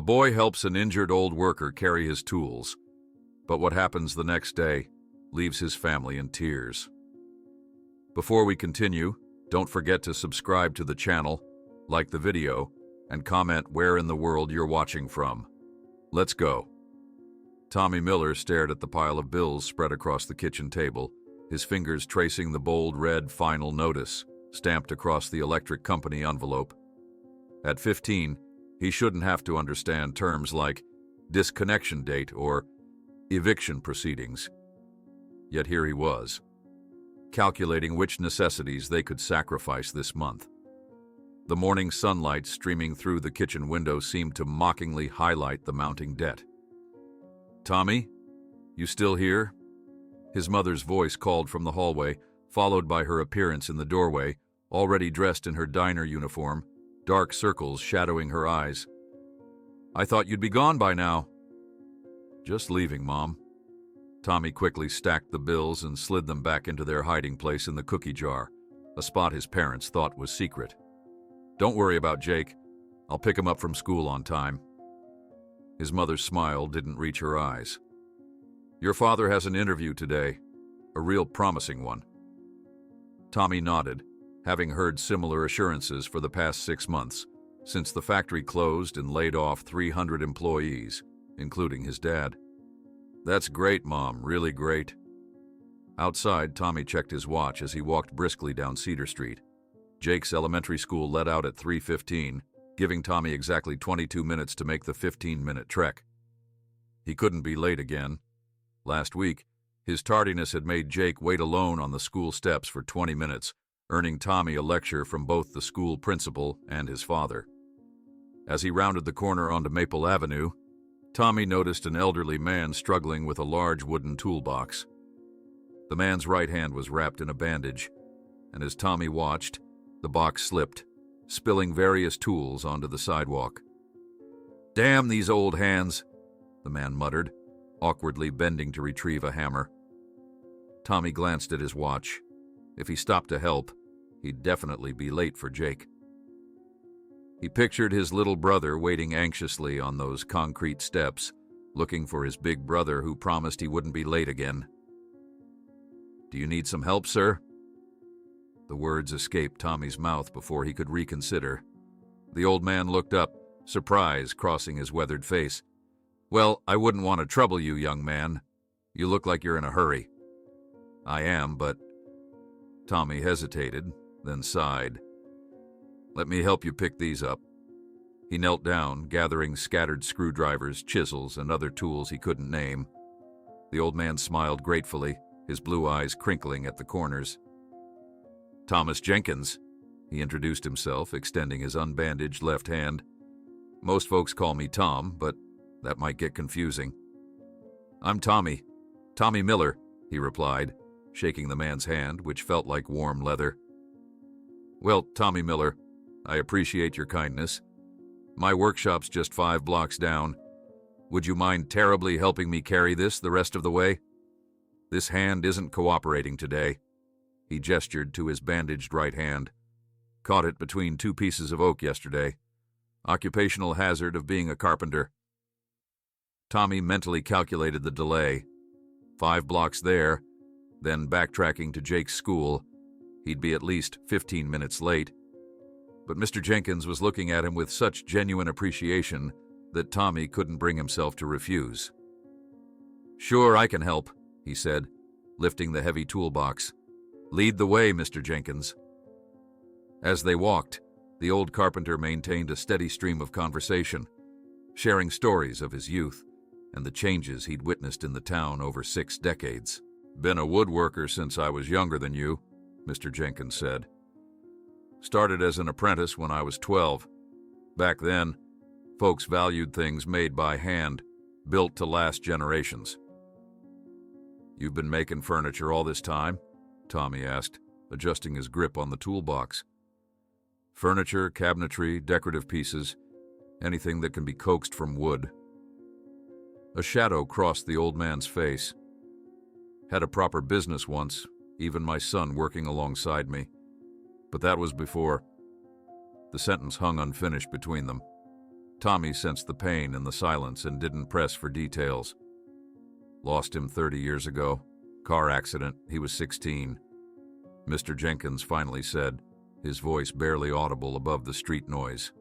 boy helps an injured old worker carry his tools, but what happens the next day leaves his family in tears. Before we continue, don't forget to subscribe to the channel, like the video, and comment where in the world you're watching from. Let's go. Tommy Miller stared at the pile of bills spread across the kitchen table, his fingers tracing the bold red final notice stamped across the electric company envelope. At 15, he shouldn't have to understand terms like disconnection date or eviction proceedings. Yet here he was, calculating which necessities they could sacrifice this month. The morning sunlight streaming through the kitchen window seemed to mockingly highlight the mounting debt. "Tommy, you still here?" His mother's voice called from the hallway, followed by her appearance in the doorway, already dressed in her diner uniform, dark circles shadowing her eyes. "I thought you'd be gone by now." "Just leaving, Mom." Tommy quickly stacked the bills and slid them back into their hiding place in the cookie jar, a spot his parents thought was secret. "Don't worry about Jake. I'll pick him up from school on time." His mother's smile didn't reach her eyes. "Your father has an interview today, a real promising one." Tommy nodded, having heard similar assurances for the past 6 months, since the factory closed and laid off 300 employees, including his dad. "That's great, Mom, really great." Outside, Tommy checked his watch as he walked briskly down Cedar Street. Jake's elementary school let out at 3:15, giving Tommy exactly 22 minutes to make the 15-minute trek. He couldn't be late again. Last week, his tardiness had made Jake wait alone on the school steps for 20 minutes, earning Tommy a lecture from both the school principal and his father. As he rounded the corner onto Maple Avenue, Tommy noticed an elderly man struggling with a large wooden toolbox. The man's right hand was wrapped in a bandage, and as Tommy watched, the box slipped, spilling various tools onto the sidewalk. "Damn these old hands," the man muttered, awkwardly bending to retrieve a hammer. Tommy glanced at his watch. If he stopped to help, he'd definitely be late for Jake. He pictured his little brother waiting anxiously on those concrete steps, looking for his big brother who promised he wouldn't be late again. "Do you need some help, sir?" The words escaped Tommy's mouth before he could reconsider. The old man looked up, surprise crossing his weathered face. "Well, I wouldn't want to trouble you, young man. You look like you're in a hurry." "I am, but—" Tommy hesitated, then sighed. "Let me help you pick these up." He knelt down, gathering scattered screwdrivers, chisels, and other tools he couldn't name. The old man smiled gratefully, his blue eyes crinkling at the corners. "Thomas Jenkins," he introduced himself, extending his unbandaged left hand. "Most folks call me Tom, but that might get confusing." "I'm Tommy Miller," he replied, shaking the man's hand, which felt like warm leather. "Well, Tommy Miller, I appreciate your kindness. My workshop's just 5 blocks down. Would you mind terribly helping me carry this the rest of the way? This hand isn't cooperating today." He gestured to his bandaged right hand. "Caught it between 2 pieces of oak yesterday. Occupational hazard of being a carpenter." Tommy mentally calculated the delay. 5 blocks there, then backtracking to Jake's school. He'd be at least 15 minutes late. But Mr. Jenkins was looking at him with such genuine appreciation that Tommy couldn't bring himself to refuse. "Sure, I can help," he said, lifting the heavy toolbox. "Lead the way, Mr. Jenkins." As they walked, the old carpenter maintained a steady stream of conversation, sharing stories of his youth and the changes he'd witnessed in the town over 6 decades. "Been a woodworker since I was younger than you," Mr. Jenkins said. "Started as an apprentice when I was 12. Back then, folks valued things made by hand, built to last generations." "You've been making furniture all this time?" Tommy asked, adjusting his grip on the toolbox. "Furniture, cabinetry, decorative pieces, anything that can be coaxed from wood." A shadow crossed the old man's face. "Had a proper business once, even my son working alongside me. But that was before." The sentence hung unfinished between them. Tommy sensed the pain in the silence and didn't press for details. Lost him 30 years ago. Car accident. He was 16. Mr. Jenkins finally said, his voice barely audible above the street noise.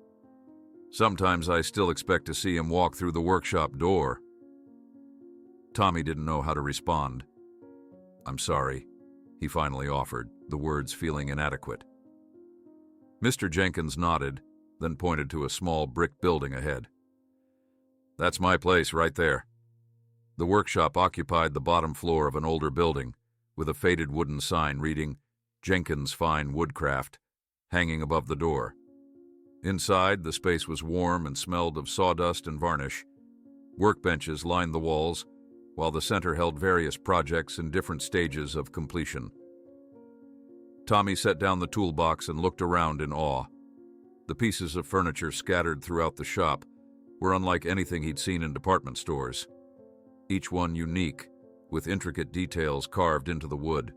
Sometimes I still expect to see him walk through the workshop door. Tommy didn't know how to respond. I'm sorry, he finally offered, the words feeling inadequate. Mr. Jenkins nodded, then pointed to a small brick building ahead. That's my place right there. The workshop occupied the bottom floor of an older building, with a faded wooden sign reading, Jenkins Fine Woodcraft, hanging above the door. Inside, the space was warm and smelled of sawdust and varnish. Workbenches lined the walls, while the center held various projects in different stages of completion. Tommy set down the toolbox and looked around in awe. The pieces of furniture scattered throughout the shop were unlike anything he'd seen in department stores, each one unique, with intricate details carved into the wood.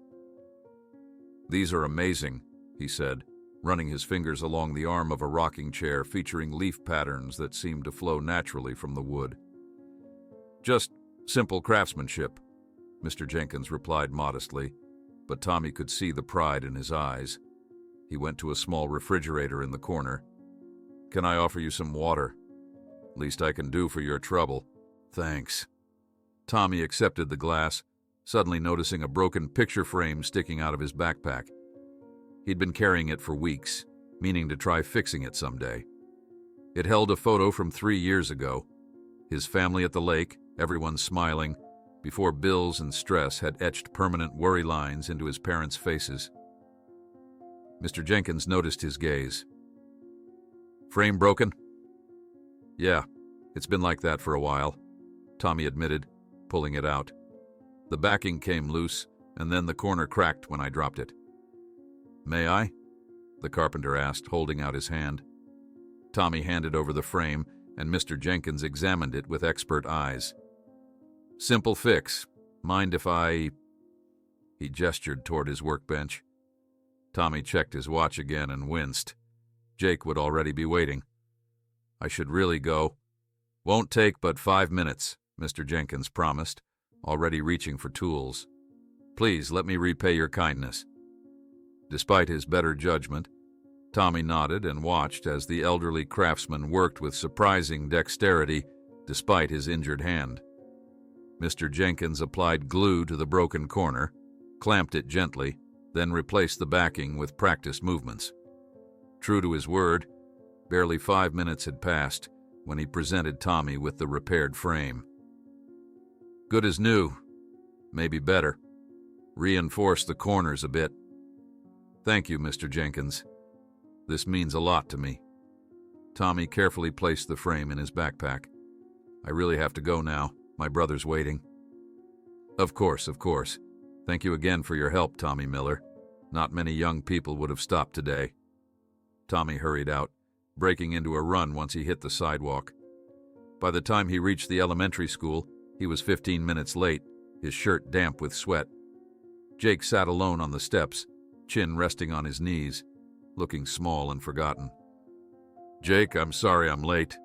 These are amazing, he said, running his fingers along the arm of a rocking chair featuring leaf patterns that seemed to flow naturally from the wood. Just simple craftsmanship, Mr. Jenkins replied modestly, but Tommy could see the pride in his eyes. He went to a small refrigerator in the corner. Can I offer you some water? Least I can do for your trouble. Thanks. Tommy accepted the glass, suddenly noticing a broken picture frame sticking out of his backpack. He'd been carrying it for weeks, meaning to try fixing it someday. It held a photo from 3 years ago. His family at the lake, everyone smiling, before bills and stress had etched permanent worry lines into his parents' faces. Mr. Jenkins noticed his gaze. Frame broken? Yeah, it's been like that for a while, Tommy admitted, pulling it out. The backing came loose, and then the corner cracked when I dropped it. May I? The carpenter asked, holding out his hand. Tommy handed over the frame, and Mr. Jenkins examined it with expert eyes. Simple fix. Mind if I... He gestured toward his workbench. Tommy checked his watch again and winced. Jake would already be waiting. I should really go. Won't take but 5 minutes, Mr. Jenkins promised, already reaching for tools. Please let me repay your kindness. Despite his better judgment, Tommy nodded and watched as the elderly craftsman worked with surprising dexterity despite his injured hand. Mr. Jenkins applied glue to the broken corner, clamped it gently, then replaced the backing with practiced movements. True to his word, barely 5 minutes had passed when he presented Tommy with the repaired frame. Good as new, maybe better. Reinforce the corners a bit. Thank you, Mr. Jenkins. This means a lot to me. Tommy carefully placed the frame in his backpack. I really have to go now. My brother's waiting. Of course. Thank you again for your help, Tommy Miller. Not many young people would have stopped today. Tommy hurried out, breaking into a run once he hit the sidewalk. By the time he reached the elementary school, he was 15 minutes late, his shirt damp with sweat. Jake sat alone on the steps, chin resting on his knees, looking small and forgotten. Jake, I'm sorry I'm late,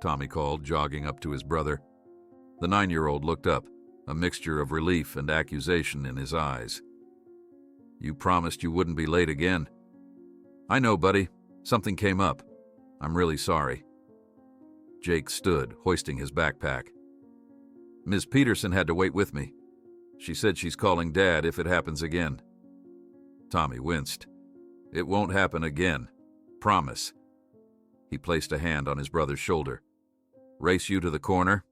Tommy called, jogging up to his brother. The 9-year-old looked up, a mixture of relief and accusation in his eyes. You promised you wouldn't be late again. I know, buddy. Something came up. I'm really sorry. Jake stood, hoisting his backpack. Ms. Peterson had to wait with me. She said she's calling Dad if it happens again. Tommy winced. It won't happen again. Promise. He placed a hand on his brother's shoulder. Race you to the corner?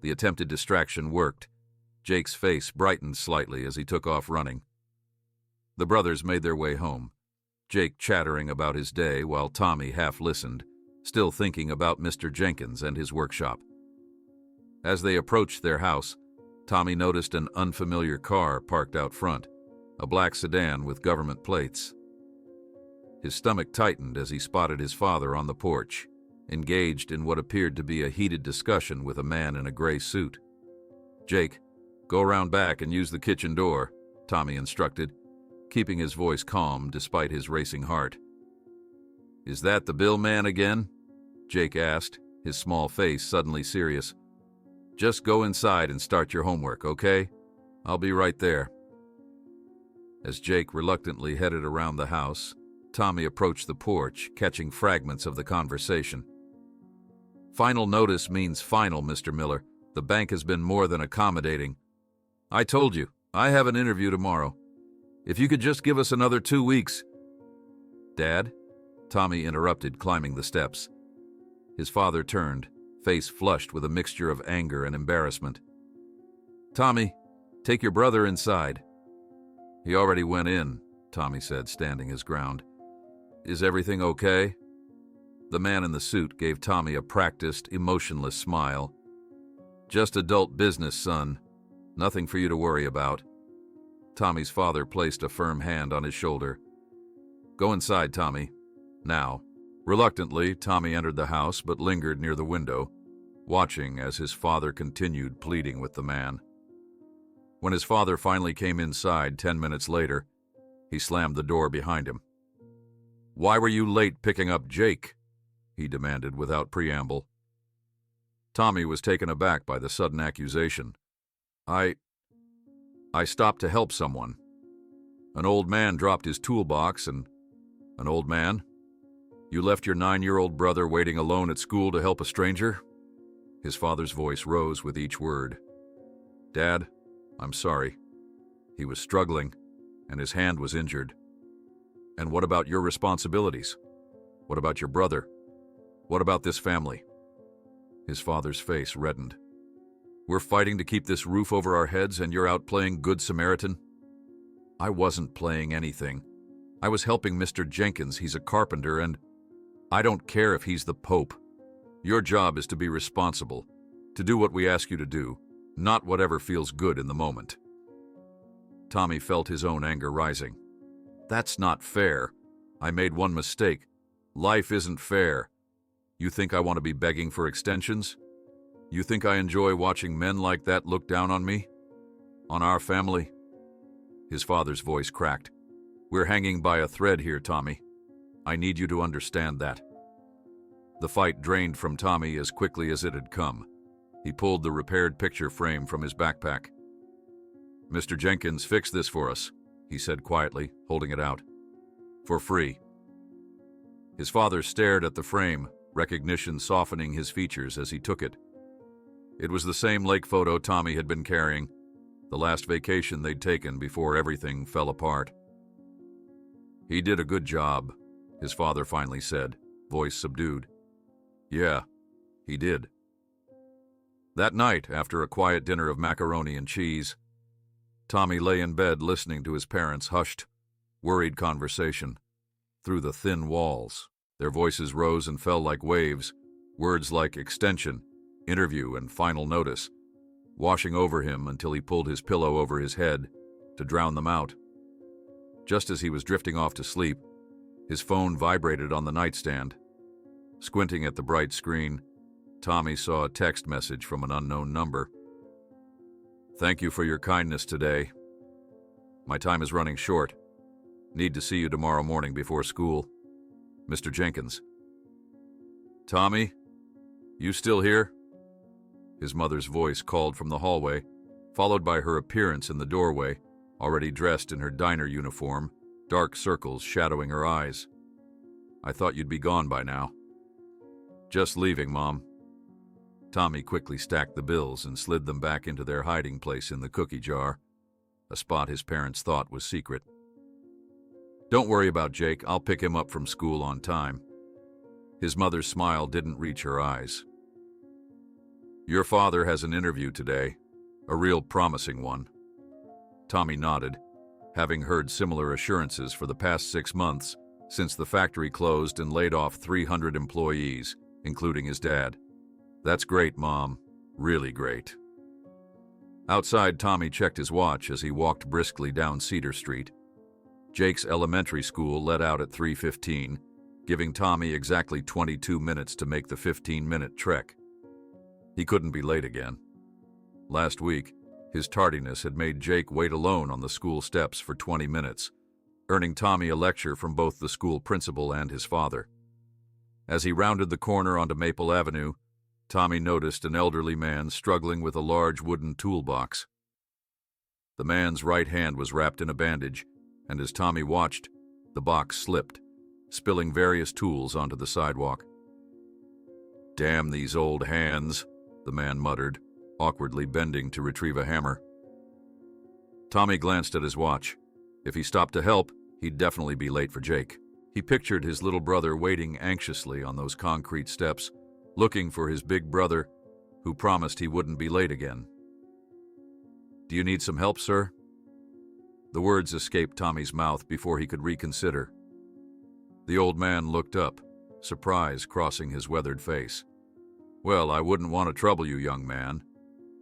The attempted distraction worked. Jake's face brightened slightly as he took off running. The brothers made their way home, Jake chattering about his day while Tommy half listened, still thinking about Mr. Jenkins and his workshop. As they approached their house, Tommy noticed an unfamiliar car parked out front, a black sedan with government plates. His stomach tightened as he spotted his father on the porch, engaged in what appeared to be a heated discussion with a man in a gray suit. Jake, go around back and use the kitchen door, Tommy instructed, keeping his voice calm despite his racing heart. Is that the bill man again? Jake asked, his small face suddenly serious. "Just go inside and start your homework, okay? I'll be right there." As Jake reluctantly headed around the house, Tommy approached the porch, catching fragments of the conversation. "Final notice means final, Mr. Miller. The bank has been more than accommodating. I told you, I have an interview tomorrow. If you could just give us another 2 weeks." "Dad?" Tommy interrupted, climbing the steps. His father turned, face flushed with a mixture of anger and embarrassment. "Tommy, take your brother inside." "He already went in," Tommy said, standing his ground. "Is everything okay?" The man in the suit gave Tommy a practiced, emotionless smile. "Just adult business, son. Nothing for you to worry about." Tommy's father placed a firm hand on his shoulder. "Go inside, Tommy. Now." Reluctantly, Tommy entered the house but lingered near the window, watching as his father continued pleading with the man. When his father finally came inside 10 minutes later, he slammed the door behind him. "Why were you late picking up Jake?" he demanded without preamble. Tommy was taken aback by the sudden accusation. I stopped to help someone. An old man dropped his toolbox and..." "An old man? You left your 9-year-old brother waiting alone at school to help a stranger?" His father's voice rose with each word. "Dad, I'm sorry. He was struggling, and his hand was injured. And what about your responsibilities? What about your brother? What about this family?" His father's face reddened. "We're fighting to keep this roof over our heads, and you're out playing Good Samaritan?" "I wasn't playing anything. I was helping Mr. Jenkins. He's a carpenter, and I don't care if he's the Pope. Your job is to be responsible, to do what we ask you to do, not whatever feels good in the moment." Tommy felt his own anger rising. "That's not fair. I made one mistake. Life isn't fair. You think I want to be begging for extensions? You think I enjoy watching men like that look down on me? On our family?" His father's voice cracked. "We're hanging by a thread here, Tommy. I need you to understand that." The fight drained from Tommy as quickly as it had come. He pulled the repaired picture frame from his backpack. "Mr. Jenkins fixed this for us," he said quietly, holding it out. "For free." His father stared at the frame, recognition softening his features as he took it. It was the same lake photo Tommy had been carrying, the last vacation they'd taken before everything fell apart. "He did a good job," his father finally said, voice subdued. "Yeah, he did." That night, after a quiet dinner of macaroni and cheese, Tommy lay in bed listening to his parents' hushed, worried conversation. Through the thin walls, their voices rose and fell like waves, words like extension, interview, and final notice, washing over him until he pulled his pillow over his head to drown them out. Just as he was drifting off to sleep, his phone vibrated on the nightstand. Squinting at the bright screen, Tommy saw a text message from an unknown number. "Thank you for your kindness today. My time is running short. Need to see you tomorrow morning before school. Mr. Jenkins." "Tommy, you still here?" His mother's voice called from the hallway, followed by her appearance in the doorway, already dressed in her diner uniform, dark circles shadowing her eyes. "I thought you'd be gone by now." "Just leaving, Mom." Tommy quickly stacked the bills and slid them back into their hiding place in the cookie jar, a spot his parents thought was secret. "Don't worry about Jake. I'll pick him up from school on time." His mother's smile didn't reach her eyes. "Your father has an interview today, a real promising one." Tommy nodded, having heard similar assurances for the past 6 months since the factory closed and laid off 300 employees, including his dad. "That's great, Mom. Really great." Outside, Tommy checked his watch as he walked briskly down Cedar Street. Jake's elementary school let out at 3:15, giving Tommy exactly 22 minutes to make the 15-minute trek. He couldn't be late again. Last week, his tardiness had made Jake wait alone on the school steps for 20 minutes, earning Tommy a lecture from both the school principal and his father. As he rounded the corner onto Maple Avenue, Tommy noticed an elderly man struggling with a large wooden toolbox. The man's right hand was wrapped in a bandage, and as Tommy watched, the box slipped, spilling various tools onto the sidewalk. "Damn these old hands," the man muttered, awkwardly bending to retrieve a hammer. Tommy glanced at his watch. If he stopped to help, he'd definitely be late for Jake. He pictured his little brother waiting anxiously on those concrete steps, looking for his big brother, who promised he wouldn't be late again. "Do you need some help, sir?" The words escaped Tommy's mouth before he could reconsider. The old man looked up, surprise crossing his weathered face. "Well, I wouldn't want to trouble you, young man.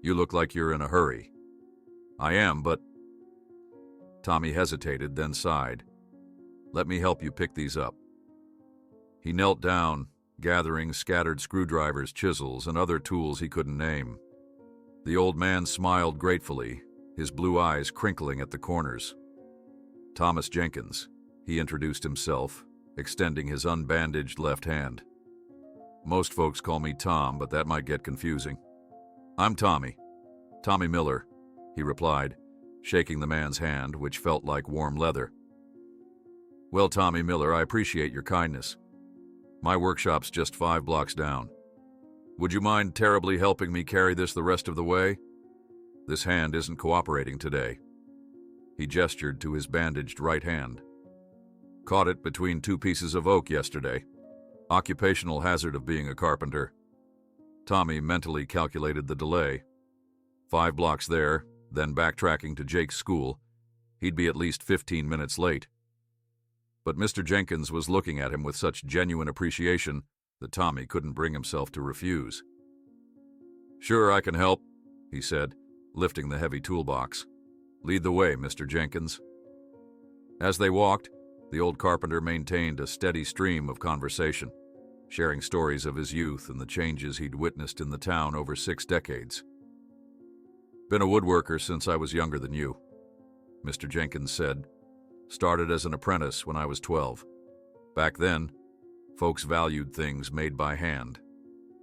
You look like you're in a hurry." "I am, but—" Tommy hesitated, then sighed. "Let me help you pick these up." He knelt down, gathering scattered screwdrivers, chisels, and other tools he couldn't name. The old man smiled gratefully, his blue eyes crinkling at the corners. "Thomas Jenkins," he introduced himself, extending his unbandaged left hand. "Most folks call me Tom, but that might get confusing." "I'm Tommy. Tommy Miller," he replied, shaking the man's hand, which felt like warm leather. "Well, Tommy Miller, I appreciate your kindness. My workshop's just 5 blocks down. Would you mind terribly helping me carry this the rest of the way? This hand isn't cooperating today." He gestured to his bandaged right hand. "Caught it between 2 pieces of oak yesterday. Occupational hazard of being a carpenter." Tommy mentally calculated the delay. 5 blocks there, then backtracking to Jake's school. He'd be at least 15 minutes late. But Mr. Jenkins was looking at him with such genuine appreciation that Tommy couldn't bring himself to refuse. "Sure, I can help," he said, lifting the heavy toolbox. "Lead the way, Mr. Jenkins." As they walked, the old carpenter maintained a steady stream of conversation, sharing stories of his youth and the changes he'd witnessed in the town over 6 decades. "Been a woodworker since I was younger than you," Mr. Jenkins said. "Started as an apprentice when I was 12. Back then, folks valued things made by hand,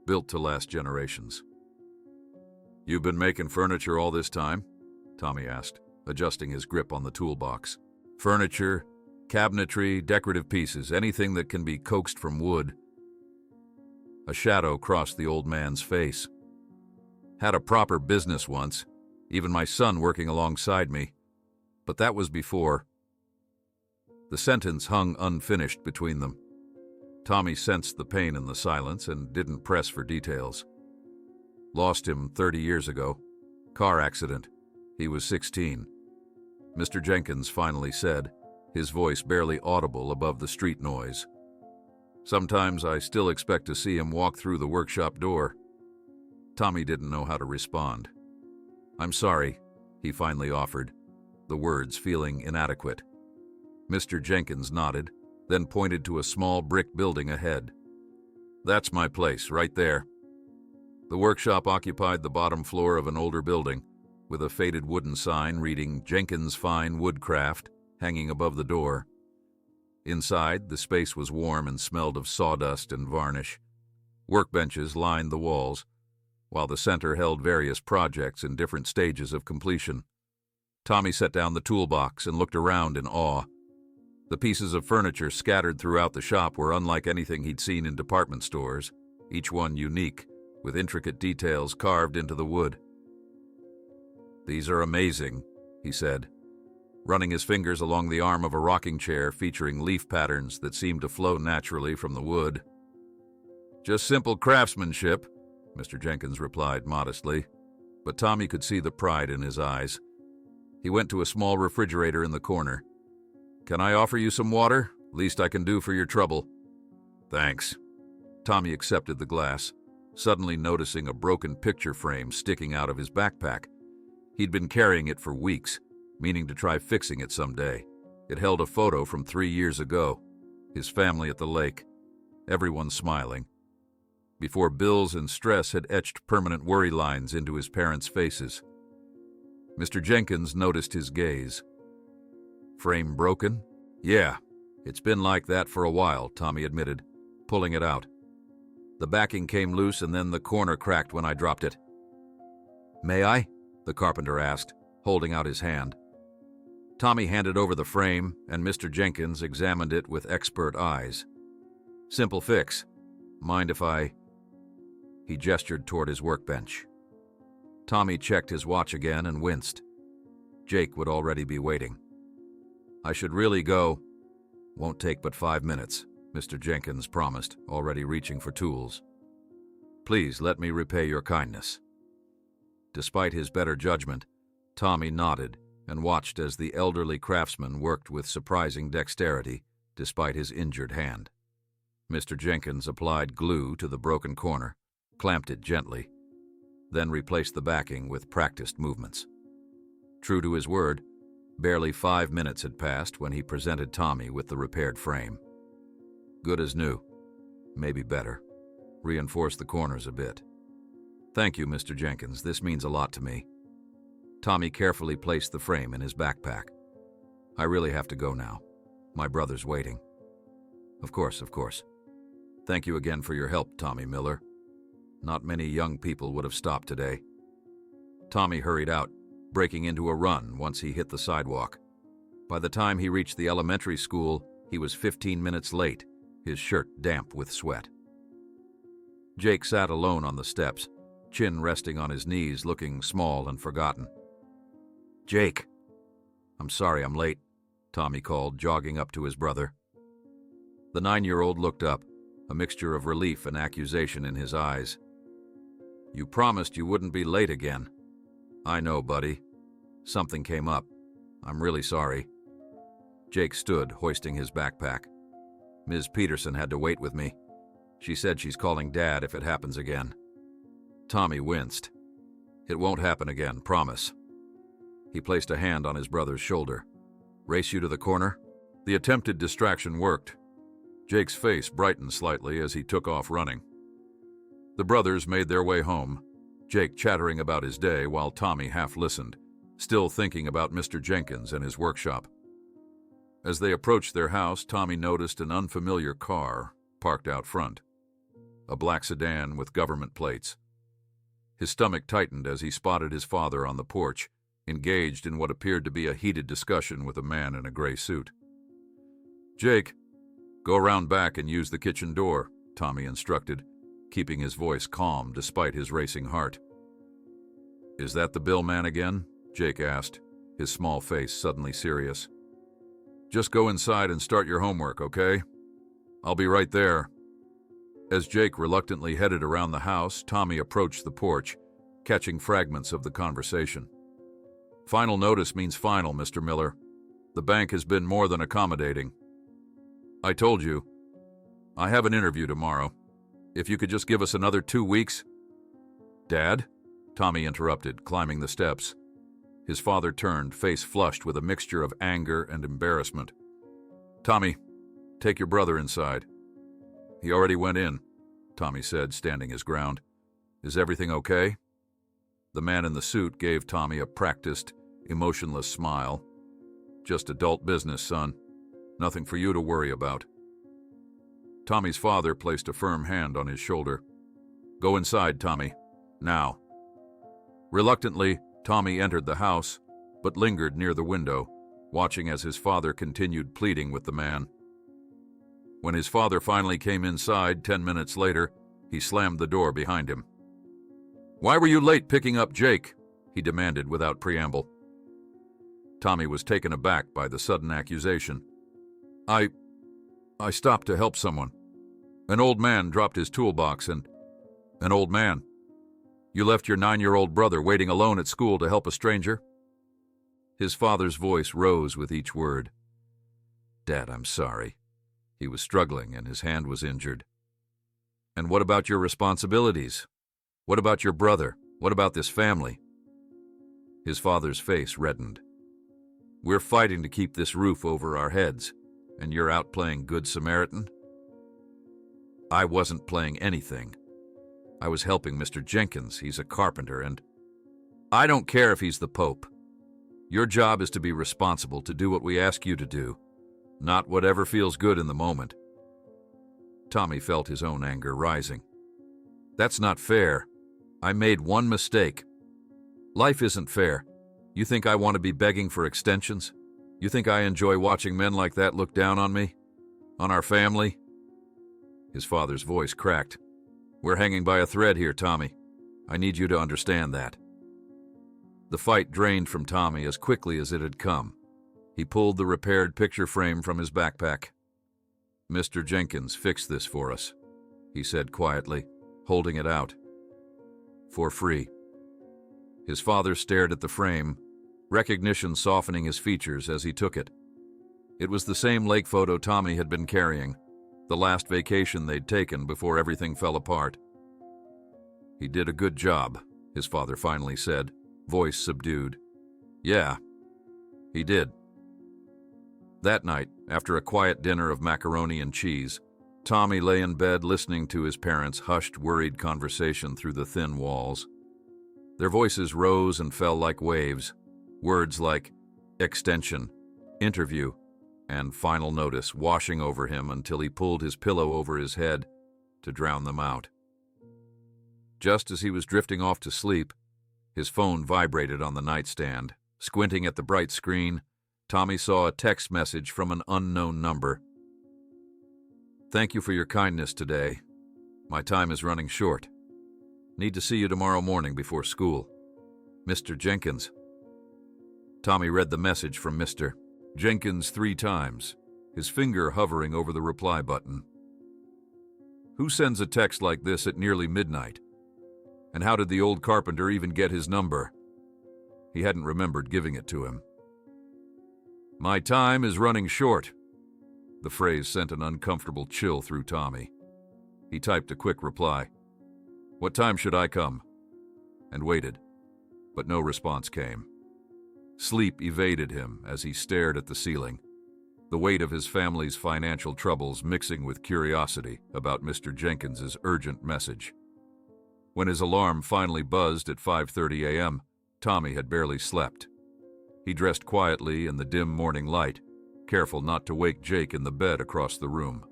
built to last generations." "You've been making furniture all this time?" Tommy asked, adjusting his grip on the toolbox. "Furniture, cabinetry, decorative pieces, anything that can be coaxed from wood." A shadow crossed the old man's face. "Had a proper business once, even my son working alongside me. But that was before." The sentence hung unfinished between them. Tommy sensed the pain in the silence and didn't press for details. "Lost him 30 years ago. Car accident. He was 16. Mr. Jenkins finally said, his voice barely audible above the street noise. "Sometimes I still expect to see him walk through the workshop door." Tommy didn't know how to respond. "I'm sorry," he finally offered, the words feeling inadequate. Mr. Jenkins nodded, then pointed to a small brick building ahead. "That's my place, right there." The workshop occupied the bottom floor of an older building, with a faded wooden sign reading Jenkins Fine Woodcraft hanging above the door. Inside, the space was warm and smelled of sawdust and varnish. Workbenches lined the walls, while the center held various projects in different stages of completion. Tommy set down the toolbox and looked around in awe. The pieces of furniture scattered throughout the shop were unlike anything he'd seen in department stores, each one unique, with intricate details carved into the wood. "These are amazing," he said, running his fingers along the arm of a rocking chair featuring leaf patterns that seemed to flow naturally from the wood. "Just simple craftsmanship," Mr. Jenkins replied modestly, but Tommy could see the pride in his eyes. He went to a small refrigerator in the corner. "Can I offer you some water? Least I can do for your trouble." "Thanks." Tommy accepted the glass, suddenly noticing a broken picture frame sticking out of his backpack. He'd been carrying it for weeks, meaning to try fixing it someday. It held a photo from 3 years ago, his family at the lake, everyone smiling, before bills and stress had etched permanent worry lines into his parents' faces. Mr. Jenkins noticed his gaze. "Frame broken?" "Yeah, it's been like that for a while," Tommy admitted. pulling it out. The backing came loose and then the corner cracked when I dropped it. "May I?" the carpenter asked, holding out his hand. Tommy handed over the frame, and Mr. Jenkins examined it with expert eyes. "Simple fix. Mind if I—" He gestured toward his workbench. Tommy checked his watch again and winced. Jake would already be waiting. "I should really go." "Won't take but 5 minutes," Mr. Jenkins promised, already reaching for tools. "Please let me repay your kindness." Despite his better judgment, Tommy nodded and watched as the elderly craftsman worked with surprising dexterity despite his injured hand. Mr. Jenkins applied glue to the broken corner, clamped it gently, then replaced the backing with practiced movements. True to his word, barely 5 minutes had passed when he presented Tommy with the repaired frame. Good as new, maybe better. Reinforced the corners a bit. "Thank you, Mr. Jenkins. This means a lot to me." Tommy carefully placed the frame in his backpack. "I really have to go now. My brother's waiting." Of course. Thank you again for your help, Tommy Miller. Not many young people would have stopped today." Tommy hurried out, breaking into a run once he hit the sidewalk. By the time he reached the elementary school, he was 15 minutes late, his shirt damp with sweat. Jake sat alone on the steps, chin resting on his knees, looking small and forgotten. "Jake!" "I'm sorry I'm late," Tommy called, jogging up to his brother. The 9-year-old looked up, a mixture of relief and accusation in his eyes. "You promised you wouldn't be late again." "I know, buddy. Something came up. I'm really sorry." Jake stood, hoisting his backpack. "Ms. Peterson had to wait with me. She said she's calling Dad if it happens again." Tommy winced. "It won't happen again, promise." He placed a hand on his brother's shoulder. "Race you to the corner?" The attempted distraction worked. Jake's face brightened slightly as he took off running. The brothers made their way home, Jake chattering about his day while Tommy half listened, still thinking about Mr. Jenkins and his workshop. As they approached their house, Tommy noticed an unfamiliar car parked out front. A black sedan with government plates. His stomach tightened as he spotted his father on the porch, engaged in what appeared to be a heated discussion with a man in a gray suit. "Jake, go around back and use the kitchen door," Tommy instructed, keeping his voice calm despite his racing heart. "Is that the bill man again?" Jake asked, his small face suddenly serious. "Just go inside and start your homework, okay? I'll be right there." As Jake reluctantly headed around the house, Tommy approached the porch, catching fragments of the conversation. "Final notice means final, Mr. Miller. The bank has been more than accommodating. I told you. I have an interview tomorrow. If you could just give us another 2 weeks—" "Dad?" Tommy interrupted, climbing the steps. His father turned, face flushed with a mixture of anger and embarrassment. "Tommy, take your brother inside." "He already went in," Tommy said, standing his ground. "Is everything okay?" The man in the suit gave Tommy a practiced, emotionless smile. "Just adult business, son. Nothing for you to worry about." Tommy's father placed a firm hand on his shoulder. "Go inside, Tommy. Now." Reluctantly, Tommy entered the house, but lingered near the window, watching as his father continued pleading with the man. When his father finally came inside 10 minutes later, he slammed the door behind him. "Why were you late picking up Jake?" he demanded without preamble. Tommy was taken aback by the sudden accusation. I stopped to help someone. An old man dropped his toolbox and—" "An old man? You left your 9-year-old brother waiting alone at school to help a stranger?" His father's voice rose with each word. "Dad, I'm sorry." He was struggling and his hand was injured. "And what about your responsibilities? What about your brother? What about this family?" His father's face reddened. "We're fighting to keep this roof over our heads, and you're out playing Good Samaritan?" "I wasn't playing anything. I was helping Mr. Jenkins. He's a carpenter, and—" "I don't care if he's the Pope. Your job is to be responsible, to do what we ask you to do, not whatever feels good in the moment." Tommy felt his own anger rising. That's not fair. I made one mistake. Life isn't fair. You think I want to be begging for extensions? You think I enjoy watching men like that look down on me? On our family? His father's voice cracked. We're hanging by a thread here, Tommy. I need you to understand that. The fight drained from Tommy as quickly as it had come. He pulled the repaired picture frame from his backpack. Mr. Jenkins fixed this for us, he said quietly, holding it out. For free. His father stared at the frame, recognition softening his features as he took it. It was the same lake photo Tommy had been carrying, the last vacation they'd taken before everything fell apart. He did a good job, his father finally said, voice subdued. Yeah, he did. That night, after a quiet dinner of macaroni and cheese, Tommy lay in bed listening to his parents' hushed, worried conversation through the thin walls. Their voices rose and fell like waves, words like extension, interview, and final notice washing over him until he pulled his pillow over his head to drown them out. Just as he was drifting off to sleep, his phone vibrated on the nightstand. Squinting at the bright screen, Tommy saw a text message from an unknown number. Thank you for your kindness today. My time is running short. Need to see you tomorrow morning before school. Mr. Jenkins. Tommy read the message from Mr. Jenkins 3 times, his finger hovering over the reply button. Who sends a text like this at nearly midnight? And how did the old carpenter even get his number? He hadn't remembered giving it to him. My time is running short. The phrase sent an uncomfortable chill through Tommy. He typed a quick reply. What time should I come? And waited, but no response came. Sleep evaded him as he stared at the ceiling, the weight of his family's financial troubles mixing with curiosity about Mr. Jenkins's urgent message. When his alarm finally buzzed at 5:30 a.m., Tommy had barely slept. He dressed quietly in the dim morning light, careful not to wake Jake in the bed across the room.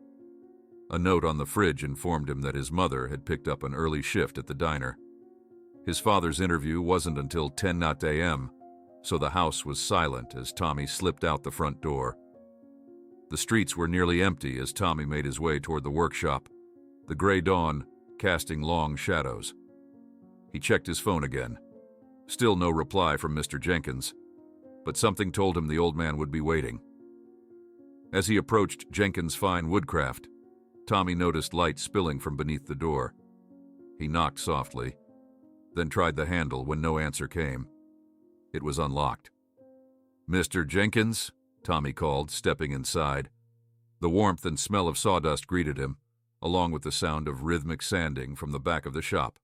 A note on the fridge informed him that his mother had picked up an early shift at the diner. His father's interview wasn't until 10 a.m., so the house was silent as Tommy slipped out the front door. The streets were nearly empty as Tommy made his way toward the workshop, the gray dawn casting long shadows. He checked his phone again. Still no reply from Mr. Jenkins, but something told him the old man would be waiting. As he approached Jenkins' Fine Woodcraft, Tommy noticed light spilling from beneath the door. He knocked softly, then tried the handle when no answer came. It was unlocked. Mr. Jenkins, Tommy called, stepping inside. The warmth and smell of sawdust greeted him, along with the sound of rhythmic sanding from the back of the shop.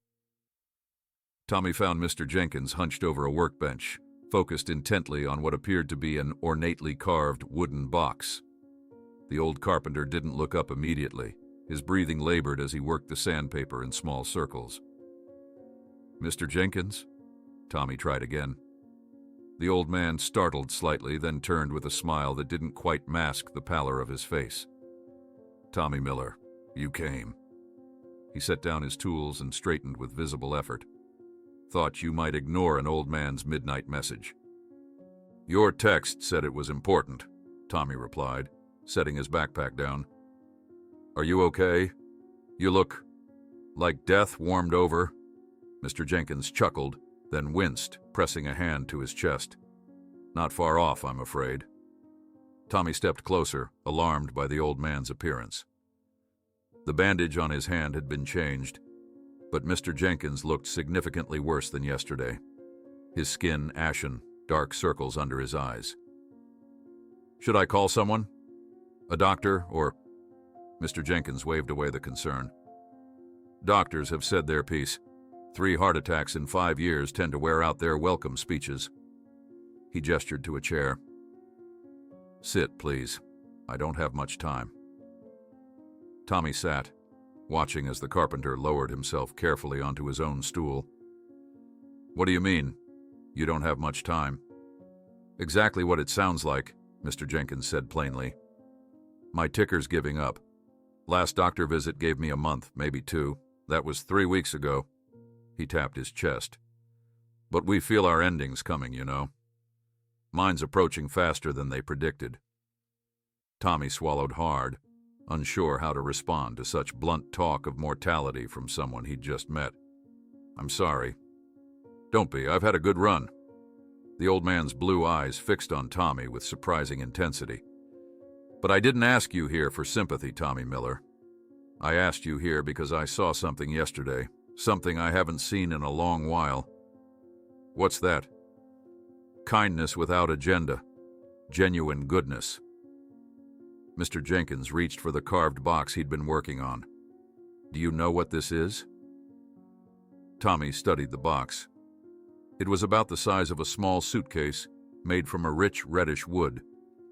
Tommy found Mr. Jenkins hunched over a workbench, focused intently on what appeared to be an ornately carved wooden box. The old carpenter didn't look up immediately. His breathing labored as he worked the sandpaper in small circles. Mr. Jenkins? Tommy tried again. The old man startled slightly, then turned with a smile that didn't quite mask the pallor of his face. Tommy Miller, you came. He set down his tools and straightened with visible effort. Thought you might ignore an old man's midnight message. Your text said it was important, Tommy replied, setting his backpack down. Are you okay? You look like death warmed over. Mr. Jenkins chuckled, then winced, pressing a hand to his chest. Not far off, I'm afraid. Tommy stepped closer, alarmed by the old man's appearance. The bandage on his hand had been changed, but Mr. Jenkins looked significantly worse than yesterday. His skin ashen, dark circles under his eyes. Should I call someone? A doctor, or... Mr. Jenkins waved away the concern. Doctors have said their piece. 3 heart attacks in 5 years tend to wear out their welcome speeches. He gestured to a chair. Sit, please. I don't have much time. Tommy sat, watching as the carpenter lowered himself carefully onto his own stool. What do you mean? You don't have much time? Exactly what it sounds like, Mr. Jenkins said plainly. My ticker's giving up. Last doctor visit gave me a month, maybe 2. That was 3 weeks ago. He tapped his chest. But we feel our endings coming, you know. Mine's approaching faster than they predicted. Tommy swallowed hard, unsure how to respond to such blunt talk of mortality from someone he'd just met. I'm sorry. Don't be, I've had a good run. The old man's blue eyes fixed on Tommy with surprising intensity. But I didn't ask you here for sympathy, Tommy Miller. I asked you here because I saw something yesterday, something I haven't seen in a long while. What's that? Kindness without agenda. Genuine goodness. Mr. Jenkins reached for the carved box he'd been working on. Do you know what this is? Tommy studied the box. It was about the size of a small suitcase made from a rich reddish wood,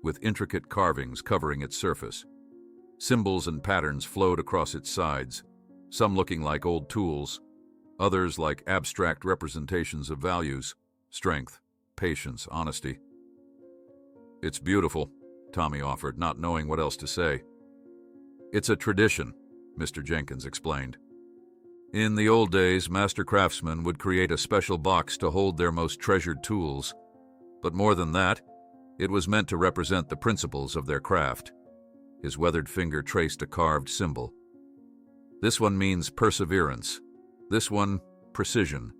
with intricate carvings covering its surface. Symbols and patterns flowed across its sides, some looking like old tools, others like abstract representations of values, strength, patience, honesty. It's beautiful, Tommy offered, not knowing what else to say. It's a tradition, Mr. Jenkins explained. In the old days, master craftsmen would create a special box to hold their most treasured tools. But more than that, it was meant to represent the principles of their craft. His weathered finger traced a carved symbol. This one means perseverance. This one, precision.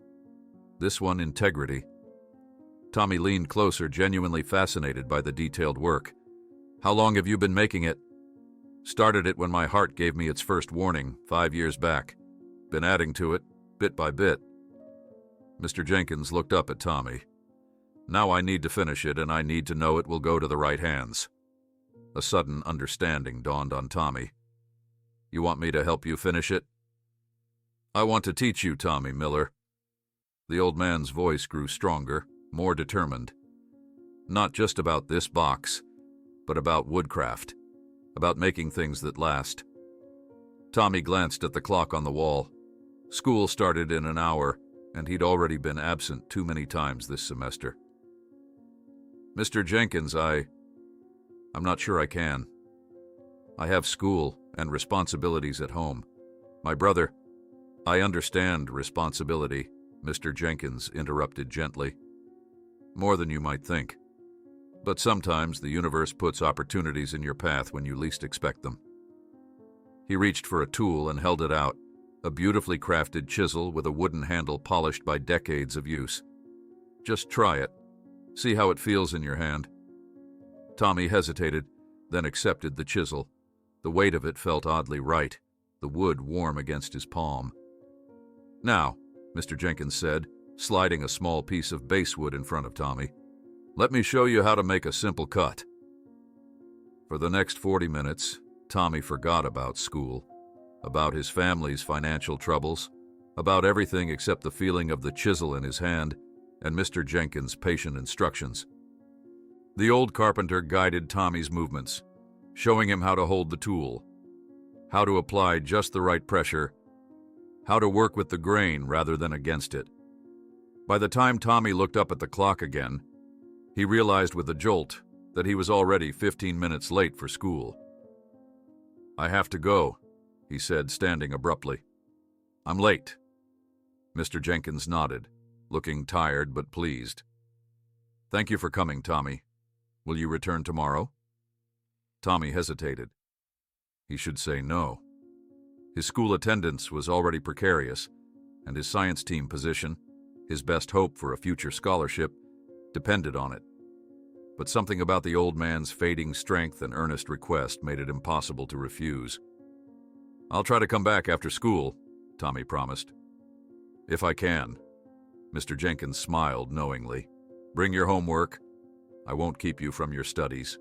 This one, integrity. Tommy leaned closer, genuinely fascinated by the detailed work. How long have you been making it? Started it when my heart gave me its first warning, 5 years back. Been adding to it, bit by bit. Mr. Jenkins looked up at Tommy. Now I need to finish it, and I need to know it will go to the right hands. A sudden understanding dawned on Tommy. You want me to help you finish it? I want to teach you, Tommy Miller. The old man's voice grew stronger, more determined. Not just about this box, but about woodcraft, about making things that last. Tommy glanced at the clock on the wall. School started in an hour, and he'd already been absent too many times this semester. Mr. Jenkins, I'm not sure I can. I have school and responsibilities at home. My brother, I understand responsibility, Mr. Jenkins interrupted gently. More than you might think. But sometimes the universe puts opportunities in your path when you least expect them. He reached for a tool and held it out, a beautifully crafted chisel with a wooden handle polished by decades of use. Just try it. See how it feels in your hand. Tommy hesitated, then accepted the chisel. The weight of it felt oddly right, the wood warm against his palm. Now, Mr. Jenkins said, sliding a small piece of basswood in front of Tommy, let me show you how to make a simple cut. For the next 40 minutes, Tommy forgot about school, about his family's financial troubles, about everything except the feeling of the chisel in his hand and Mr. Jenkins' patient instructions. The old carpenter guided Tommy's movements, showing him how to hold the tool, how to apply just the right pressure, how to work with the grain rather than against it. By the time Tommy looked up at the clock again, he realized with a jolt that he was already 15 minutes late for school. I have to go, he said, standing abruptly. I'm late. Mr. Jenkins nodded, looking tired but pleased. Thank you for coming, Tommy. Will you return tomorrow? Tommy hesitated. He should say no. His school attendance was already precarious, and his science team position, his best hope for a future scholarship, depended on it. But something about the old man's fading strength and earnest request made it impossible to refuse. I'll try to come back after school, Tommy promised. If I can. Mr. Jenkins smiled knowingly. Bring your homework. I won't keep you from your studies.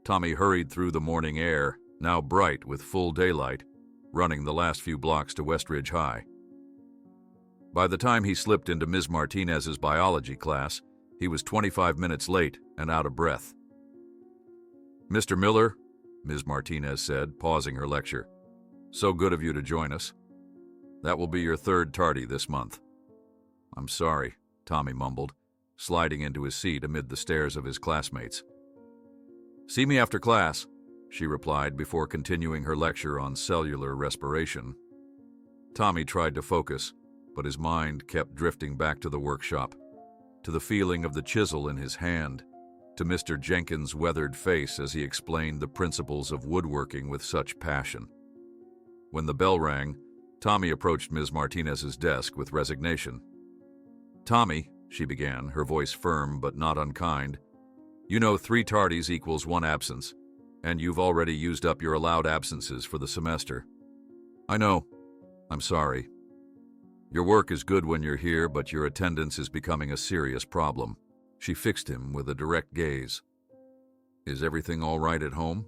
Tommy hurried through the morning air, now bright with full daylight, running the last few blocks to Westridge High. By the time he slipped into Ms. Martinez's biology class, he was 25 minutes late and out of breath. Mr. Miller, Ms. Martinez said, pausing her lecture. So good of you to join us. That will be your third tardy this month. I'm sorry, Tommy mumbled, sliding into his seat amid the stares of his classmates. See me after class, she replied before continuing her lecture on cellular respiration. Tommy tried to focus, but his mind kept drifting back to the workshop, to the feeling of the chisel in his hand, to Mr. Jenkins' weathered face as he explained the principles of woodworking with such passion. When the bell rang, Tommy approached Ms. Martinez's desk with resignation. "Tommy," she began, her voice firm but not unkind, "you know 3 tardies equals 1 absence, and you've already used up your allowed absences for the semester." "I know. I'm sorry. Your work is good when you're here, but your attendance is becoming a serious problem." She fixed him with a direct gaze. "Is everything all right at home?"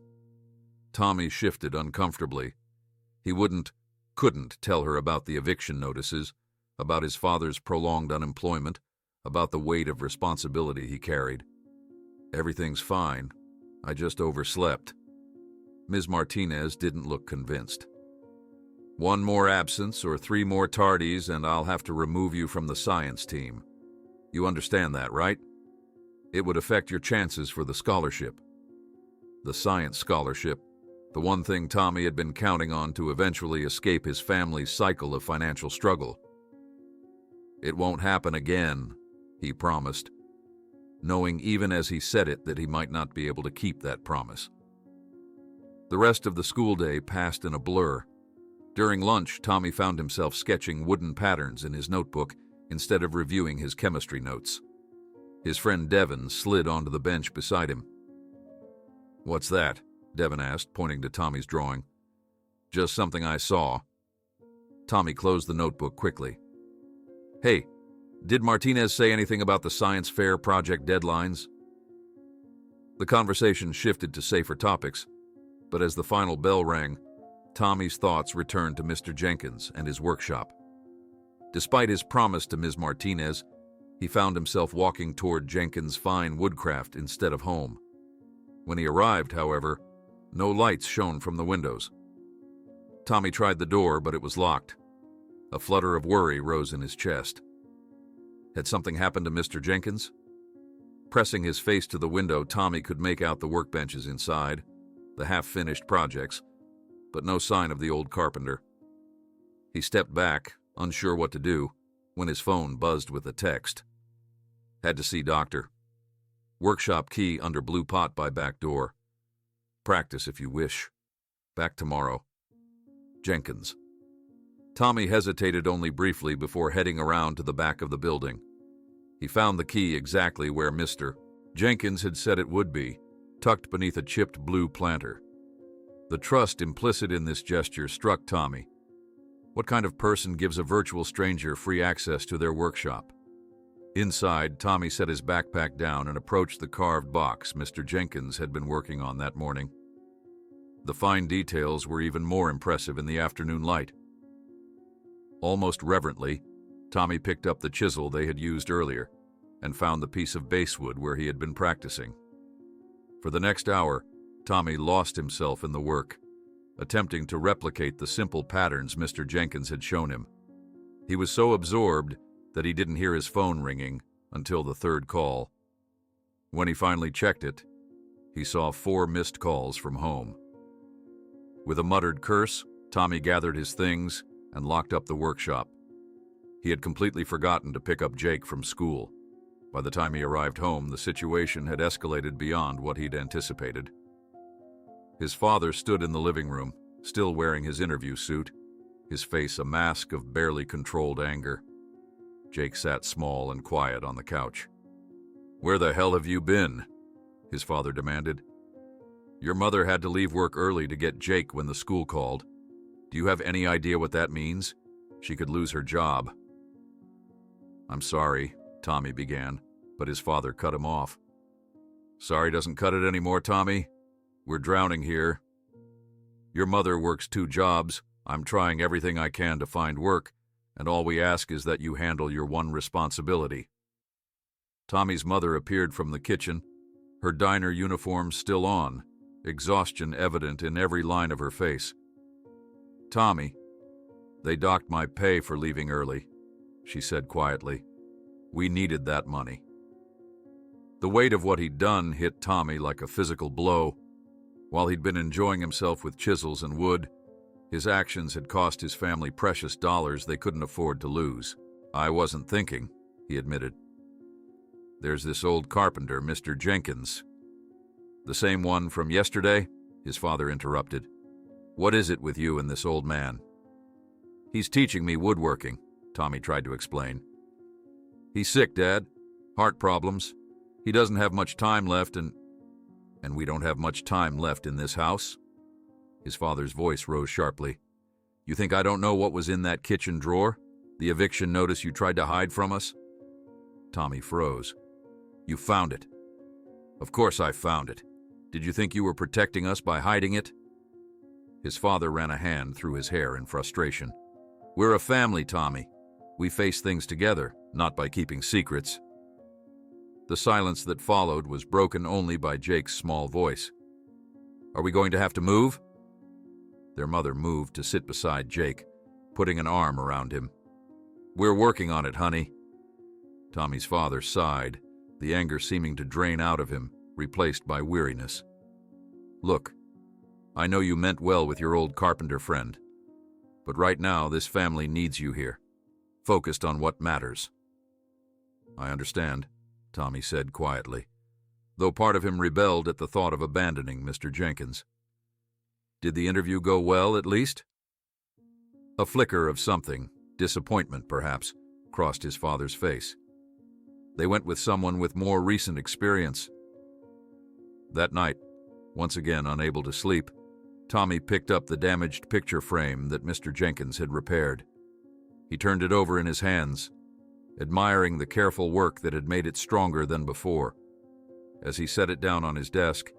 Tommy shifted uncomfortably. He couldn't tell her about the eviction notices, about his father's prolonged unemployment, about the weight of responsibility he carried. "Everything's fine. I just overslept." Ms. Martinez didn't look convinced. "1 more absence or 3 more tardies and I'll have to remove you from the science team. You understand that, right? It would affect your chances for the scholarship." The science scholarship, the one thing Tommy had been counting on to eventually escape his family's cycle of financial struggle. "It won't happen again," he promised, knowing even as he said it that he might not be able to keep that promise. The rest of the school day passed in a blur. During lunch, Tommy found himself sketching wooden patterns in his notebook instead of reviewing his chemistry notes. His friend Devin slid onto the bench beside him. "What's that?" Devin asked, pointing to Tommy's drawing. "Just something I saw." Tommy closed the notebook quickly. "Hey, did Martinez say anything about the science fair project deadlines?" The conversation shifted to safer topics, but as the final bell rang, Tommy's thoughts returned to Mr. Jenkins and his workshop. Despite his promise to Ms. Martinez, he found himself walking toward Jenkins' fine woodcraft instead of home. When he arrived, however, no lights shone from the windows. Tommy tried the door, but it was locked. A flutter of worry rose in his chest. Had something happened to Mr. Jenkins? Pressing his face to the window, Tommy could make out the workbenches inside, the half-finished projects, but no sign of the old carpenter. He stepped back, unsure what to do, when his phone buzzed with a text. "Had to see doctor. Workshop key under blue pot by back door. Practice if you wish. Back tomorrow. Jenkins." Tommy hesitated only briefly before heading around to the back of the building. He found the key exactly where Mr. Jenkins had said it would be, tucked beneath a chipped blue planter. The trust implicit in this gesture struck Tommy. What kind of person gives a virtual stranger free access to their workshop? Inside, Tommy set his backpack down and approached the carved box Mr. Jenkins had been working on that morning. The fine details were even more impressive in the afternoon light. Almost reverently, Tommy picked up the chisel they had used earlier and found the piece of basswood where he had been practicing. For the next hour, Tommy lost himself in the work, attempting to replicate the simple patterns Mr. Jenkins had shown him. He was so absorbed that he didn't hear his phone ringing until the 3rd call. When he finally checked it, he saw 4 missed calls from home. With a muttered curse, Tommy gathered his things and locked up the workshop. He had completely forgotten to pick up Jake from school. By the time he arrived home, the situation had escalated beyond what he'd anticipated. His father stood in the living room, still wearing his interview suit, his face a mask of barely controlled anger. Jake sat small and quiet on the couch. "Where the hell have you been?" his father demanded. "Your mother had to leave work early to get Jake when the school called. Do you have any idea what that means? She could lose her job." "I'm sorry," Tommy began, but his father cut him off. "Sorry doesn't cut it anymore, Tommy. We're drowning here. Your mother works 2 jobs. I'm trying everything I can to find work, and all we ask is that you handle your one responsibility." Tommy's mother appeared from the kitchen, her diner uniform still on, exhaustion evident in every line of her face. "Tommy, they docked my pay for leaving early," she said quietly. "We needed that money." The weight of what he'd done hit Tommy like a physical blow. While he'd been enjoying himself with chisels and wood, his actions had cost his family precious dollars they couldn't afford to lose. "I wasn't thinking," he admitted. "There's this old carpenter, Mr. Jenkins." "The same one from yesterday?" his father interrupted. "What is it with you and this old man?" "He's teaching me woodworking," Tommy tried to explain. "He's sick, Dad. Heart problems. He doesn't have much time left and we don't have much time left in this house?" His father's voice rose sharply. "You think I don't know what was in that kitchen drawer? The eviction notice you tried to hide from us?" Tommy froze. "You found it." "Of course I found it. Did you think you were protecting us by hiding it?" His father ran a hand through his hair in frustration. "We're a family, Tommy. We face things together, not by keeping secrets." The silence that followed was broken only by Jake's small voice. "Are we going to have to move?" Their mother moved to sit beside Jake, putting an arm around him. "We're working on it, honey." Tommy's father sighed, the anger seeming to drain out of him, replaced by weariness. "Look, I know you meant well with your old carpenter friend, but right now this family needs you here, focused on what matters." "I understand," Tommy said quietly, though part of him rebelled at the thought of abandoning Mr. Jenkins. "Did the interview go well, at least?" A flicker of something, disappointment perhaps, crossed his father's face. "They went with someone with more recent experience." That night, once again unable to sleep, Tommy picked up the damaged picture frame that Mr. Jenkins had repaired. He turned it over in his hands, admiring the careful work that had made it stronger than before. As he set it down on his desk,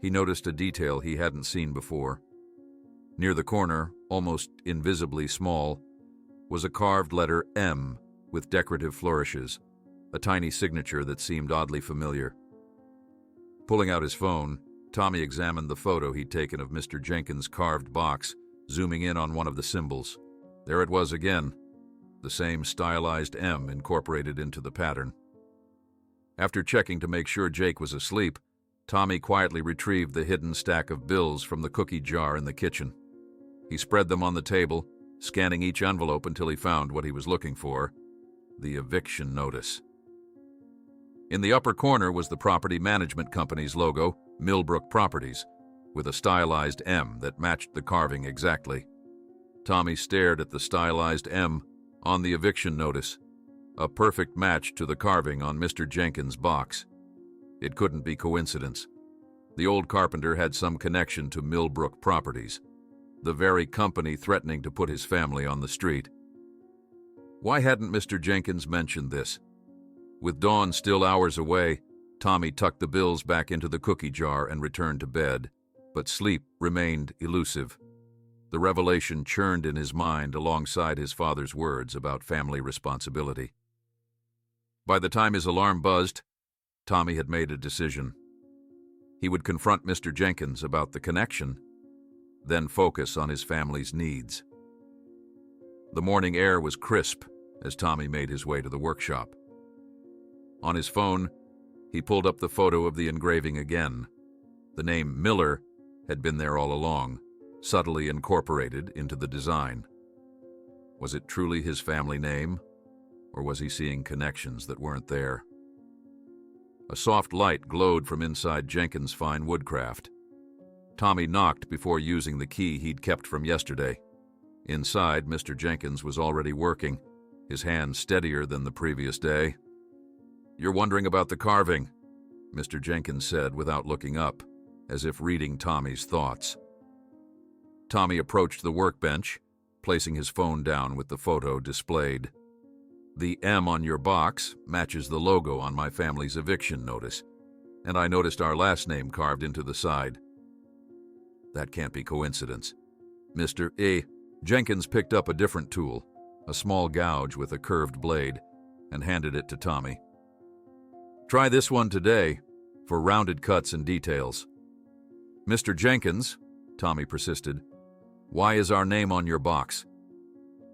he noticed a detail he hadn't seen before. Near the corner, almost invisibly small, was a carved letter M with decorative flourishes, a tiny signature that seemed oddly familiar. Pulling out his phone, Tommy examined the photo he'd taken of Mr. Jenkins' carved box, zooming in on one of the symbols. There it was again, the same stylized M incorporated into the pattern. After checking to make sure Jake was asleep, Tommy quietly retrieved the hidden stack of bills from the cookie jar in the kitchen. He spread them on the table, scanning each envelope until he found what he was looking for: the eviction notice. In the upper corner was the property management company's logo, Millbrook Properties, with a stylized M that matched the carving exactly. Tommy stared at the stylized M on the eviction notice, a perfect match to the carving on Mr. Jenkins' box. It couldn't be coincidence. The old carpenter had some connection to Millbrook Properties, the very company threatening to put his family on the street. Why hadn't Mr. Jenkins mentioned this? With dawn still hours away, Tommy tucked the bills back into the cookie jar and returned to bed, but sleep remained elusive. The revelation churned in his mind alongside his father's words about family responsibility. By the time his alarm buzzed, Tommy had made a decision. He would confront Mr. Jenkins about the connection, then focus on his family's needs. The morning air was crisp as Tommy made his way to the workshop. On his phone, he pulled up the photo of the engraving again. The name Miller had been there all along, subtly incorporated into the design. Was it truly his family name, or was he seeing connections that weren't there? A soft light glowed from inside Jenkins' fine woodcraft. Tommy knocked before using the key he'd kept from yesterday. Inside, Mr. Jenkins was already working, his hand steadier than the previous day. "You're wondering about the carving," Mr. Jenkins said without looking up, as if reading Tommy's thoughts. Tommy approached the workbench, placing his phone down with the photo displayed. "The M on your box matches the logo on my family's eviction notice, and I noticed our last name carved into the side. That can't be coincidence." Mr. Jenkins picked up a different tool, a small gouge with a curved blade, and handed it to Tommy. "Try this one today, for rounded cuts and details." "Mr. Jenkins," Tommy persisted, "why is our name on your box?"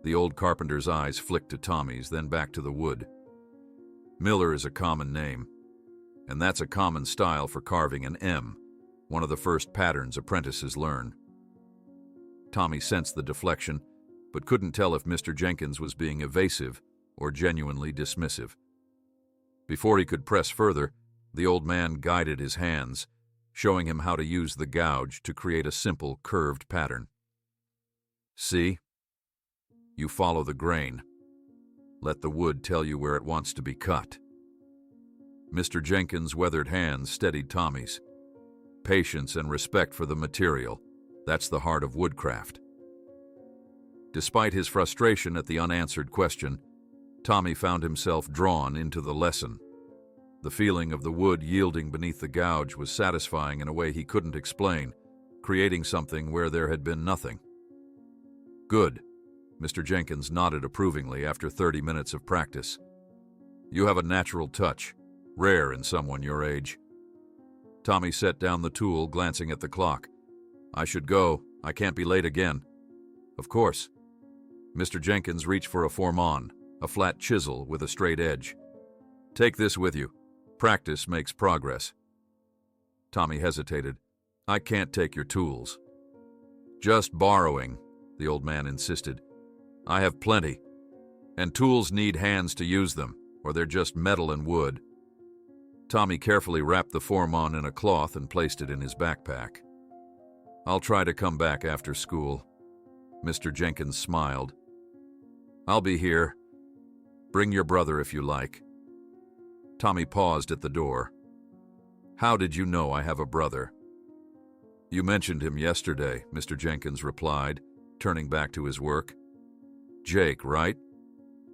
The old carpenter's eyes flicked to Tommy's, then back to the wood. "Miller is a common name, and that's a common style for carving an M, one of the first patterns apprentices learn. Tommy sensed the deflection, but couldn't tell if Mr. Jenkins was being evasive or genuinely dismissive. Before he could press further, the old man guided his hands, showing him how to use the gouge to create a simple curved pattern. See? You follow the grain. Let the wood tell you where it wants to be cut. Mr. Jenkins' weathered hands steadied Tommy's. Patience and respect for the material, that's the heart of woodcraft. Despite his frustration at the unanswered question, Tommy found himself drawn into the lesson. The feeling of the wood yielding beneath the gouge was satisfying in a way he couldn't explain, creating something where there had been nothing. Good. Mr. Jenkins nodded approvingly after 30 minutes of practice. You have a natural touch, rare in someone your age. Tommy set down the tool, glancing at the clock. I should go. I can't be late again. Of course. Mr. Jenkins reached for a formon, a flat chisel with a straight edge. Take this with you. Practice makes progress. Tommy hesitated. I can't take your tools. Just borrowing, the old man insisted. I have plenty. And tools need hands to use them, or they're just metal and wood. Tommy carefully wrapped the formon in a cloth and placed it in his backpack. I'll try to come back after school. Mr. Jenkins smiled. I'll be here. Bring your brother if you like. Tommy paused at the door. How did you know I have a brother? You mentioned him yesterday, Mr. Jenkins replied, turning back to his work. Jake, right?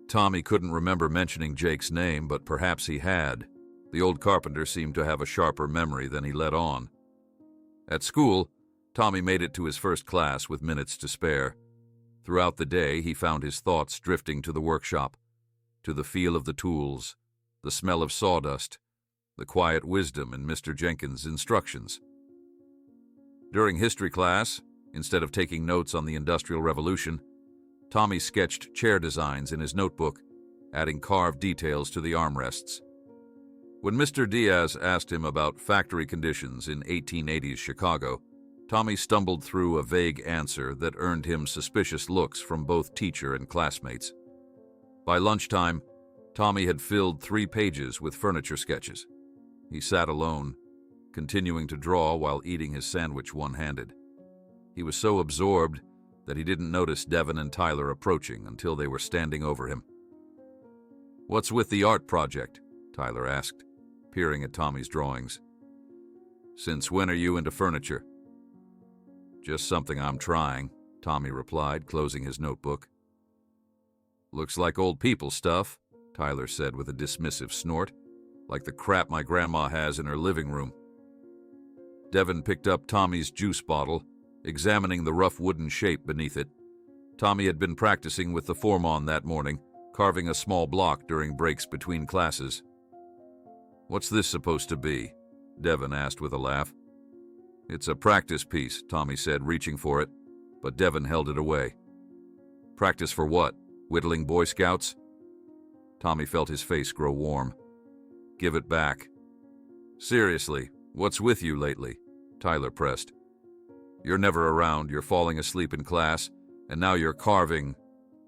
Tommy couldn't remember mentioning Jake's name, but perhaps he had. The old carpenter seemed to have a sharper memory than he let on. At school, Tommy made it to his first class with minutes to spare. Throughout the day, he found his thoughts drifting to the workshop, to the feel of the tools, the smell of sawdust, the quiet wisdom in Mr. Jenkins' instructions. During history class, instead of taking notes on the Industrial Revolution, Tommy sketched chair designs in his notebook, adding carved details to the armrests. When Mr. Diaz asked him about factory conditions in 1880s Chicago, Tommy stumbled through a vague answer that earned him suspicious looks from both teacher and classmates. By lunchtime, Tommy had filled 3 pages with furniture sketches. He sat alone, continuing to draw while eating his sandwich one-handed. He was so absorbed that he didn't notice Devin and Tyler approaching until they were standing over him. What's with the art project? Tyler asked, peering at Tommy's drawings. Since when are you into furniture? Just something I'm trying, Tommy replied, closing his notebook. Looks like old people stuff, Tyler said with a dismissive snort, like the crap my grandma has in her living room. Devin picked up Tommy's juice bottle, examining the rough wooden shape beneath it. Tommy had been practicing with the formon that morning, carving a small block during breaks between classes. What's this supposed to be? Devin asked with a laugh. It's a practice piece, Tommy said, reaching for it, but Devin held it away. Practice for what? Whittling Boy Scouts? Tommy felt his face grow warm. Give it back. Seriously, what's with you lately? Tyler pressed. You're never around, you're falling asleep in class, and now you're carving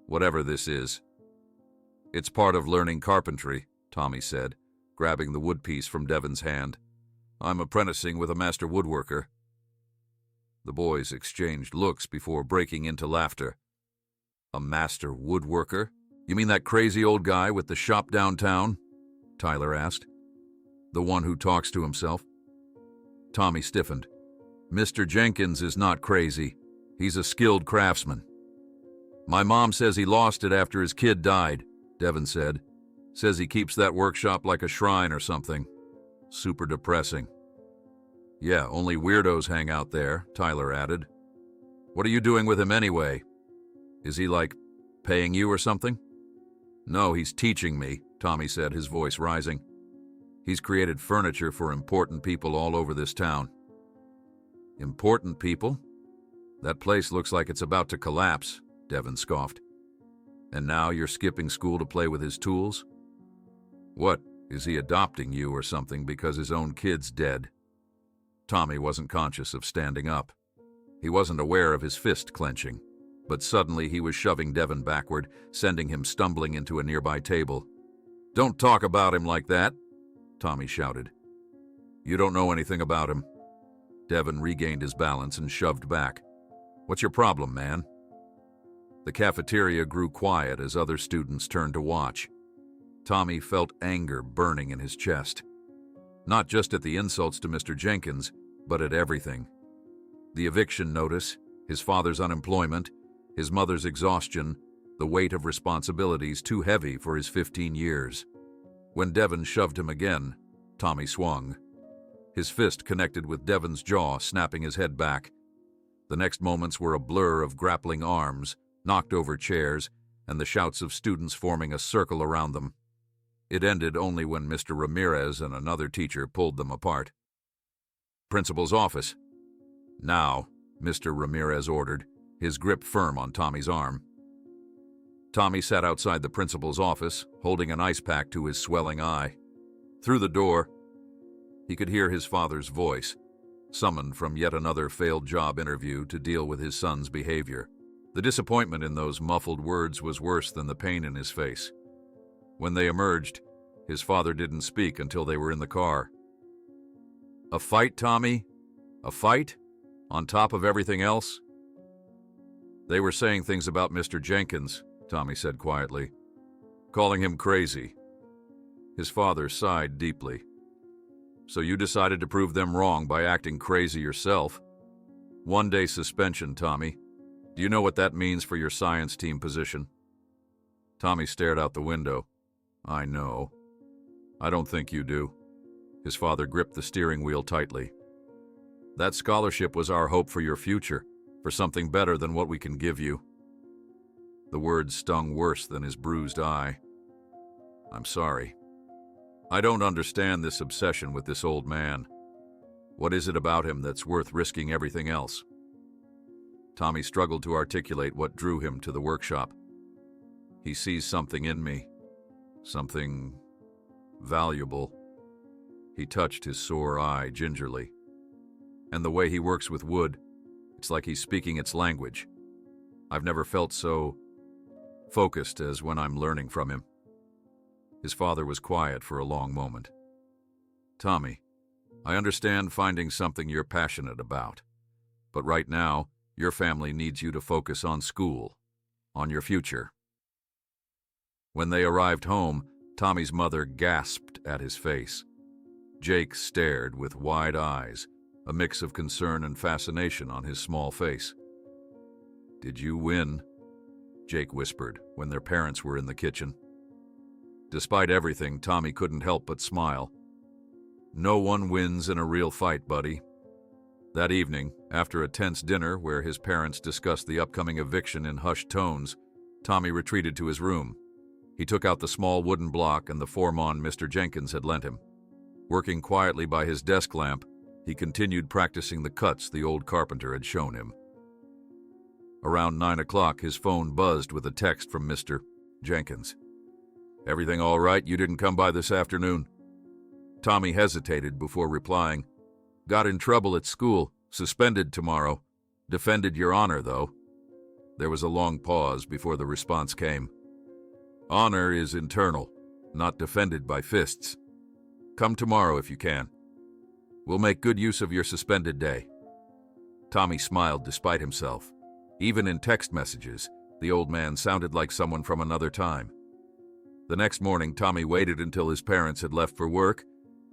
whatever this is. It's part of learning carpentry, Tommy said, grabbing the wood piece from Devin's hand. I'm apprenticing with a master woodworker. The boys exchanged looks before breaking into laughter. A master woodworker? You mean that crazy old guy with the shop downtown? Tyler asked. The one who talks to himself? Tommy stiffened. Mr. Jenkins is not crazy. He's a skilled craftsman. My mom says he lost it after his kid died, Devin said. Says he keeps that workshop like a shrine or something. Super depressing. Yeah, only weirdos hang out there, Tyler added. What are you doing with him anyway? Is he, like, paying you or something? No, he's teaching me, Tommy said, his voice rising. He's created furniture for important people all over this town. Important people? That place looks like it's about to collapse, Devin scoffed. And now you're skipping school to play with his tools? What, is he adopting you or something because his own kid's dead? Tommy wasn't conscious of standing up. He wasn't aware of his fist clenching, but suddenly he was shoving Devon backward, sending him stumbling into a nearby table. "Don't talk about him like that," Tommy shouted. "You don't know anything about him." Devon regained his balance and shoved back. "What's your problem, man?" The cafeteria grew quiet as other students turned to watch. Tommy felt anger burning in his chest. Not just at the insults to Mr. Jenkins, but at everything. The eviction notice, his father's unemployment, his mother's exhaustion, the weight of responsibilities too heavy for his 15 years. When Devon shoved him again, Tommy swung. His fist connected with Devon's jaw, snapping his head back. The next moments were a blur of grappling arms, knocked over chairs, and the shouts of students forming a circle around them. It ended only when Mr. Ramirez and another teacher pulled them apart. "Principal's office." "Now," Mr. Ramirez ordered, his grip firm on Tommy's arm. Tommy sat outside the principal's office, holding an ice pack to his swelling eye. Through the door, he could hear his father's voice, summoned from yet another failed job interview to deal with his son's behavior. The disappointment in those muffled words was worse than the pain in his face. When they emerged, his father didn't speak until they were in the car. "A fight, Tommy? A fight? On top of everything else?" "They were saying things about Mr. Jenkins," Tommy said quietly, "calling him crazy." His father sighed deeply. "So you decided to prove them wrong by acting crazy yourself? 1-day suspension, Tommy. Do you know what that means for your science team position?" Tommy stared out the window. "I know." "I don't think you do." His father gripped the steering wheel tightly. "That scholarship was our hope for your future, for something better than what we can give you." The words stung worse than his bruised eye. "I'm sorry. I don't understand this obsession with this old man. What is it about him that's worth risking everything else?" Tommy struggled to articulate what drew him to the workshop. "He sees something in me. Something valuable." He touched his sore eye gingerly. "And the way he works with wood, it's like he's speaking its language. I've never felt so focused as when I'm learning from him." His father was quiet for a long moment. "Tommy, I understand finding something you're passionate about, but right now, your family needs you to focus on school, on your future." When they arrived home, Tommy's mother gasped at his face. Jake stared with wide eyes, a mix of concern and fascination on his small face. "Did you win?" Jake whispered when their parents were in the kitchen. Despite everything, Tommy couldn't help but smile. "No one wins in a real fight, buddy." That evening, after a tense dinner where his parents discussed the upcoming eviction in hushed tones, Tommy retreated to his room. He took out the small wooden block and the Formon Mr. Jenkins had lent him. Working quietly by his desk lamp, he continued practicing the cuts the old carpenter had shown him. Around 9 o'clock, his phone buzzed with a text from Mr. Jenkins. "Everything all right? You didn't come by this afternoon?" Tommy hesitated before replying. "Got in trouble at school. Suspended tomorrow. Defended your honor, though." There was a long pause before the response came. "Honor is internal, not defended by fists. Come tomorrow if you can. We'll make good use of your suspended day." Tommy smiled despite himself. Even in text messages, the old man sounded like someone from another time. The next morning, Tommy waited until his parents had left for work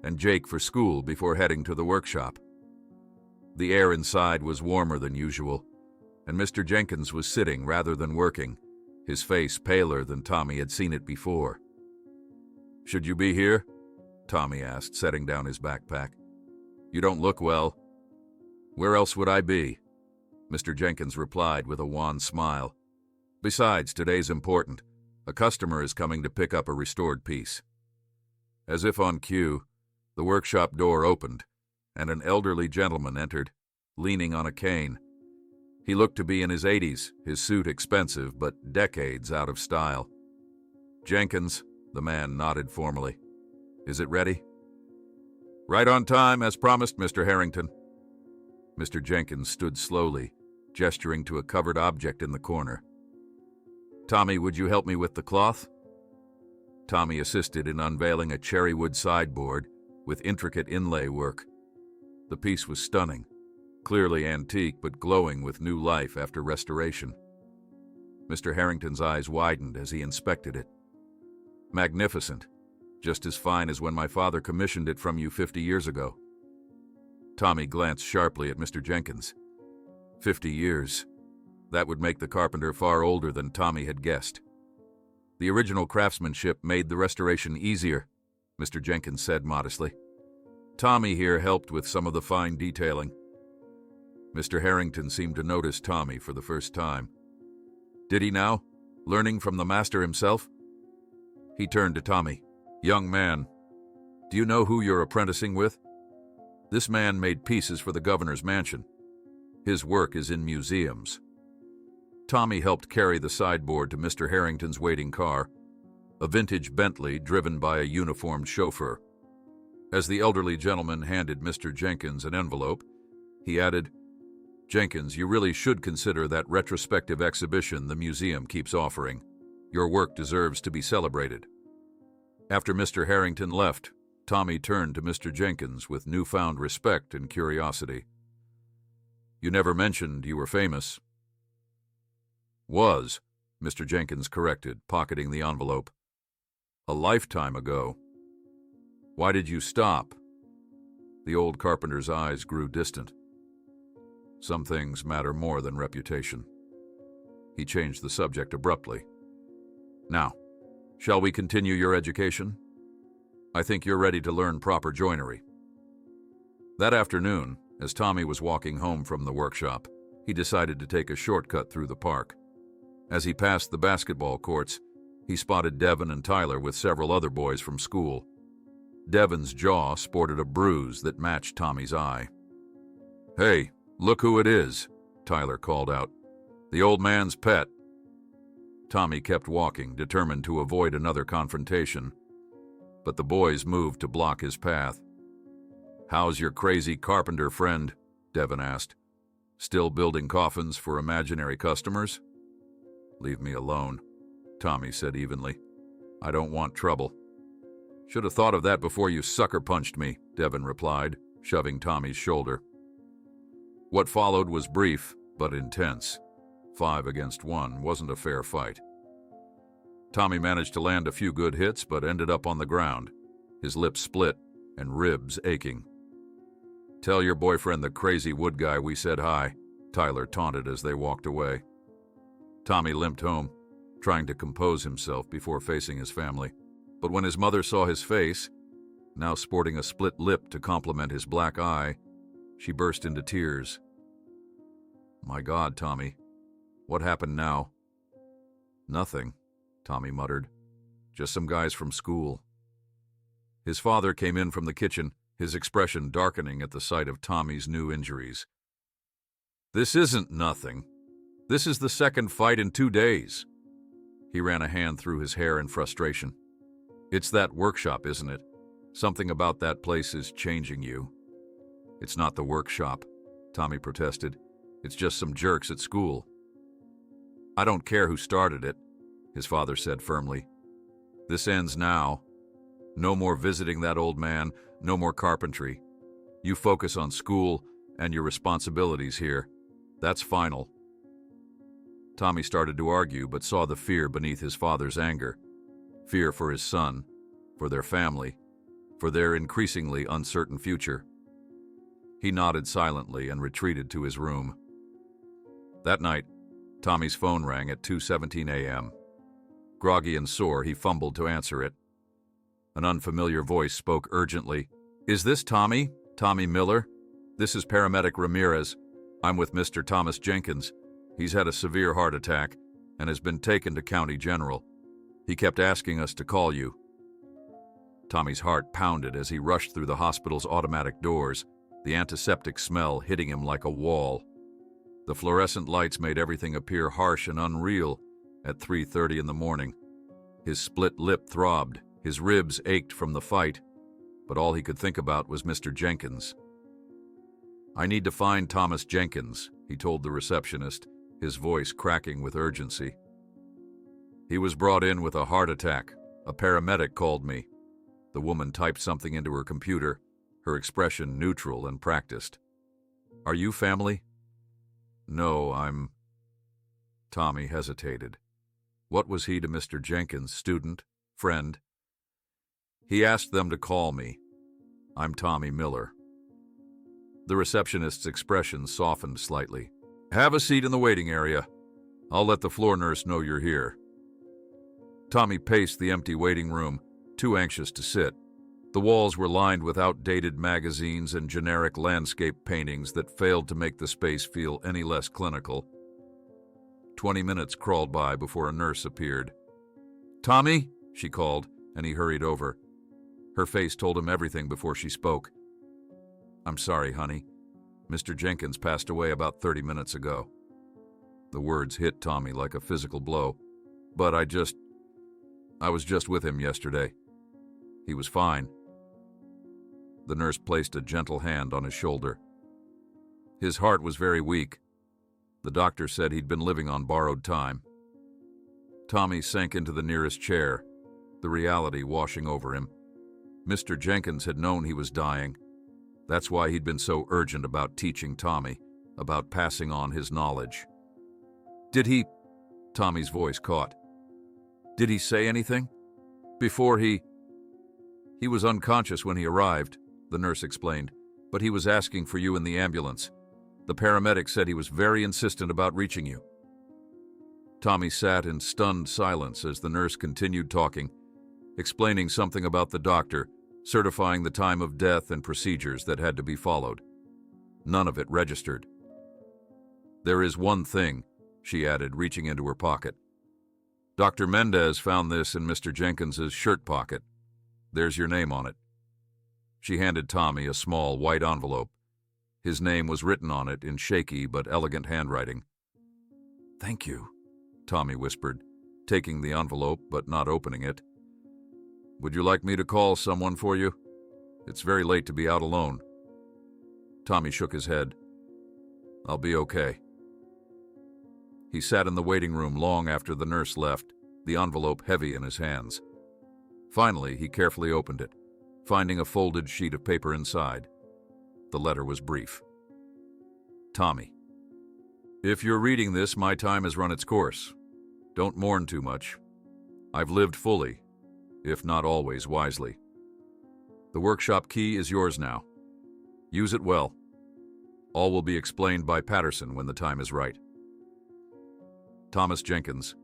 and Jake for school before heading to the workshop. The air inside was warmer than usual, and Mr. Jenkins was sitting rather than working, his face paler than Tommy had seen it before. "Should you be here?" Tommy asked, setting down his backpack. "You don't look well." "Where else would I be?" Mr. Jenkins replied with a wan smile. "Besides, today's important. A customer is coming to pick up a restored piece." As if on cue, the workshop door opened, and an elderly gentleman entered, leaning on a cane. He looked to be in his 80s, his suit expensive but decades out of style. "Jenkins," the man nodded formally. "Is it ready?" "Right on time, as promised, Mr. Harrington." Mr. Jenkins stood slowly, gesturing to a covered object in the corner. "Tommy, would you help me with the cloth?" Tommy assisted in unveiling a cherrywood sideboard with intricate inlay work. The piece was stunning, clearly antique but glowing with new life after restoration. Mr. Harrington's eyes widened as he inspected it. "Magnificent, just as fine as when my father commissioned it from you 50 years ago." Tommy glanced sharply at Mr. Jenkins. 50 years. That would make the carpenter far older than Tommy had guessed. "The original craftsmanship made the restoration easier," Mr. Jenkins said modestly. "Tommy here helped with some of the fine detailing." Mr. Harrington seemed to notice Tommy for the first time. "Did he now? Learning from the master himself?" He turned to Tommy. "Young man, do you know who you're apprenticing with? This man made pieces for the governor's mansion. His work is in museums." Tommy helped carry the sideboard to Mr. Harrington's waiting car, a vintage Bentley driven by a uniformed chauffeur. As the elderly gentleman handed Mr. Jenkins an envelope, he added, "Jenkins, you really should consider that retrospective exhibition the museum keeps offering. Your work deserves to be celebrated." After Mr. Harrington left, Tommy turned to Mr. Jenkins with newfound respect and curiosity. "You never mentioned you were famous." "Was," Mr. Jenkins corrected, pocketing the envelope. "A lifetime ago." "Why did you stop?" The old carpenter's eyes grew distant. "Some things matter more than reputation." He changed the subject abruptly. "Now, shall we continue your education? I think you're ready to learn proper joinery." That afternoon, as Tommy was walking home from the workshop, he decided to take a shortcut through the park. As he passed the basketball courts, he spotted Devin and Tyler with several other boys from school. Devin's jaw sported a bruise that matched Tommy's eye. "Hey, look who it is," Tyler called out. "The old man's pet." Tommy kept walking, determined to avoid another confrontation, but the boys moved to block his path. "How's your crazy carpenter friend?" Devin asked. "Still building coffins for imaginary customers?" "Leave me alone," Tommy said evenly. "I don't want trouble." "Should have thought of that before you sucker-punched me," Devin replied, shoving Tommy's shoulder. What followed was brief, but intense. 5 against 1 wasn't a fair fight. Tommy managed to land a few good hits, but ended up on the ground, his lips split and ribs aching. "Tell your boyfriend, the crazy wood guy, we said hi," Tyler taunted as they walked away. Tommy limped home, trying to compose himself before facing his family. But when his mother saw his face, now sporting a split lip to complement his black eye, she burst into tears. "My God, Tommy, what happened now?" "Nothing," Tommy muttered. "Just some guys from school." His father came in from the kitchen, his expression darkening at the sight of Tommy's new injuries. "This isn't nothing. This is the second fight in 2 days." He ran a hand through his hair in frustration. "It's that workshop, isn't it? Something about that place is changing you." "It's not the workshop," Tommy protested. "It's just some jerks at school." "I don't care who started it," his father said firmly. "This ends now. No more visiting that old man, no more carpentry. You focus on school and your responsibilities here. That's final." Tommy started to argue, but saw the fear beneath his father's anger. Fear for his son, for their family, for their increasingly uncertain future. He nodded silently and retreated to his room. That night, Tommy's phone rang at 2:17 a.m. Groggy and sore, he fumbled to answer it. An unfamiliar voice spoke urgently. "Is this Tommy? Tommy Miller? This is Paramedic Ramirez. I'm with Mr. Thomas Jenkins. He's had a severe heart attack and has been taken to County General. He kept asking us to call you." Tommy's heart pounded as he rushed through the hospital's automatic doors, the antiseptic smell hitting him like a wall. The fluorescent lights made everything appear harsh and unreal at 3:30 in the morning. His split lip throbbed, his ribs ached from the fight, but all he could think about was Mr. Jenkins. "I need to find Thomas Jenkins," he told the receptionist, his voice cracking with urgency. "He was brought in with a heart attack. A paramedic called me." The woman typed something into her computer, her expression neutral and practiced. "Are you family?" "No, I'm—" Tommy hesitated. What was he to Mr. Jenkins? Student? Friend? He asked them to call me. "I'm Tommy Miller." The receptionist's expression softened slightly. "Have a seat in the waiting area. I'll let the floor nurse know you're here." Tommy paced the empty waiting room, too anxious to sit. The walls were lined with outdated magazines and generic landscape paintings that failed to make the space feel any less clinical. 20 minutes crawled by before a nurse appeared. "Tommy?" she called, and he hurried over. Her face told him everything before she spoke. "I'm sorry, honey. Mr. Jenkins passed away about 30 minutes ago." The words hit Tommy like a physical blow. "But I was just with him yesterday. He was fine." The nurse placed a gentle hand on his shoulder. "His heart was very weak. The doctor said he'd been living on borrowed time." Tommy sank into the nearest chair, the reality washing over him. Mr. Jenkins had known he was dying. That's why he'd been so urgent about teaching Tommy, about passing on his knowledge. "Did he—" Tommy's voice caught. "Did he say anything? Before he—" "He was unconscious when he arrived," the nurse explained, "but he was asking for you in the ambulance. The paramedic said he was very insistent about reaching you." Tommy sat in stunned silence as the nurse continued talking, explaining something about the doctor, certifying the time of death and procedures that had to be followed. None of it registered. "There is one thing," she added, reaching into her pocket. "Dr. Mendez found this in Mr. Jenkins's shirt pocket. There's your name on it." She handed Tommy a small white envelope. His name was written on it in shaky but elegant handwriting. "Thank you," Tommy whispered, taking the envelope but not opening it. "Would you like me to call someone for you? It's very late to be out alone." Tommy shook his head. "I'll be okay." He sat in the waiting room long after the nurse left, the envelope heavy in his hands. Finally, he carefully opened it, finding a folded sheet of paper inside. The letter was brief. "Tommy, if you're reading this, my time has run its course. Don't mourn too much. I've lived fully, if not always wisely. The workshop key is yours now. Use it well. All will be explained by Patterson when the time is right. Thomas Jenkins."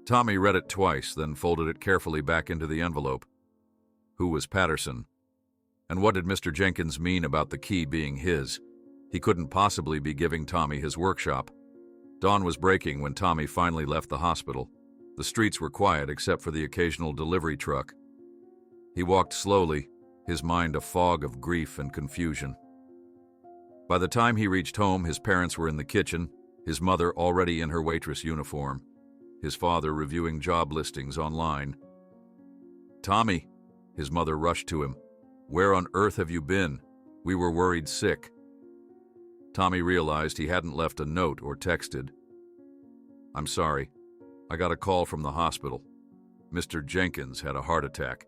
Tommy read it twice, then folded it carefully back into the envelope. Who was Patterson? And what did Mr. Jenkins mean about the key being his? He couldn't possibly be giving Tommy his workshop. Dawn was breaking when Tommy finally left the hospital. The streets were quiet except for the occasional delivery truck. He walked slowly, his mind a fog of grief and confusion. By the time he reached home, his parents were in the kitchen, his mother already in her waitress uniform, his father reviewing job listings online. "Tommy," his mother rushed to him. "Where on earth have you been? We were worried sick." Tommy realized he hadn't left a note or texted. "I'm sorry. I got a call from the hospital. Mr. Jenkins had a heart attack.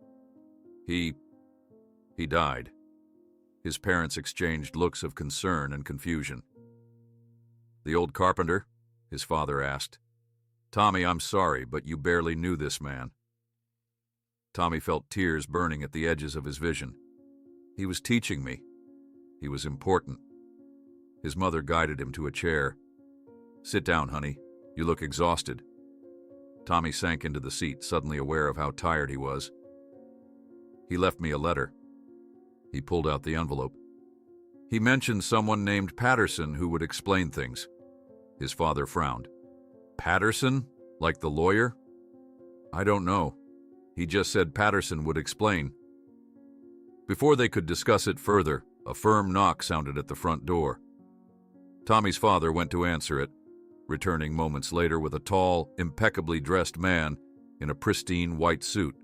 He died." His parents exchanged looks of concern and confusion. "The old carpenter?" his father asked. "Tommy, I'm sorry, but you barely knew this man." Tommy felt tears burning at the edges of his vision. He was teaching me. He was important. His mother guided him to a chair. "Sit down, honey. You look exhausted." Tommy sank into the seat, suddenly aware of how tired he was. "He left me a letter." He pulled out the envelope. "He mentioned someone named Patterson who would explain things." His father frowned. "Patterson? Like the lawyer?" "I don't know. He just said Patterson would explain." Before they could discuss it further, a firm knock sounded at the front door. Tommy's father went to answer it, returning moments later with a tall, impeccably dressed man in a pristine white suit.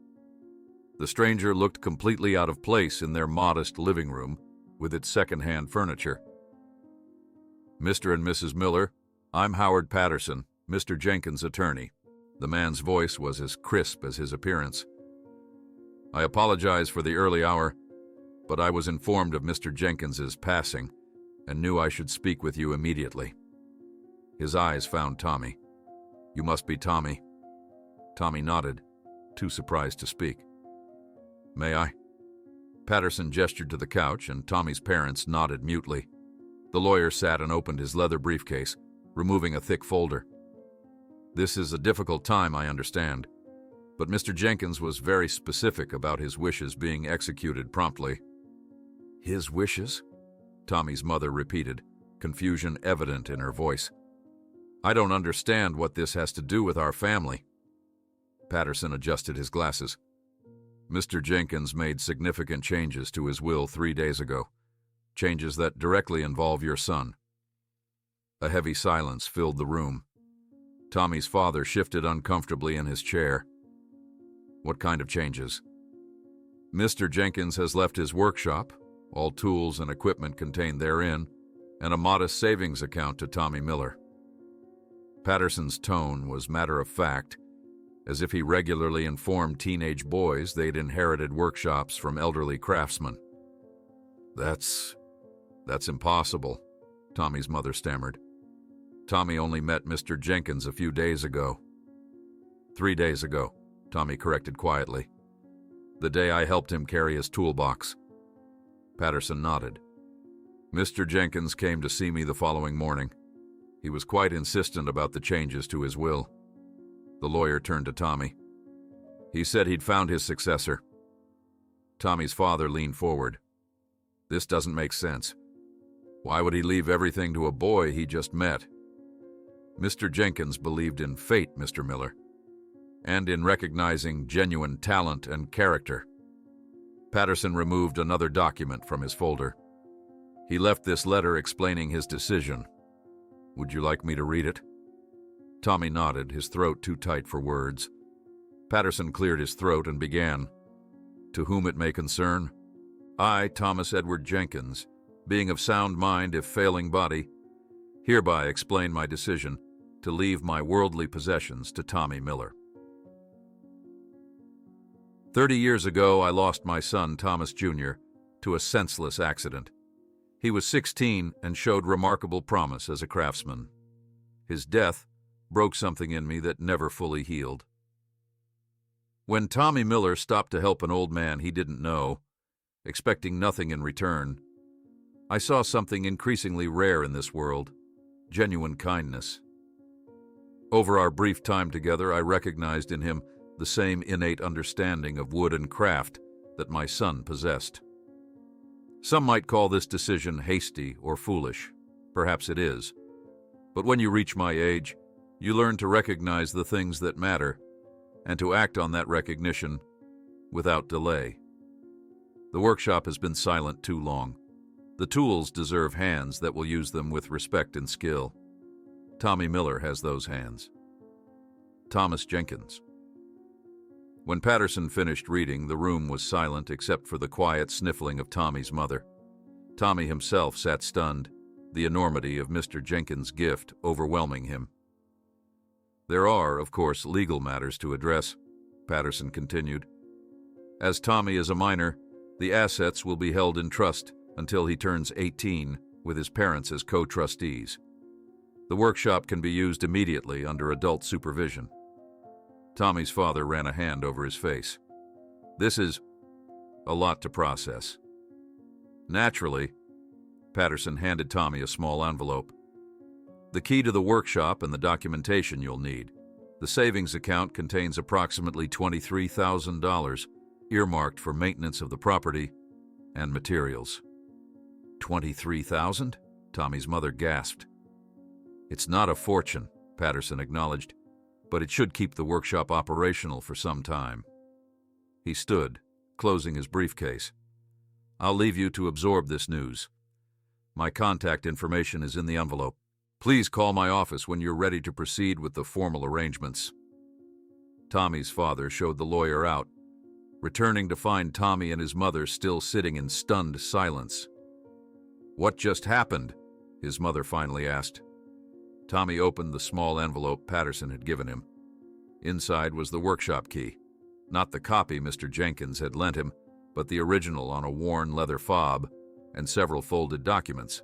The stranger looked completely out of place in their modest living room, with its second-hand furniture. "Mr. and Mrs. Miller, I'm Howard Patterson, Mr. Jenkins' attorney." The man's voice was as crisp as his appearance. "I apologize for the early hour, but I was informed of Mr. Jenkins's passing and knew I should speak with you immediately." His eyes found Tommy. "You must be Tommy." Tommy nodded, too surprised to speak. "May I?" Patterson gestured to the couch, and Tommy's parents nodded mutely. The lawyer sat and opened his leather briefcase, removing a thick folder. "This is a difficult time, I understand, but Mr. Jenkins was very specific about his wishes being executed promptly." "His wishes?" Tommy's mother repeated, confusion evident in her voice. "I don't understand what this has to do with our family." Patterson adjusted his glasses. "Mr. Jenkins made significant changes to his will 3 days ago, changes that directly involve your son." A heavy silence filled the room. Tommy's father shifted uncomfortably in his chair. "What kind of changes?" "Mr. Jenkins has left his workshop, all tools and equipment contained therein, and a modest savings account to Tommy Miller." Patterson's tone was matter-of-fact, as if he regularly informed teenage boys they'd inherited workshops from elderly craftsmen. That's impossible," Tommy's mother stammered. "Tommy only met Mr. Jenkins a few days ago." 3 days ago, Tommy corrected quietly. "The day I helped him carry his toolbox." Patterson nodded. "Mr. Jenkins came to see me the following morning. He was quite insistent about the changes to his will." The lawyer turned to Tommy. "He said he'd found his successor." Tommy's father leaned forward. "This doesn't make sense. Why would he leave everything to a boy he just met?" "Mr. Jenkins believed in fate, Mr. Miller, and in recognizing genuine talent and character." Patterson removed another document from his folder. "He left this letter explaining his decision. Would you like me to read it?" Tommy nodded, his throat too tight for words. Patterson cleared his throat and began. "To whom it may concern, I, Thomas Edward Jenkins, being of sound mind if failing body, hereby explain my decision to leave my worldly possessions to Tommy Miller. 30 years ago, I lost my son, Thomas Jr., to a senseless accident. He was 16 and showed remarkable promise as a craftsman. His death broke something in me that never fully healed. When Tommy Miller stopped to help an old man he didn't know, expecting nothing in return, I saw something increasingly rare in this world: genuine kindness. Over our brief time together, I recognized in him the same innate understanding of wood and craft that my son possessed. Some might call this decision hasty or foolish. Perhaps it is. But when you reach my age, you learn to recognize the things that matter and to act on that recognition without delay. The workshop has been silent too long. The tools deserve hands that will use them with respect and skill. Tommy Miller has those hands. Thomas Jenkins. When Patterson finished reading, the room was silent except for the quiet sniffling of Tommy's mother. Tommy himself sat stunned, the enormity of Mr. Jenkins' gift overwhelming him. "There are, of course, legal matters to address," Patterson continued. "As Tommy is a minor, the assets will be held in trust until he turns 18, with his parents as co-trustees. The workshop can be used immediately under adult supervision." Tommy's father ran a hand over his face. "This is a lot to process." "Naturally," Patterson handed Tommy a small envelope. "The key to the workshop and the documentation you'll need. The savings account contains approximately $23,000, earmarked for maintenance of the property and materials." "$23,000? Tommy's mother gasped. "It's not a fortune," Patterson acknowledged, "but it should keep the workshop operational for some time." He stood, closing his briefcase. "I'll leave you to absorb this news. My contact information is in the envelope. Please call my office when you're ready to proceed with the formal arrangements." Tommy's father showed the lawyer out, returning to find Tommy and his mother still sitting in stunned silence. "What just happened?" his mother finally asked. Tommy opened the small envelope Patterson had given him. Inside was the workshop key. Not the copy Mr. Jenkins had lent him, but the original on a worn leather fob and several folded documents.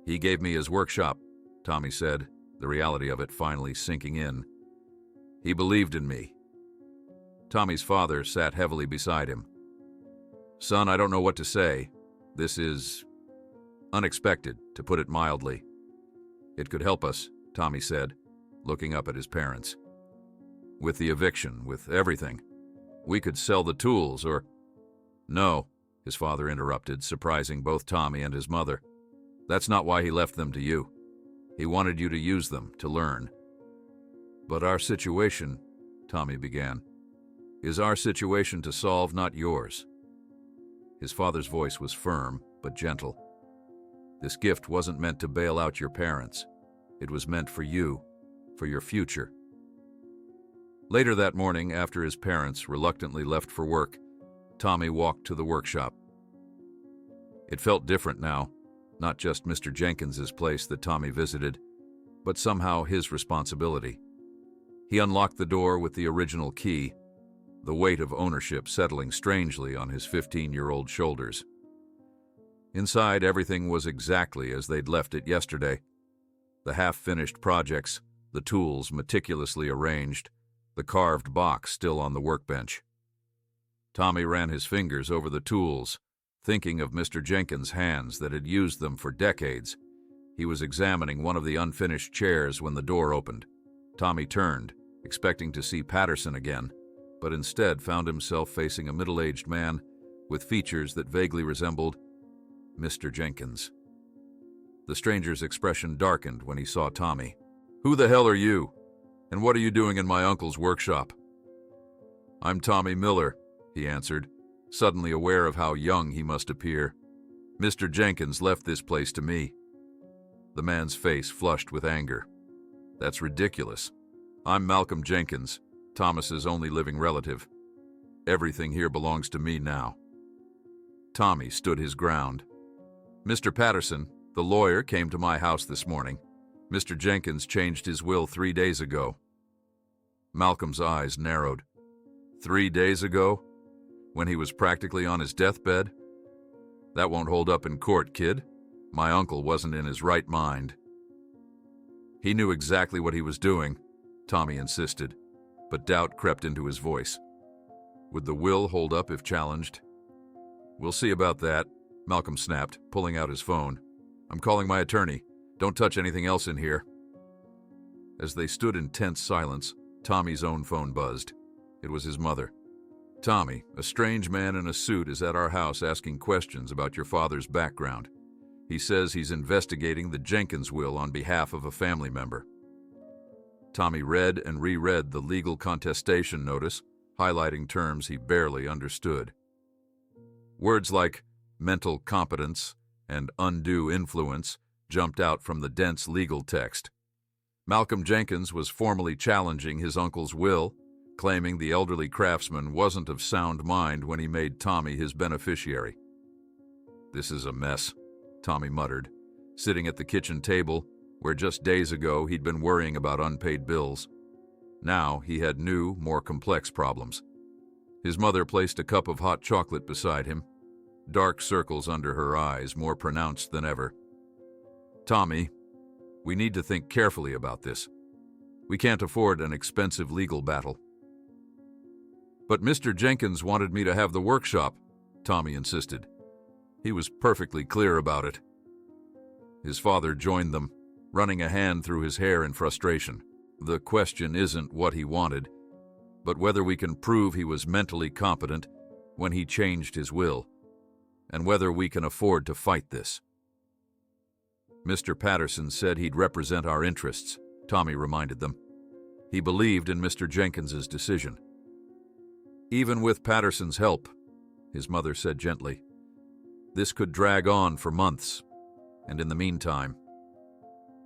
"He gave me his workshop," Tommy said, the reality of it finally sinking in. "He believed in me." Tommy's father sat heavily beside him. "Son, I don't know what to say. This is unexpected, to put it mildly." "It could help us," Tommy said, looking up at his parents. "With the eviction, with everything. We could sell the tools or—" "No," his father interrupted, surprising both Tommy and his mother. "That's not why he left them to you. He wanted you to use them, to learn." "But our situation," Tommy began, "is our situation to solve, not yours." His father's voice was firm, but gentle. "This gift wasn't meant to bail out your parents. It was meant for you, for your future." Later that morning, after his parents reluctantly left for work, Tommy walked to the workshop. It felt different now, not just Mr. Jenkins's place that Tommy visited, but somehow his responsibility. He unlocked the door with the original key, the weight of ownership settling strangely on his 15-year-old shoulders. Inside, everything was exactly as they'd left it yesterday. The half-finished projects, the tools meticulously arranged, the carved box still on the workbench. Tommy ran his fingers over the tools, thinking of Mr. Jenkins' hands that had used them for decades. He was examining one of the unfinished chairs when the door opened. Tommy turned, expecting to see Patterson again, but instead found himself facing a middle-aged man with features that vaguely resembled Mr. Jenkins. The stranger's expression darkened when he saw Tommy. "Who the hell are you? And what are you doing in my uncle's workshop?" "I'm Tommy Miller," he answered, suddenly aware of how young he must appear. "Mr. Jenkins left this place to me." The man's face flushed with anger. "That's ridiculous. I'm Malcolm Jenkins, Thomas's only living relative. Everything here belongs to me now." Tommy stood his ground. "Mr. Patterson, the lawyer, came to my house this morning. Mr. Jenkins changed his will 3 days ago." Malcolm's eyes narrowed. 3 days ago? When he was practically on his deathbed? "That won't hold up in court, kid. My uncle wasn't in his right mind." "He knew exactly what he was doing," Tommy insisted, but doubt crept into his voice. "Would the will hold up if challenged?" "We'll see about that," Malcolm snapped, pulling out his phone. "I'm calling my attorney. Don't touch anything else in here." As they stood in tense silence, Tommy's own phone buzzed. It was his mother. "Tommy, a strange man in a suit is at our house asking questions about your father's background. He says he's investigating the Jenkins will on behalf of a family member." Tommy read and reread the legal contestation notice, highlighting terms he barely understood. Words like mental competence and undue influence jumped out from the dense legal text. Malcolm Jenkins was formally challenging his uncle's will, claiming the elderly craftsman wasn't of sound mind when he made Tommy his beneficiary. "This is a mess," Tommy muttered, sitting at the kitchen table where just days ago he'd been worrying about unpaid bills. Now he had new, more complex problems. His mother placed a cup of hot chocolate beside him, dark circles under her eyes more pronounced than ever. "Tommy, we need to think carefully about this. We can't afford an expensive legal battle." "But Mr. Jenkins wanted me to have the workshop," Tommy insisted. "He was perfectly clear about it." His father joined them, running a hand through his hair in frustration. "The question isn't what he wanted, but whether we can prove he was mentally competent when he changed his will, and whether we can afford to fight this." "Mr. Patterson said he'd represent our interests," Tommy reminded them. "He believed in Mr. Jenkins's decision." "Even with Patterson's help," his mother said gently, "this could drag on for months, and in the meantime—"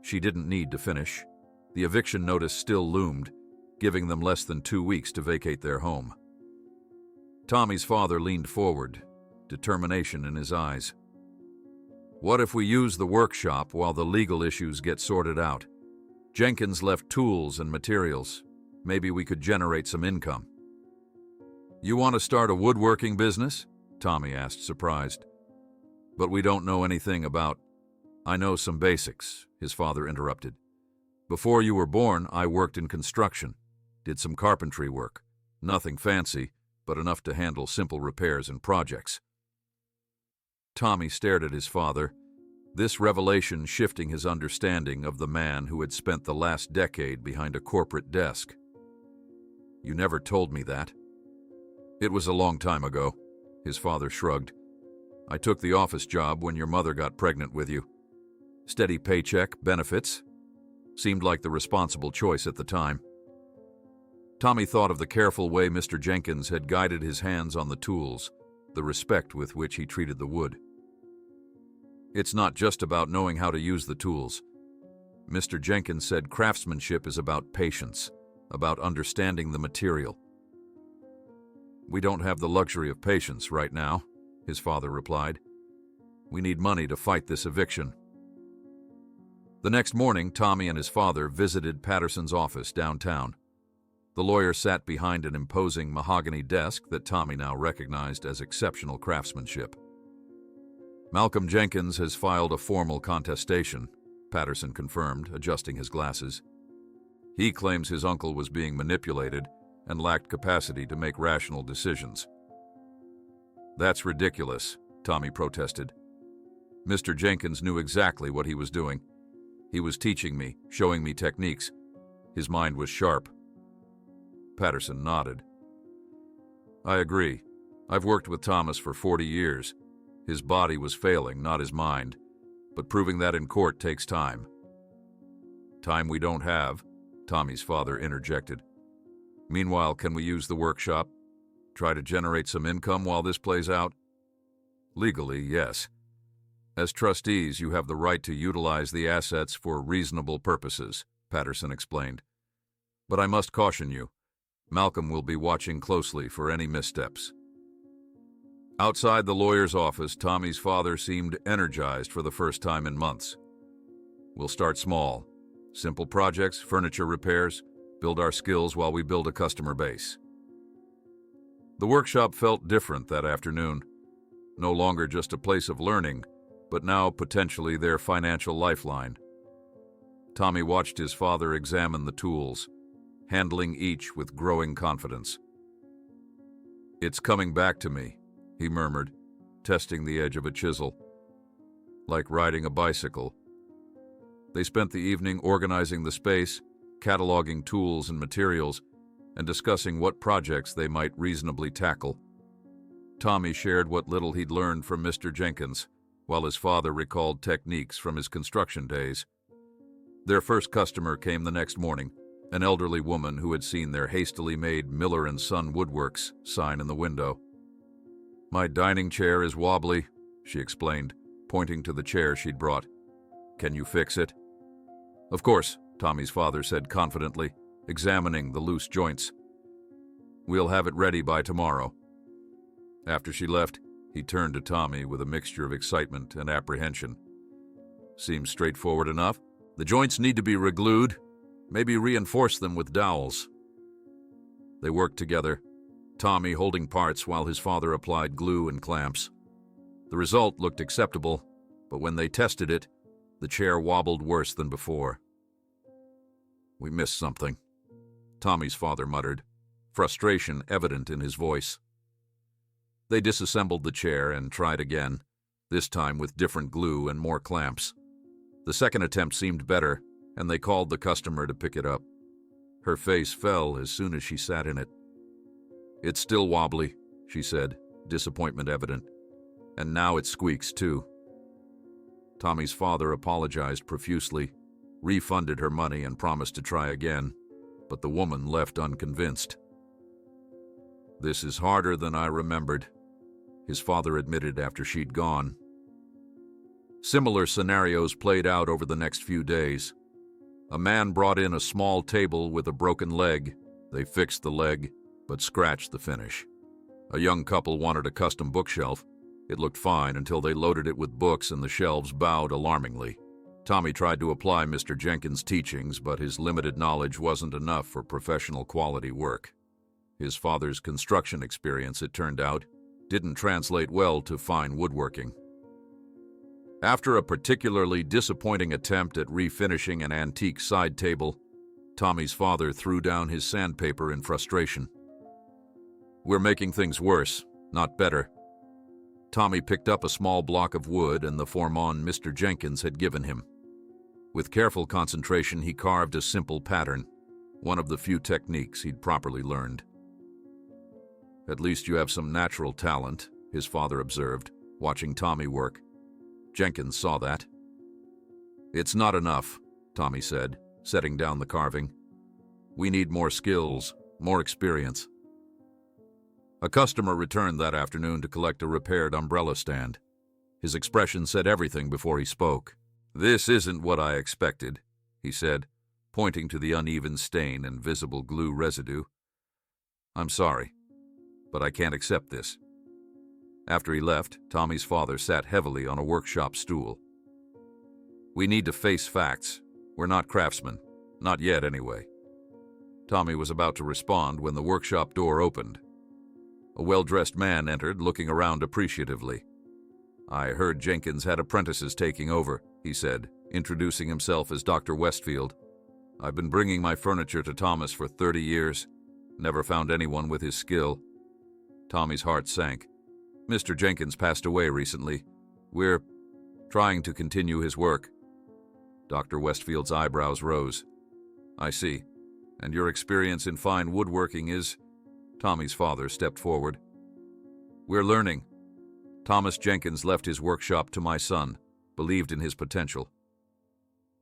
She didn't need to finish. The eviction notice still loomed, giving them less than 2 weeks to vacate their home. Tommy's father leaned forward, determination in his eyes. What if we use the workshop while the legal issues get sorted out? Jenkins left tools and materials. Maybe we could generate some income. You want to start a woodworking business? Tommy asked, surprised. But we don't know anything about... I know some basics, his father interrupted. Before you were born, I worked in construction, did some carpentry work. Nothing fancy, but enough to handle simple repairs and projects. Tommy stared at his father, this revelation shifting his understanding of the man who had spent the last decade behind a corporate desk. You never told me that. It was a long time ago, his father shrugged. I took the office job when your mother got pregnant with you. Steady paycheck, benefits. Seemed like the responsible choice at the time. Tommy thought of the careful way Mr. Jenkins had guided his hands on the tools, the respect with which he treated the wood. It's not just about knowing how to use the tools. Mr. Jenkins said craftsmanship is about patience, about understanding the material. We don't have the luxury of patience right now, his father replied. We need money to fight this eviction. The next morning, Tommy and his father visited Patterson's office downtown. The lawyer sat behind an imposing mahogany desk that Tommy now recognized as exceptional craftsmanship. Malcolm Jenkins has filed a formal contestation, Patterson confirmed, adjusting his glasses. He claims his uncle was being manipulated and lacked capacity to make rational decisions. That's ridiculous, Tommy protested. Mr. Jenkins knew exactly what he was doing. He was teaching me, showing me techniques. His mind was sharp. Patterson nodded. I agree. I've worked with Thomas for 40 years. His body was failing, not his mind. But proving that in court takes time. Time we don't have, Tommy's father interjected. Meanwhile, can we use the workshop? Try to generate some income while this plays out? Legally, yes. As trustees, you have the right to utilize the assets for reasonable purposes, Patterson explained. But I must caution you, Malcolm will be watching closely for any missteps. Outside the lawyer's office, Tommy's father seemed energized for the first time in months. We'll start small. Simple projects, furniture repairs, build our skills while we build a customer base. The workshop felt different that afternoon. No longer just a place of learning, but now potentially their financial lifeline. Tommy watched his father examine the tools, handling each with growing confidence. It's coming back to me, he murmured, testing the edge of a chisel. Like riding a bicycle. They spent the evening organizing the space, cataloging tools and materials, and discussing what projects they might reasonably tackle. Tommy shared what little he'd learned from Mr. Jenkins, while his father recalled techniques from his construction days. Their first customer came the next morning, an elderly woman who had seen their hastily made Miller & Son Woodworks sign in the window. My dining chair is wobbly, she explained, pointing to the chair she'd brought. Can you fix it? Of course, Tommy's father said confidently, examining the loose joints. We'll have it ready by tomorrow. After she left, he turned to Tommy with a mixture of excitement and apprehension. Seems straightforward enough. The joints need to be reglued, maybe reinforce them with dowels. They worked together, Tommy holding parts while his father applied glue and clamps. The result looked acceptable, but when they tested it, the chair wobbled worse than before. We missed something, Tommy's father muttered, frustration evident in his voice. They disassembled the chair and tried again, this time with different glue and more clamps. The second attempt seemed better, and they called the customer to pick it up. Her face fell as soon as she sat in it. It's still wobbly, she said, disappointment evident. And now it squeaks, too. Tommy's father apologized profusely, refunded her money and promised to try again, but the woman left unconvinced. This is harder than I remembered, his father admitted after she'd gone. Similar scenarios played out over the next few days. A man brought in a small table with a broken leg. They fixed the leg, but scratched the finish. A young couple wanted a custom bookshelf. It looked fine until they loaded it with books and the shelves bowed alarmingly. Tommy tried to apply Mr. Jenkins' teachings, but his limited knowledge wasn't enough for professional quality work. His father's construction experience, it turned out, didn't translate well to fine woodworking. After a particularly disappointing attempt at refinishing an antique side table, Tommy's father threw down his sandpaper in frustration. "We're making things worse, not better." Tommy picked up a small block of wood and the form Mr. Jenkins had given him. With careful concentration, he carved a simple pattern, one of the few techniques he'd properly learned. "At least you have some natural talent," his father observed, watching Tommy work. Jenkins saw that. "It's not enough," Tommy said, setting down the carving. "We need more skills, more experience." A customer returned that afternoon to collect a repaired umbrella stand. His expression said everything before he spoke. "This isn't what I expected," he said, pointing to the uneven stain and visible glue residue. "I'm sorry, but I can't accept this." After he left, Tommy's father sat heavily on a workshop stool. "We need to face facts. We're not craftsmen. Not yet, anyway." Tommy was about to respond when the workshop door opened. A well-dressed man entered, looking around appreciatively. "I heard Jenkins had apprentices taking over," he said, introducing himself as Dr. Westfield. "I've been bringing my furniture to Thomas for 30 years. Never found anyone with his skill." Tommy's heart sank. "Mr. Jenkins passed away recently. We're trying to continue his work." Dr. Westfield's eyebrows rose. "I see. And your experience in fine woodworking is—" Tommy's father stepped forward. "We're learning. Thomas Jenkins left his workshop to my son, believed in his potential."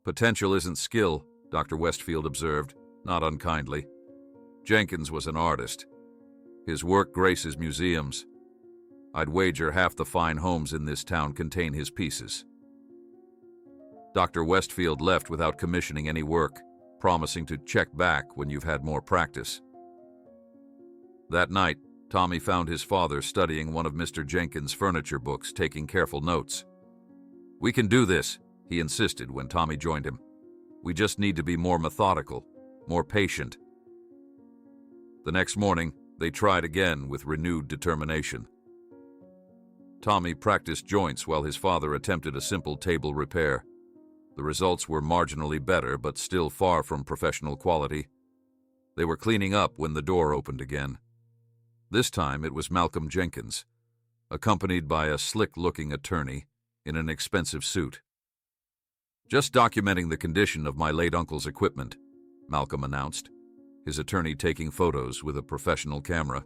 "Potential isn't skill," Dr. Westfield observed, not unkindly. "Jenkins was an artist. His work graces museums. I'd wager half the fine homes in this town contain his pieces." Dr. Westfield left without commissioning any work, promising to check back when you've had more practice. That night, Tommy found his father studying one of Mr. Jenkins' furniture books, taking careful notes. "We can do this," he insisted when Tommy joined him. "We just need to be more methodical, more patient." The next morning, they tried again with renewed determination. Tommy practiced joints while his father attempted a simple table repair. The results were marginally better, but still far from professional quality. They were cleaning up when the door opened again. This time it was Malcolm Jenkins, accompanied by a slick-looking attorney in an expensive suit. "Just documenting the condition of my late uncle's equipment," Malcolm announced, his attorney taking photos with a professional camera.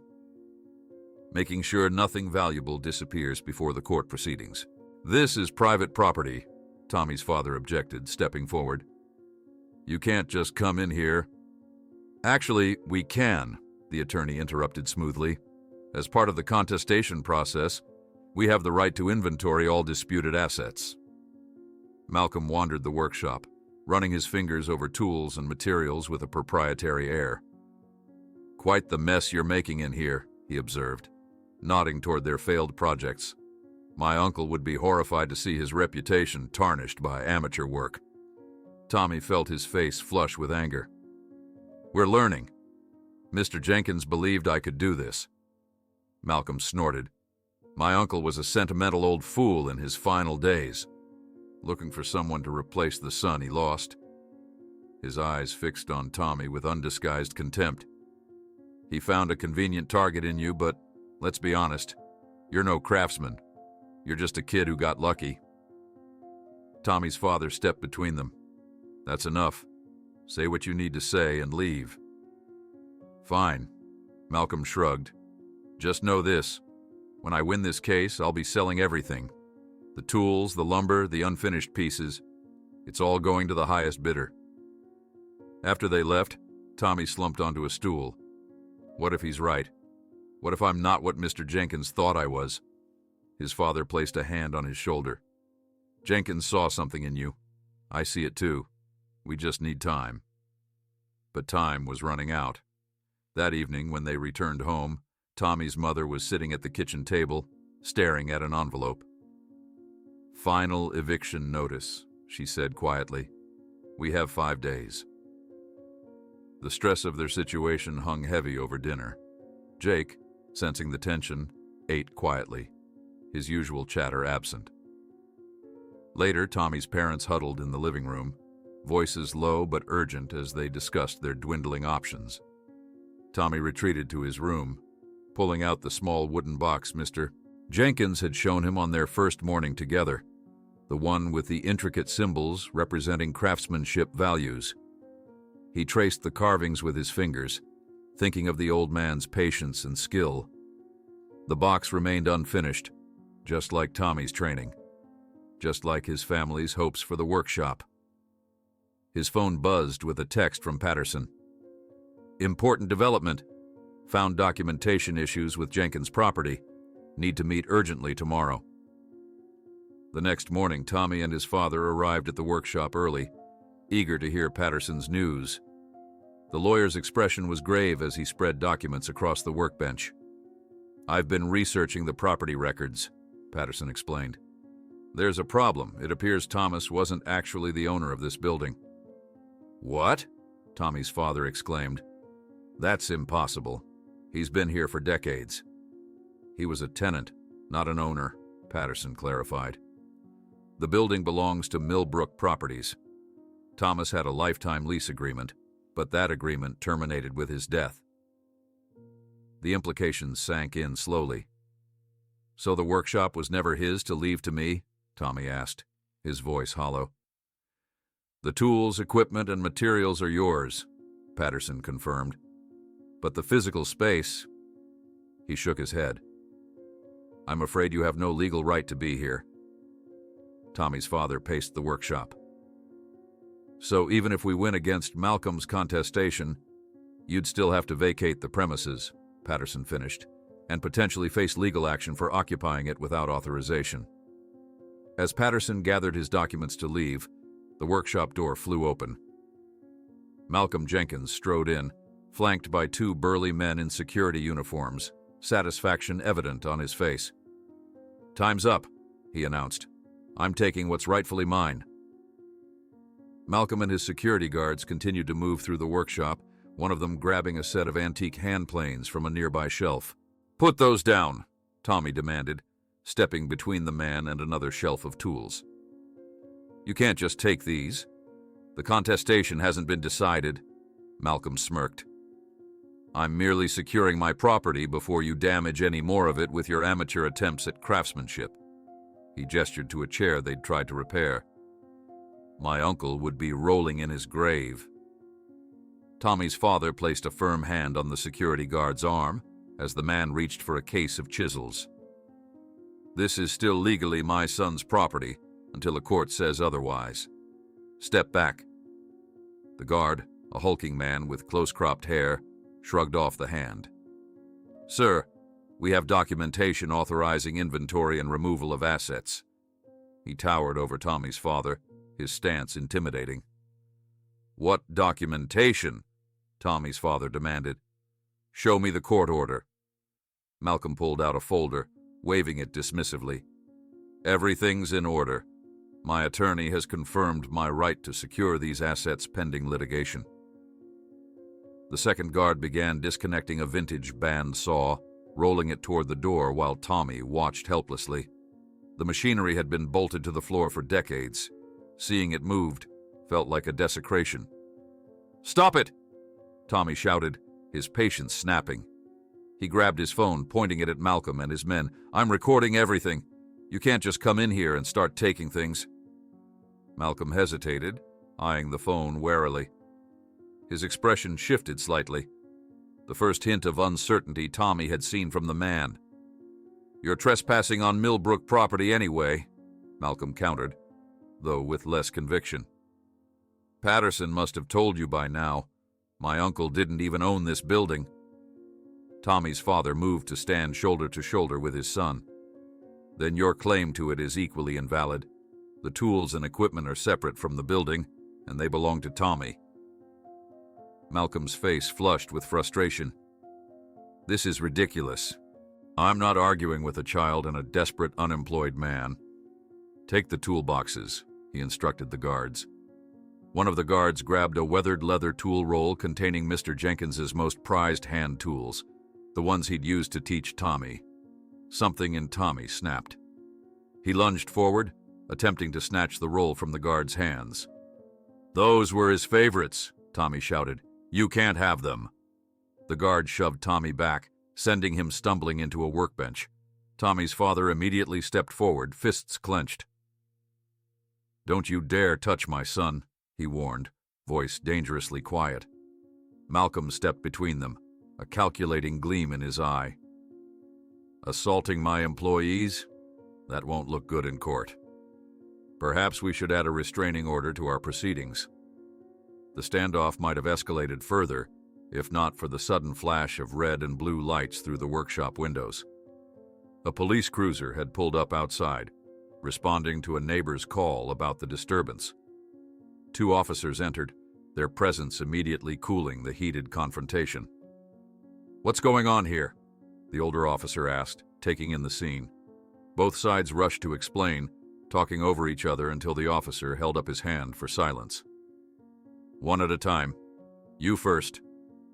"Making sure nothing valuable disappears before the court proceedings." "This is private property," Tommy's father objected, stepping forward. "You can't just come in here." "Actually, we can," the attorney interrupted smoothly. "As part of the contestation process, we have the right to inventory all disputed assets." Malcolm wandered the workshop, running his fingers over tools and materials with a proprietary air. "Quite the mess you're making in here," he observed, nodding toward their failed projects. "My uncle would be horrified to see his reputation tarnished by amateur work." Tommy felt his face flush with anger. "We're learning. Mr. Jenkins believed I could do this." Malcolm snorted. "My uncle was a sentimental old fool in his final days, looking for someone to replace the son he lost." His eyes fixed on Tommy with undisguised contempt. "He found a convenient target in you, but let's be honest, you're no craftsman. You're just a kid who got lucky." Tommy's father stepped between them. "That's enough. Say what you need to say and leave." "Fine," Malcolm shrugged. "Just know this. When I win this case, I'll be selling everything. The tools, the lumber, the unfinished pieces. It's all going to the highest bidder." After they left, Tommy slumped onto a stool. What if he's right? What if I'm not what Mr. Jenkins thought I was? His father placed a hand on his shoulder. "Jenkins saw something in you. I see it too. We just need time." But time was running out. That evening, when they returned home, Tommy's mother was sitting at the kitchen table, staring at an envelope. "Final eviction notice," she said quietly. "We have 5 days." The stress of their situation hung heavy over dinner. Jake, sensing the tension, ate quietly, his usual chatter absent. Later, Tommy's parents huddled in the living room, voices low but urgent as they discussed their dwindling options. Tommy retreated to his room, pulling out the small wooden box Mr. Jenkins had shown him on their first morning together, the one with the intricate symbols representing craftsmanship values. He traced the carvings with his fingers, thinking of the old man's patience and skill. The box remained unfinished, just like Tommy's training, just like his family's hopes for the workshop. His phone buzzed with a text from Patterson. "Important development. Found documentation issues with Jenkins' property. Need to meet urgently tomorrow." The next morning, Tommy and his father arrived at the workshop early, eager to hear Patterson's news. The lawyer's expression was grave as he spread documents across the workbench. "I've been researching the property records," Patterson explained. "There's a problem. It appears Thomas wasn't actually the owner of this building." "What?" Tommy's father exclaimed. "That's impossible. He's been here for decades." "He was a tenant, not an owner," Patterson clarified. "The building belongs to Millbrook Properties. Thomas had a lifetime lease agreement, but that agreement terminated with his death." The implications sank in slowly. "So the workshop was never his to leave to me?" Tommy asked, his voice hollow. "The tools, equipment, and materials are yours," Patterson confirmed. "But the physical space—" He shook his head. "I'm afraid you have no legal right to be here." Tommy's father paced the workshop. "So even if we win against Malcolm's contestation, you'd still have to vacate the premises," Patterson finished, "and potentially face legal action for occupying it without authorization." As Patterson gathered his documents to leave, the workshop door flew open. Malcolm Jenkins strode in, flanked by 2 burly men in security uniforms, satisfaction evident on his face. "Time's up," he announced. "I'm taking what's rightfully mine." Malcolm and his security guards continued to move through the workshop, one of them grabbing a set of antique hand planes from a nearby shelf. "Put those down," Tommy demanded, stepping between the man and another shelf of tools. "You can't just take these. The contestation hasn't been decided," Malcolm smirked. "I'm merely securing my property before you damage any more of it with your amateur attempts at craftsmanship." He gestured to a chair they'd tried to repair. "My uncle would be rolling in his grave." Tommy's father placed a firm hand on the security guard's arm as the man reached for a case of chisels. "This is still legally my son's property until a court says otherwise. Step back." The guard, a hulking man with close-cropped hair, shrugged off the hand. "Sir, we have documentation authorizing inventory and removal of assets." He towered over Tommy's father, his stance intimidating. "What documentation?" Tommy's father demanded. "Show me the court order." Malcolm pulled out a folder, waving it dismissively. "Everything's in order. My attorney has confirmed my right to secure these assets pending litigation." The second guard began disconnecting a vintage band saw, rolling it toward the door while Tommy watched helplessly. The machinery had been bolted to the floor for decades. Seeing it moved felt like a desecration. "Stop it!" Tommy shouted, his patience snapping. He grabbed his phone, pointing it at Malcolm and his men. "I'm recording everything. You can't just come in here and start taking things." Malcolm hesitated, eyeing the phone warily. His expression shifted slightly, the first hint of uncertainty Tommy had seen from the man. "You're trespassing on Millbrook property anyway," Malcolm countered, though with less conviction. "Patterson must have told you by now. My uncle didn't even own this building." Tommy's father moved to stand shoulder to shoulder with his son. "Then your claim to it is equally invalid. The tools and equipment are separate from the building, and they belong to Tommy." Malcolm's face flushed with frustration. "This is ridiculous. I'm not arguing with a child and a desperate, unemployed man. Take the toolboxes, he instructed the guards. One of the guards grabbed a weathered leather tool roll containing Mr. Jenkins's most prized hand tools, the ones he'd used to teach Tommy. Something in Tommy snapped. He lunged forward, attempting to snatch the roll from the guard's hands. "Those were his favorites," Tommy shouted. "You can't have them." The guard shoved Tommy back, sending him stumbling into a workbench. Tommy's father immediately stepped forward, fists clenched. "Don't you dare touch my son," he warned, voice dangerously quiet. Malcolm stepped between them, a calculating gleam in his eye. "Assaulting my employees? That won't look good in court. Perhaps we should add a restraining order to our proceedings." The standoff might have escalated further, if not for the sudden flash of red and blue lights through the workshop windows. A police cruiser had pulled up outside, responding to a neighbor's call about the disturbance. 2 officers entered, their presence immediately cooling the heated confrontation. "What's going on here?" the older officer asked, taking in the scene. Both sides rushed to explain, talking over each other until the officer held up his hand for silence. "One at a time. You first,"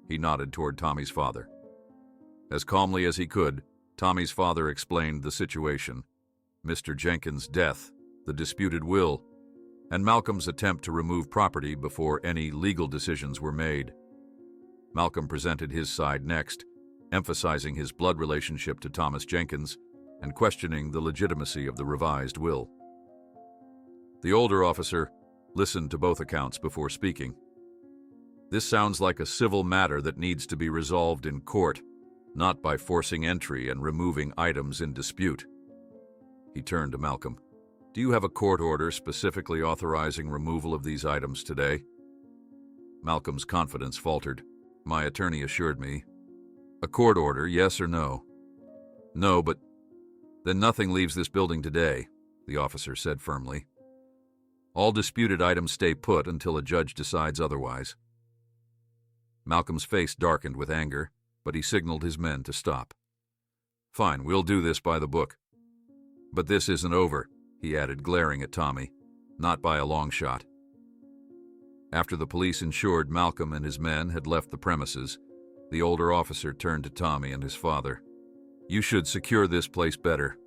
he nodded toward Tommy's father. As calmly as he could, Tommy's father explained the situation: Mr. Jenkins' death, the disputed will, and Malcolm's attempt to remove property before any legal decisions were made. Malcolm presented his side next, emphasizing his blood relationship to Thomas Jenkins and questioning the legitimacy of the revised will. The older officer listened to both accounts before speaking. "This sounds like a civil matter that needs to be resolved in court, not by forcing entry and removing items in dispute." He turned to Malcolm. "Do you have a court order specifically authorizing removal of these items today?" Malcolm's confidence faltered. "My attorney assured me." "A court order, yes or no?" "No, but..." "Then nothing leaves this building today," the officer said firmly. "All disputed items stay put until a judge decides otherwise." Malcolm's face darkened with anger, but he signaled his men to stop. "Fine, we'll do this by the book. But this isn't over," he added, glaring at Tommy. "Not by a long shot." After the police ensured Malcolm and his men had left the premises, the older officer turned to Tommy and his father. "You should secure this place better,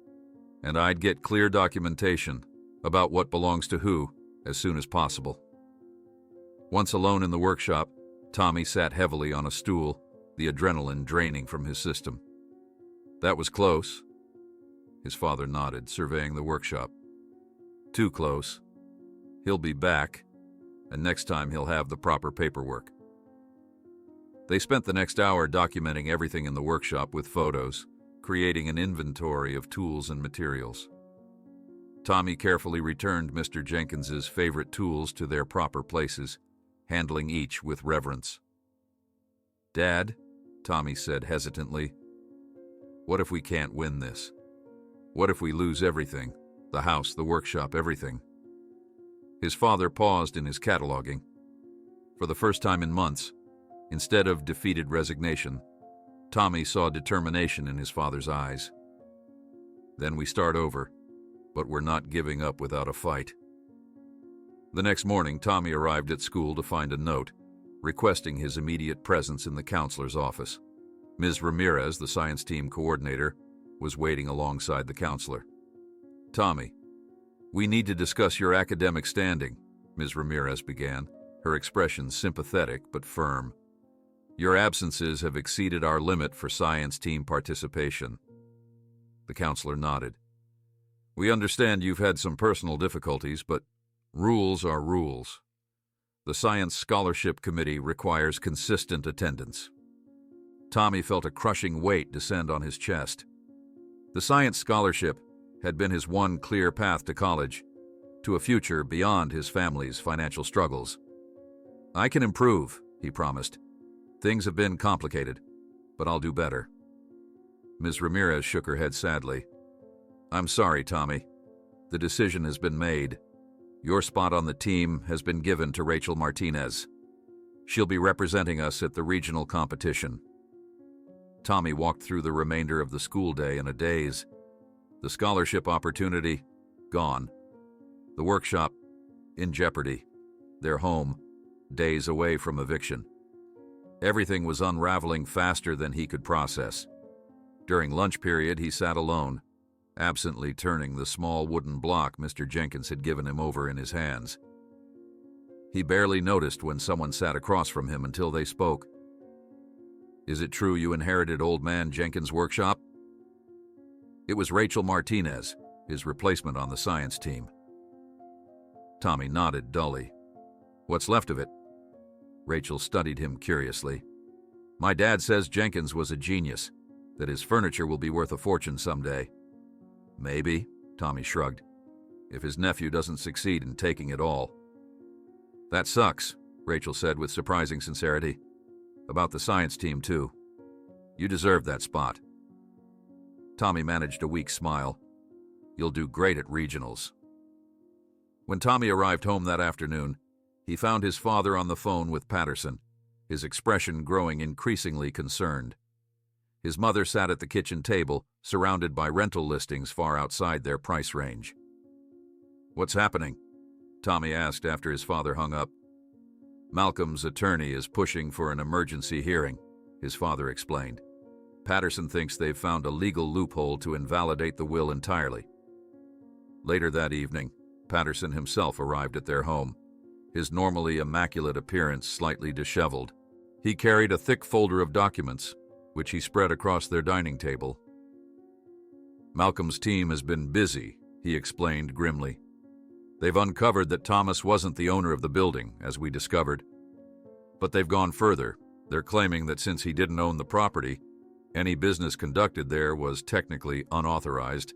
and I'd get clear documentation about what belongs to who as soon as possible." Once alone in the workshop, Tommy sat heavily on a stool, the adrenaline draining from his system. "That was close." His father nodded, surveying the workshop. "Too close. He'll be back, and next time he'll have the proper paperwork." They spent the next hour documenting everything in the workshop with photos, creating an inventory of tools and materials. Tommy carefully returned Mr. Jenkins's favorite tools to their proper places, handling each with reverence. "Dad," Tommy said hesitantly, "what if we can't win this? What if we lose everything? The house, the workshop, everything?" His father paused in his cataloging. For the first time in months, instead of defeated resignation, Tommy saw determination in his father's eyes. "Then we start over, but we're not giving up without a fight." The next morning, Tommy arrived at school to find a note requesting his immediate presence in the counselor's office. Ms. Ramirez, the science team coordinator, was waiting alongside the counselor. "Tommy, we need to discuss your academic standing," Ms. Ramirez began, her expression sympathetic but firm. "Your absences have exceeded our limit for science team participation." The counselor nodded. "We understand you've had some personal difficulties, but rules are rules. The Science Scholarship Committee requires consistent attendance." Tommy felt a crushing weight descend on his chest. The Science Scholarship had been his one clear path to college, to a future beyond his family's financial struggles. "I can improve," he promised. "Things have been complicated, but I'll do better." Ms. Ramirez shook her head sadly. "I'm sorry, Tommy. The decision has been made. Your spot on the team has been given to Rachel Martinez. She'll be representing us at the regional competition." Tommy walked through the remainder of the school day in a daze. The scholarship opportunity, gone. The workshop, in jeopardy. Their home, days away from eviction. Everything was unraveling faster than he could process. During lunch period, he sat alone, absently turning the small wooden block Mr. Jenkins had given him over in his hands. He barely noticed when someone sat across from him until they spoke. "Is it true you inherited old man Jenkins' workshop?" It was Rachel Martinez, his replacement on the science team. Tommy nodded dully. "What's left of it?" Rachel studied him curiously. "My dad says Jenkins was a genius, that his furniture will be worth a fortune someday." "Maybe," Tommy shrugged, "if his nephew doesn't succeed in taking it all." "That sucks," Rachel said with surprising sincerity. "About the science team, too. You deserve that spot." Tommy managed a weak smile. "You'll do great at regionals." When Tommy arrived home that afternoon, he found his father on the phone with Patterson, his expression growing increasingly concerned. His mother sat at the kitchen table, surrounded by rental listings far outside their price range. "What's happening?" Tommy asked after his father hung up. "Malcolm's attorney is pushing for an emergency hearing," his father explained. "Patterson thinks they've found a legal loophole to invalidate the will entirely." Later that evening, Patterson himself arrived at their home, his normally immaculate appearance slightly disheveled. He carried a thick folder of documents, which he spread across their dining table. "Malcolm's team has been busy," he explained grimly. "They've uncovered that Thomas wasn't the owner of the building, as we discovered. But they've gone further. They're claiming that since he didn't own the property, any business conducted there was technically unauthorized.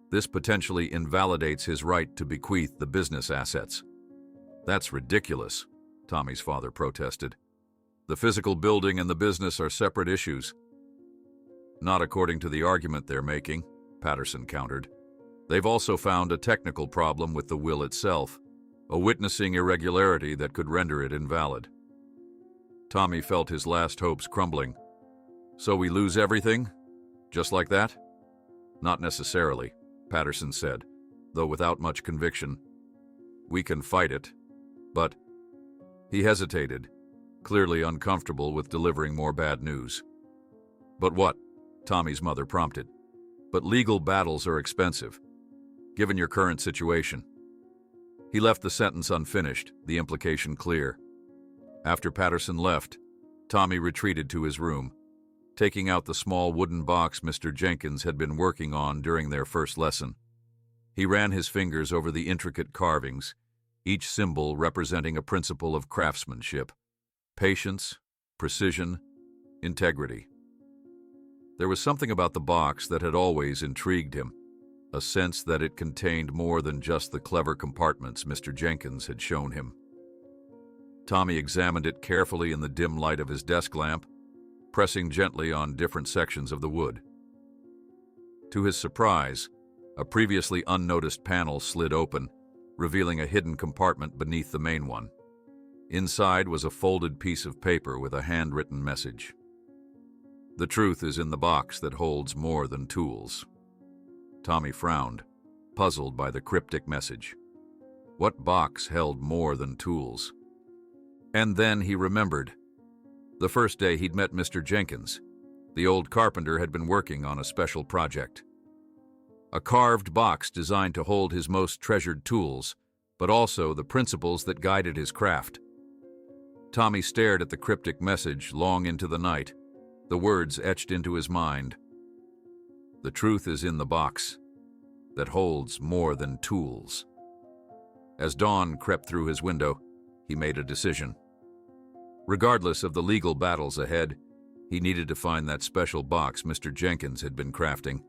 This potentially invalidates his right to bequeath the business assets." "That's ridiculous," Tommy's father protested. "The physical building and the business are separate issues." "Not according to the argument they're making," Patterson countered. "They've also found a technical problem with the will itself, a witnessing irregularity that could render it invalid." Tommy felt his last hopes crumbling. "So we lose everything? Just like that?" "Not necessarily," Patterson said, though without much conviction. "We can fight it, but—" He hesitated, clearly uncomfortable with delivering more bad news. "But what?" Tommy's mother prompted. "But legal battles are expensive, given your current situation." He left the sentence unfinished, the implication clear. After Patterson left, Tommy retreated to his room, taking out the small wooden box Mr. Jenkins had been working on during their first lesson. He ran his fingers over the intricate carvings, each symbol representing a principle of craftsmanship: patience, precision, integrity. There was something about the box that had always intrigued him, a sense that it contained more than just the clever compartments Mr. Jenkins had shown him. Tommy examined it carefully in the dim light of his desk lamp, pressing gently on different sections of the wood. To his surprise, a previously unnoticed panel slid open, revealing a hidden compartment beneath the main one. Inside was a folded piece of paper with a handwritten message. "The truth is in the box that holds more than tools." Tommy frowned, puzzled by the cryptic message. What box held more than tools? And then he remembered. The first day he'd met Mr. Jenkins, the old carpenter had been working on a special project. A carved box designed to hold his most treasured tools, but also the principles that guided his craft. Tommy stared at the cryptic message long into the night, the words etched into his mind. The truth is in the box that holds more than tools. As dawn crept through his window, he made a decision. Regardless of the legal battles ahead, he needed to find that special box Mr. Jenkins had been crafting.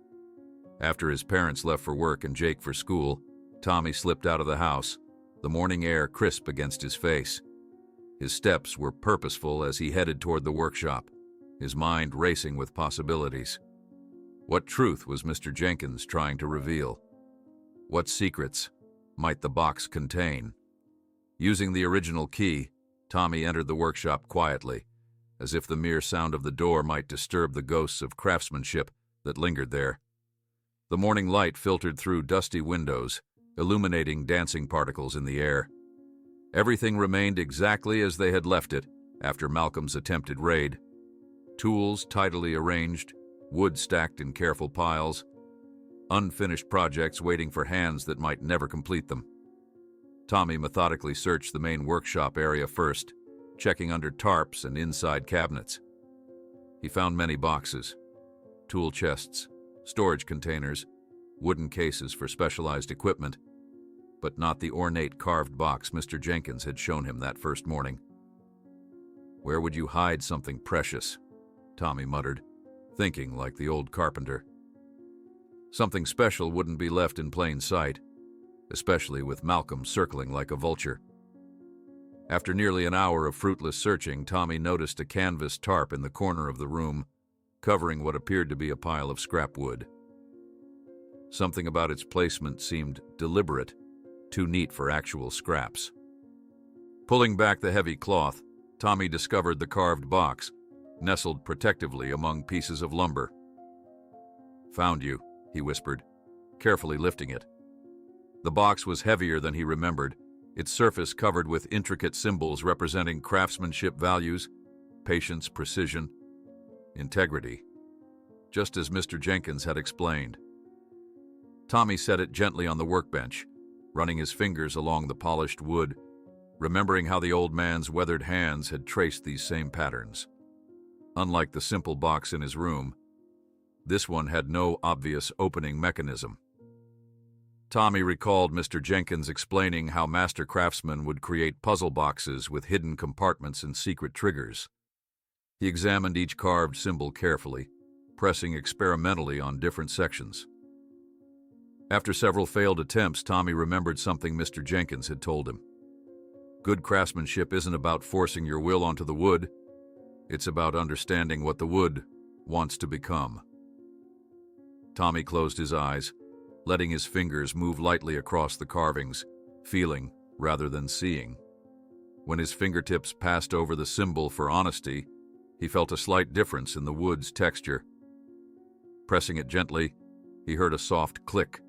After his parents left for work and Jake for school, Tommy slipped out of the house, the morning air crisp against his face. His steps were purposeful as he headed toward the workshop, his mind racing with possibilities. What truth was Mr. Jenkins trying to reveal? What secrets might the box contain? Using the original key, Tommy entered the workshop quietly, as if the mere sound of the door might disturb the ghosts of craftsmanship that lingered there. The morning light filtered through dusty windows, illuminating dancing particles in the air. Everything remained exactly as they had left it after Malcolm's attempted raid. Tools tidily arranged, wood stacked in careful piles, unfinished projects waiting for hands that might never complete them. Tommy methodically searched the main workshop area first, checking under tarps and inside cabinets. He found many boxes, tool chests, storage containers, wooden cases for specialized equipment, but not the ornate carved box Mr. Jenkins had shown him that first morning. "Where would you hide something precious?" Tommy muttered, thinking like the old carpenter. Something special wouldn't be left in plain sight, especially with Malcolm circling like a vulture. After nearly an hour of fruitless searching, Tommy noticed a canvas tarp in the corner of the room, covering what appeared to be a pile of scrap wood. Something about its placement seemed deliberate, too neat for actual scraps. Pulling back the heavy cloth, Tommy discovered the carved box, nestled protectively among pieces of lumber. "Found you," he whispered, carefully lifting it. The box was heavier than he remembered, its surface covered with intricate symbols representing craftsmanship values, patience, precision, integrity, just as Mr. Jenkins had explained. Tommy set it gently on the workbench, running his fingers along the polished wood, remembering how the old man's weathered hands had traced these same patterns. Unlike the simple box in his room, this one had no obvious opening mechanism. Tommy recalled Mr. Jenkins explaining how master craftsmen would create puzzle boxes with hidden compartments and secret triggers. He examined each carved symbol carefully, pressing experimentally on different sections. After several failed attempts, Tommy remembered something Mr. Jenkins had told him. Good craftsmanship isn't about forcing your will onto the wood. It's about understanding what the wood wants to become. Tommy closed his eyes, letting his fingers move lightly across the carvings, feeling rather than seeing. When his fingertips passed over the symbol for honesty, he felt a slight difference in the wood's texture. Pressing it gently, he heard a soft click.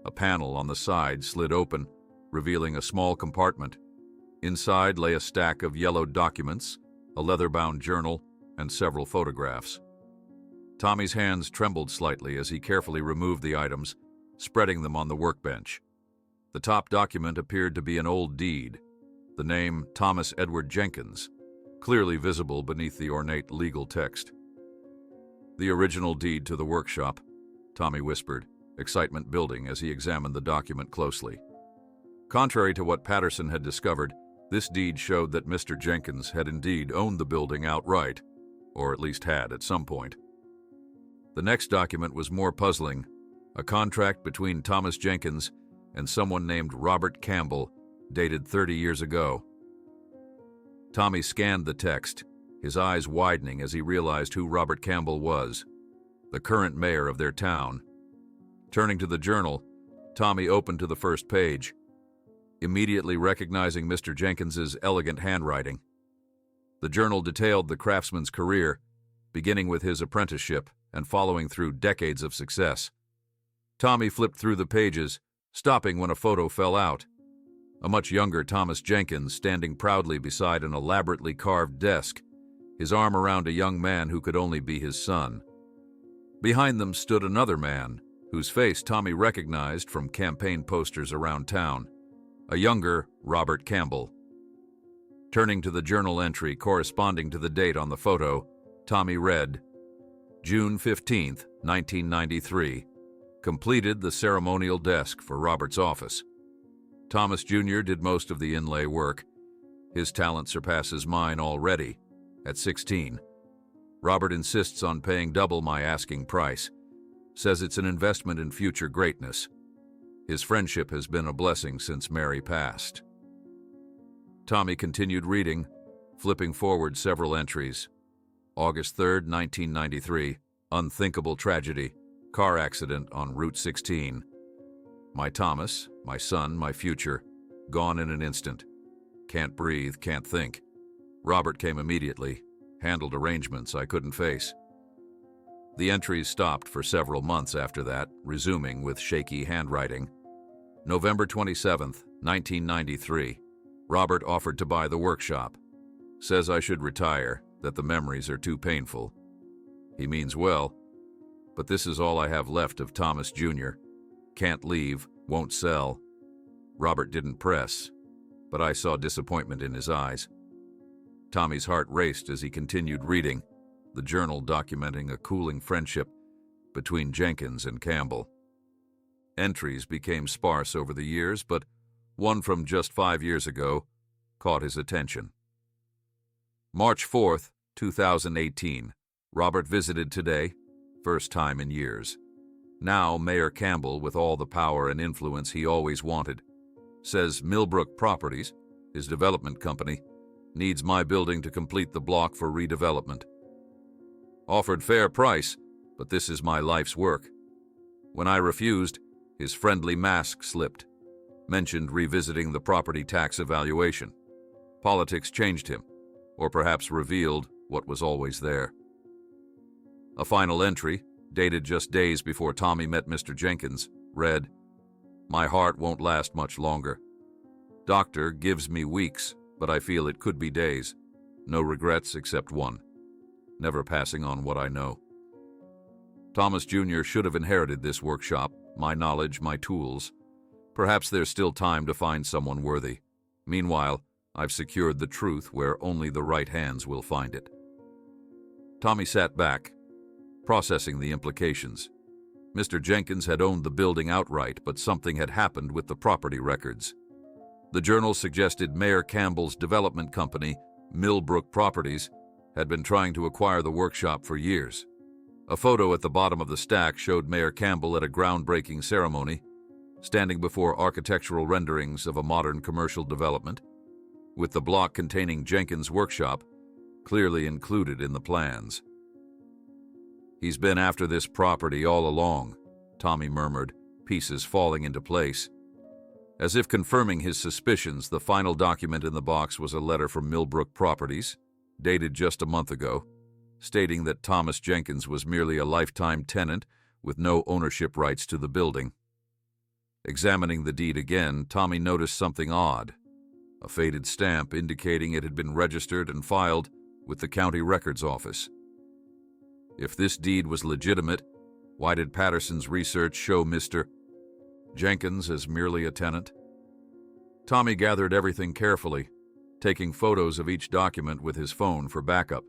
A panel on the side slid open, revealing a small compartment. Inside lay a stack of yellowed documents, a leather-bound journal, and several photographs. Tommy's hands trembled slightly as he carefully removed the items, spreading them on the workbench. The top document appeared to be an old deed, the name Thomas Edward Jenkins, clearly visible beneath the ornate legal text. "The original deed to the workshop," Tommy whispered, excitement building as he examined the document closely. Contrary to what Patterson had discovered, this deed showed that Mr. Jenkins had indeed owned the building outright, or at least had at some point. The next document was more puzzling, a contract between Thomas Jenkins and someone named Robert Campbell, dated 30 years ago. Tommy scanned the text, his eyes widening as he realized who Robert Campbell was, the current mayor of their town. Turning to the journal, Tommy opened to the first page, immediately recognizing Mr. Jenkins's elegant handwriting. The journal detailed the craftsman's career, beginning with his apprenticeship and following through decades of success. Tommy flipped through the pages, stopping when a photo fell out. A much younger Thomas Jenkins standing proudly beside an elaborately carved desk, his arm around a young man who could only be his son. Behind them stood another man, whose face Tommy recognized from campaign posters around town, a younger Robert Campbell. Turning to the journal entry corresponding to the date on the photo, Tommy read, June 15th, 1993. Completed the ceremonial desk for Robert's office. Thomas Jr. did most of the inlay work. His talent surpasses mine already, at 16. Robert insists on paying double my asking price. Says it's an investment in future greatness. His friendship has been a blessing since Mary passed. Tommy continued reading, flipping forward several entries. August 3rd, 1993. Unthinkable tragedy. Car accident on Route 16. My Thomas, my son, my future, gone in an instant. Can't breathe, can't think. Robert came immediately. handled arrangements I couldn't face. The entries stopped for several months after that, resuming with shaky handwriting. November 27th, 1993. Robert offered to buy the workshop. Says I should retire, that the memories are too painful. He means well, but this is all I have left of Thomas Jr. Can't leave, won't sell. Robert didn't press, but I saw disappointment in his eyes. Tommy's heart raced as he continued reading, the journal documenting a cooling friendship between Jenkins and Campbell. Entries became sparse over the years, but one from just 5 years ago caught his attention. March 4th, 2018. Robert visited today, first time in years. Now Mayor Campbell, with all the power and influence he always wanted, says Millbrook Properties, his development company, needs my building to complete the block for redevelopment. Offered fair price, but this is my life's work. When I refused, his friendly mask slipped. Mentioned revisiting the property tax evaluation. Politics changed him, or perhaps revealed what was always there. A final entry, dated just days before Tommy met Mr. Jenkins, read, "My heart won't last much longer. Doctor gives me weeks, but I feel it could be days. No regrets except one. Never passing on what I know." Thomas Jr. should have inherited this workshop, my knowledge, my tools. Perhaps there's still time to find someone worthy. Meanwhile, I've secured the truth where only the right hands will find it. Tommy sat back, processing the implications. Mr. Jenkins had owned the building outright, but something had happened with the property records. The journal suggested Mayor Campbell's development company, Millbrook Properties, had been trying to acquire the workshop for years. A photo at the bottom of the stack showed Mayor Campbell at a groundbreaking ceremony, standing before architectural renderings of a modern commercial development, with the block containing Jenkins' workshop clearly included in the plans. "He's been after this property all along," Tommy murmured, pieces falling into place. As if confirming his suspicions, the final document in the box was a letter from Millbrook Properties, dated just a month ago, stating that Thomas Jenkins was merely a lifetime tenant with no ownership rights to the building. Examining the deed again, Tommy noticed something odd, a faded stamp indicating it had been registered and filed with the county records office. If this deed was legitimate, why did Patterson's research show Mr. Jenkins as merely a tenant? Tommy gathered everything carefully, taking photos of each document with his phone for backup.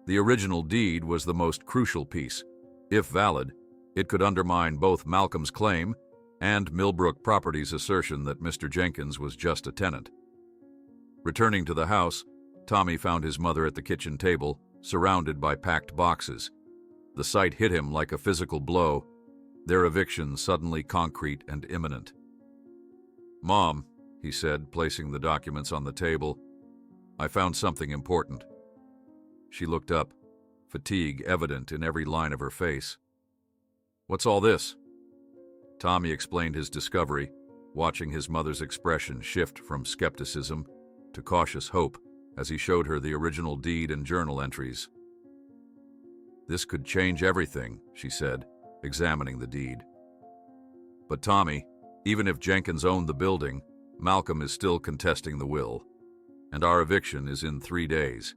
The original deed was the most crucial piece. If valid, it could undermine both Malcolm's claim and Millbrook Properties' assertion that Mr. Jenkins was just a tenant. Returning to the house, Tommy found his mother at the kitchen table, surrounded by packed boxes. The sight hit him like a physical blow, their eviction suddenly concrete and imminent. "Mom," he said, placing the documents on the table, "I found something important." She looked up, fatigue evident in every line of her face. "What's all this?" Tommy explained his discovery, watching his mother's expression shift from skepticism to cautious hope as he showed her the original deed and journal entries. "This could change everything," she said, examining the deed. "But Tommy, even if Jenkins owned the building, Malcolm is still contesting the will, and our eviction is in 3 days."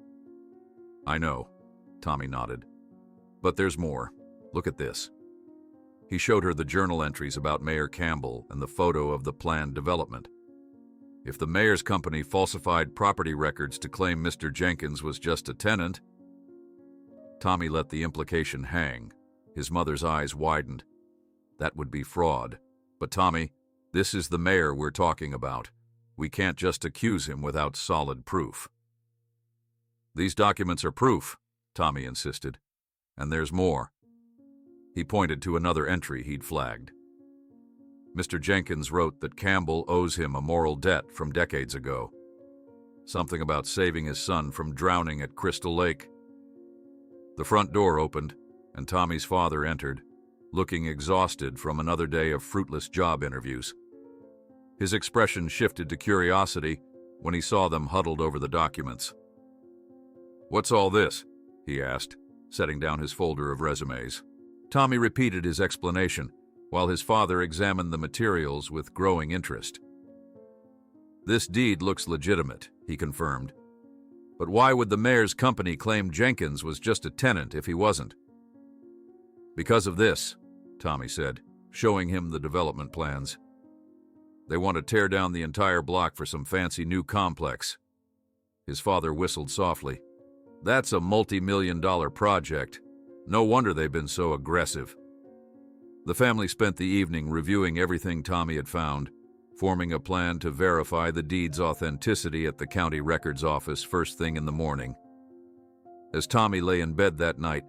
"I know," Tommy nodded. "But there's more. Look at this." He showed her the journal entries about Mayor Campbell and the photo of the planned development. If the mayor's company falsified property records to claim Mr. Jenkins was just a tenant... Tommy let the implication hang. His mother's eyes widened. That would be fraud. "But Tommy, this is the mayor we're talking about. We can't just accuse him without solid proof." "These documents are proof," Tommy insisted. "And there's more." He pointed to another entry he'd flagged. Mr. Jenkins wrote that Campbell owes him a moral debt from decades ago. Something about saving his son from drowning at Crystal Lake. The front door opened, and Tommy's father entered, looking exhausted from another day of fruitless job interviews. His expression shifted to curiosity when he saw them huddled over the documents. "What's all this?" he asked, setting down his folder of resumes. Tommy repeated his explanation, while his father examined the materials with growing interest. "This deed looks legitimate," he confirmed. "But why would the mayor's company claim Jenkins was just a tenant if he wasn't?" "Because of this," Tommy said, showing him the development plans. "They want to tear down the entire block for some fancy new complex." His father whistled softly. "That's a multi-million-dollar project. No wonder they've been so aggressive." The family spent the evening reviewing everything Tommy had found, forming a plan to verify the deed's authenticity at the county records office first thing in the morning. As Tommy lay in bed that night,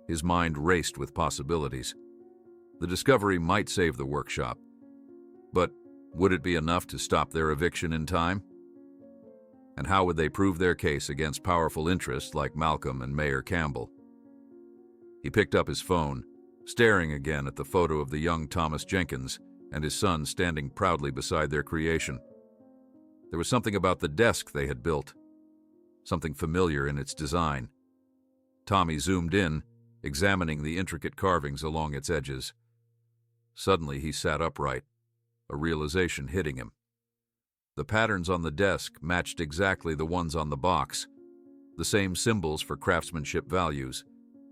his mind raced with possibilities. The discovery might save the workshop, but would it be enough to stop their eviction in time? And how would they prove their case against powerful interests like Malcolm and Mayor Campbell? He picked up his phone, staring again at the photo of the young Thomas Jenkins and his son standing proudly beside their creation. There was something about the desk they had built, something familiar in its design. Tommy zoomed in, examining the intricate carvings along its edges. Suddenly he sat upright, a realization hitting him. The patterns on the desk matched exactly the ones on the box, the same symbols for craftsmanship values,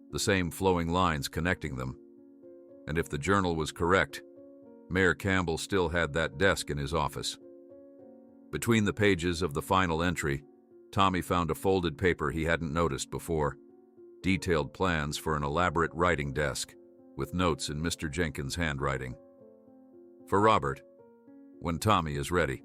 the same flowing lines connecting them. And if the journal was correct, Mayor Campbell still had that desk in his office. Between the pages of the final entry, Tommy found a folded paper he hadn't noticed before, detailed plans for an elaborate writing desk, with notes in Mr. Jenkins' handwriting. "For Robert, when Tommy is ready."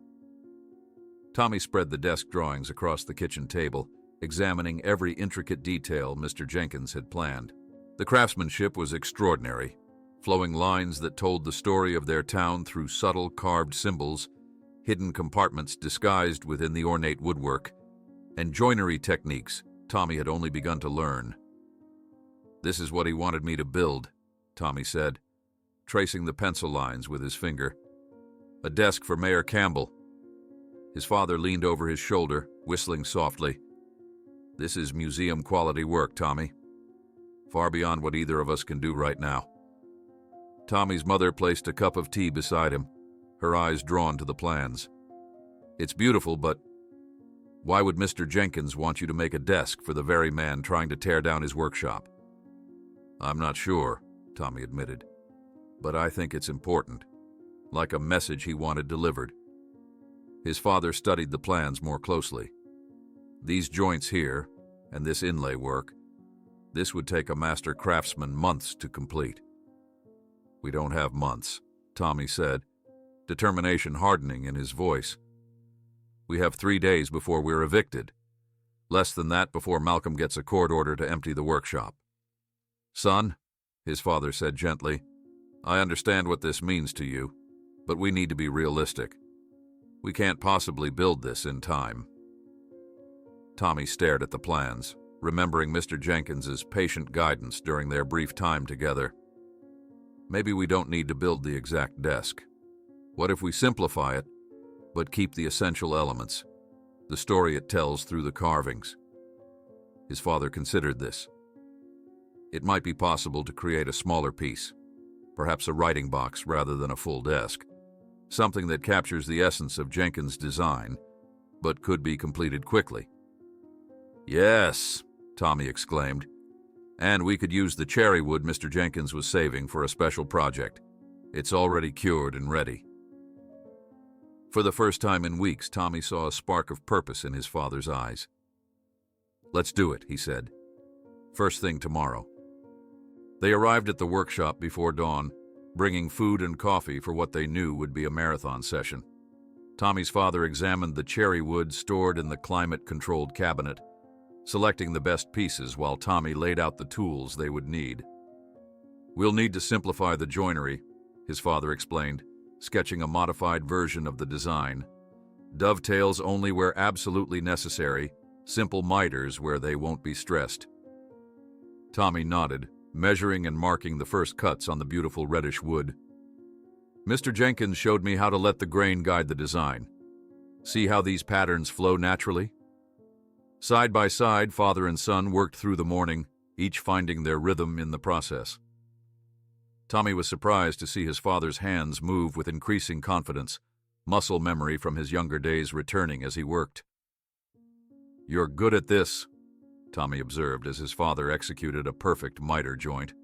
Tommy spread the desk drawings across the kitchen table, examining every intricate detail Mr. Jenkins had planned. The craftsmanship was extraordinary, flowing lines that told the story of their town through subtle carved symbols, hidden compartments disguised within the ornate woodwork, and joinery techniques Tommy had only begun to learn. "This is what he wanted me to build," Tommy said, tracing the pencil lines with his finger. "A desk for Mayor Campbell." His father leaned over his shoulder, whistling softly. "This is museum-quality work, Tommy. Far beyond what either of us can do right now." Tommy's mother placed a cup of tea beside him, her eyes drawn to the plans. "It's beautiful, but why would Mr. Jenkins want you to make a desk for the very man trying to tear down his workshop?" "I'm not sure," Tommy admitted, "but I think it's important, like a message he wanted delivered." His father studied the plans more closely. These joints here, and this inlay work, this would take a master craftsman months to complete. "We don't have months," Tommy said, determination hardening in his voice. "We have 3 days before we're evicted. Less than that before Malcolm gets a court order to empty the workshop." "Son," his father said gently, "I understand what this means to you, but we need to be realistic. We can't possibly build this in time." Tommy stared at the plans, remembering Mr. Jenkins's patient guidance during their brief time together. "Maybe we don't need to build the exact desk. What if we simplify it, but keep the essential elements, the story it tells through the carvings?" His father considered this. It might be possible to create a smaller piece, perhaps a writing box rather than a full desk, something that captures the essence of Jenkins' design, but could be completed quickly. "Yes," Tommy exclaimed, "and we could use the cherry wood Mr. Jenkins was saving for a special project. It's already cured and ready." For the first time in weeks, Tommy saw a spark of purpose in his father's eyes. "Let's do it," he said. "First thing tomorrow." They arrived at the workshop before dawn, bringing food and coffee for what they knew would be a marathon session. Tommy's father examined the cherry wood stored in the climate-controlled cabinet, selecting the best pieces while Tommy laid out the tools they would need. "We'll need to simplify the joinery," his father explained, sketching a modified version of the design. "Dovetails only where absolutely necessary, simple miters where they won't be stressed." Tommy nodded, measuring and marking the first cuts on the beautiful reddish wood. "Mr. Jenkins showed me how to let the grain guide the design. See how these patterns flow naturally?" Side by side, father and son worked through the morning, each finding their rhythm in the process. Tommy was surprised to see his father's hands move with increasing confidence, muscle memory from his younger days returning as he worked. "You're good at this," Tommy observed as his father executed a perfect miter joint.